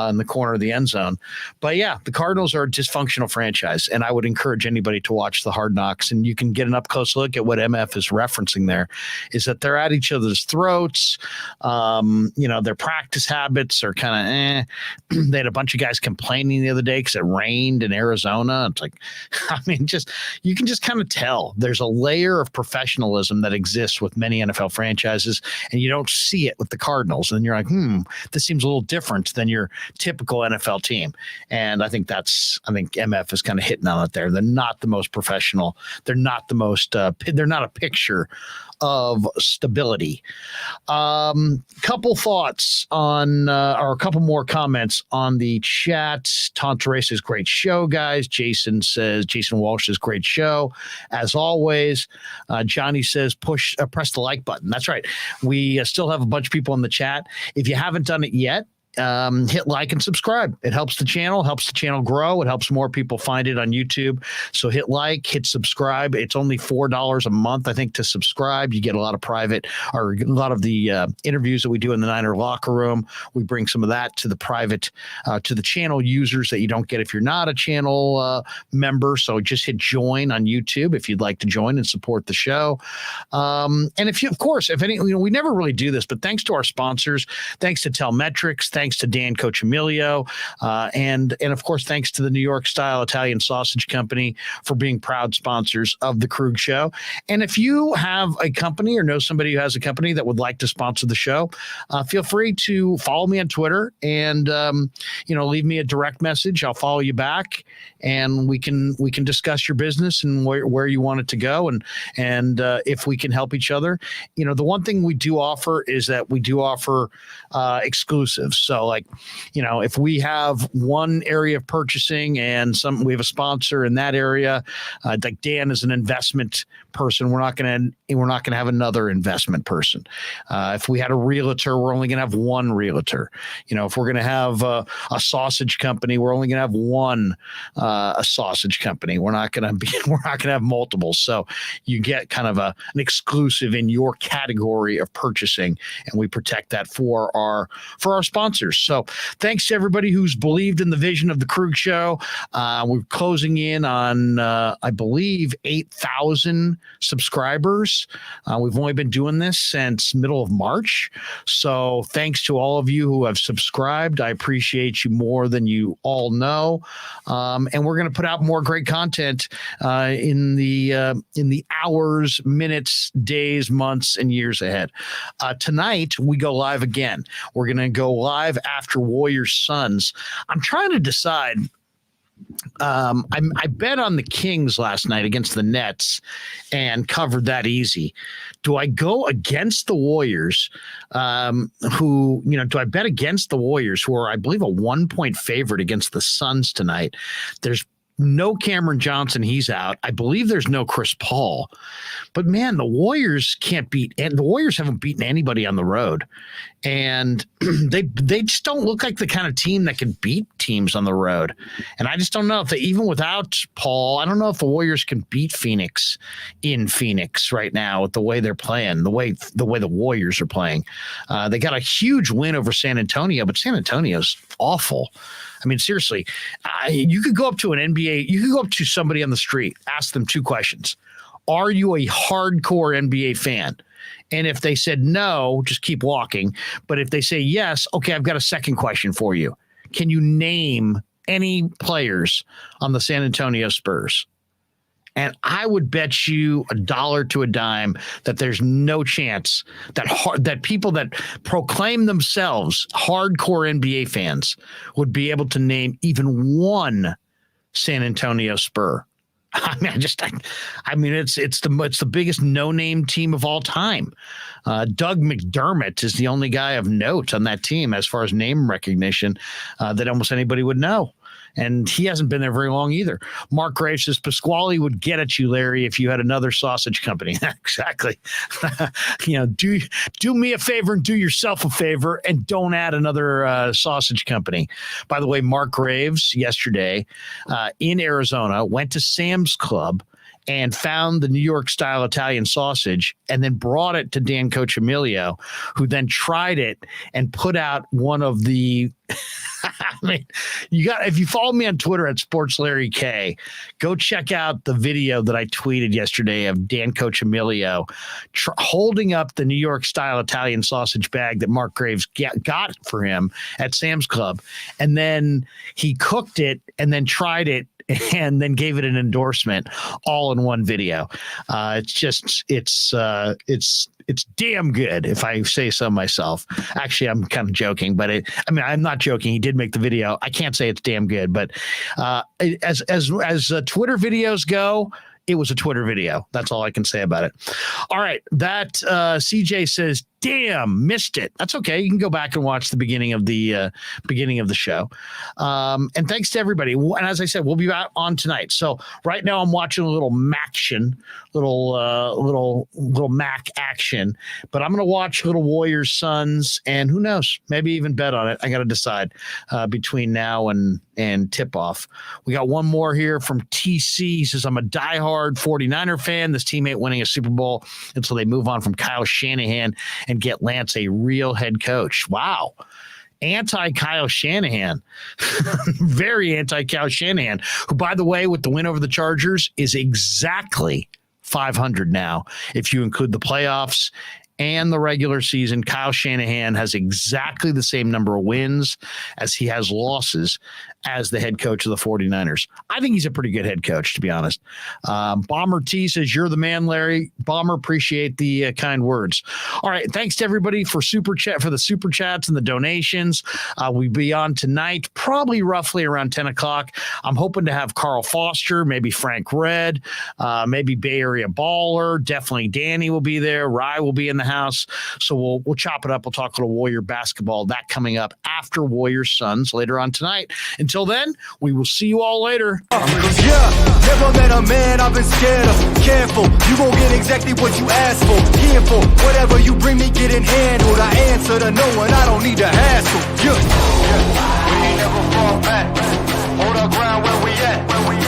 in the corner of the end zone. But yeah, the Cardinals are a dysfunctional franchise, and I would encourage anybody to watch the Hard Knocks, and you can get an up close look at what MF is referencing there. Is that they're at each other's throats. Their practice habits are kind of They had a bunch of guys complaining the other day because it rained in Arizona. It's like, I mean, you can just kind of tell there's a layer of professionalism that exists with many NFL franchises, and you don't see it with the Cardinals. And you're like, this seems a little different than your typical NFL team. And I think MF is kind of hitting on it there. They're not the most professional. They're not the most, they're not a picture of stability. Couple thoughts on, or a couple more comments on the chat. Tantere says, great show, guys. Jason Walsh says, great show. As always, Johnny says, press the like button. That's right. We still have a bunch of people in the chat. If you haven't done it yet, hit like and subscribe. It helps the channel grow. It helps more people find it on YouTube. So hit like, hit subscribe. It's only $4 a month, I think, to subscribe. You get a lot of a lot of the interviews that we do in the Niner locker room. We bring some of that to the private, to the channel users that you don't get if you're not a channel member. So just hit join on YouTube if you'd like to join and support the show. And we never really do this, but thanks to our sponsors, thanks to Telmetrics, thanks to Dan Coach Emilio, and of course, thanks to the New York Style Italian Sausage Company for being proud sponsors of the Krueg Show. And if you have a company or know somebody who has a company that would like to sponsor the show, feel free to follow me on Twitter and leave me a direct message. I'll follow you back, and we can discuss your business and where you want it to go, and if we can help each other. The one thing we do offer is that we do offer exclusives. So if we have one area of purchasing and we have a sponsor in that area, like Dan is an investment person, we're not going to have another investment person. If we had a realtor, we're only going to have one realtor. If we're going to have a sausage company, we're only going to have one a sausage company. We're not going to have multiple. So you get kind of an exclusive in your category of purchasing, and we protect that for our sponsors. So thanks to everybody who's believed in the vision of the Krueg Show. We're closing in on, I believe, 8,000 subscribers. We've only been doing this since middle of March. So thanks to all of you who have subscribed. I appreciate you more than you all know. And we're going to put out more great content in the hours, minutes, days, months, and years ahead. Tonight, we go live again. We're going to go live after Warriors Suns. I'm trying to decide. I bet on the Kings last night against the Nets and covered that easy. Do I go against the Warriors? Do I bet against the Warriors, who are, I believe, a 1-point favorite against the Suns tonight? There's no Cameron Johnson. He's out. I believe there's no Chris Paul. But, man, the Warriors haven't beaten anybody on the road. And they just don't look like the kind of team that can beat teams on the road. And I just don't know if even without Paul, I don't know if the Warriors can beat Phoenix in Phoenix right now with the way they're playing, the way the Warriors are playing. They got a huge win over San Antonio, but San Antonio's awful. I mean, seriously, you could go up to somebody on the street, ask them two questions. Are you a hardcore NBA fan? And if they said no, just keep walking. But if they say yes, okay, I've got a second question for you. Can you name any players on the San Antonio Spurs? And I would bet you $1 to a dime that there's no chance that people that proclaim themselves hardcore NBA fans would be able to name even one San Antonio Spur. I mean, it's the biggest no-name team of all time. Doug McDermott is the only guy of note on that team as far as name recognition that almost anybody would know. And he hasn't been there very long either. Mark Graves says, Pasquale would get at you, Larry, if you had another sausage company. Exactly. Do me a favor and do yourself a favor and don't add another sausage company. By the way, Mark Graves yesterday in Arizona went to Sam's Club and found the New York style Italian sausage and then brought it to Dan Coach Emilio, who then tried it and put out one of the I mean, if you follow me on Twitter at SportsLarryK, go check out the video that I tweeted yesterday of Dan Coach Emilio holding up the New York style Italian sausage bag that Mark Graves got for him at Sam's Club. And then he cooked it and then tried it and then gave it an endorsement all in one video. It's It's damn good, if I say so myself. Actually, I'm kind of joking, but I'm not joking. He did make the video. I can't say it's damn good, but as Twitter videos go, it was a Twitter video. That's all I can say about it. All right. That CJ says, damn, missed it. That's okay. You can go back and watch the beginning of the show. And thanks to everybody. And as I said, we'll be out on tonight. So right now I'm watching a little Mac-tion, little Mac action, but I'm going to watch little Warriors Suns, and who knows, maybe even bet on it. I got to decide between now and tip off. We got one more here from TC. He says, I'm a diehard 49er fan. This team ain't winning a Super Bowl until they move on from Kyle Shanahan and get Lance a real head coach. Wow. Anti-Kyle Shanahan. Very anti-Kyle Shanahan, who, by the way, with the win over the Chargers, is exactly 500 now. If you include the playoffs and the regular season, Kyle Shanahan has exactly the same number of wins as he has losses as the head coach of the 49ers. I think he's a pretty good head coach, to be honest. Bomber T says, you're the man, Larry. Bomber, appreciate the kind words. All right. Thanks to everybody for the super chats and the donations. We'll be on tonight, probably roughly around 10 o'clock. I'm hoping to have Carl Foster, maybe Frank Red, maybe Bay Area Baller. Definitely Danny will be there. Rye will be in the house. So we'll chop it up. We'll talk a little Warrior basketball. That coming up after Warriors Suns later on tonight. Until then, we will see you all later. Yeah, never met a man I've been scared of. Careful, you won't get exactly what you asked for. Here for whatever you bring me, getting handled. I answer to no one, I don't need to hassle. Yeah, we ain't never fall back. Hold our ground where we at.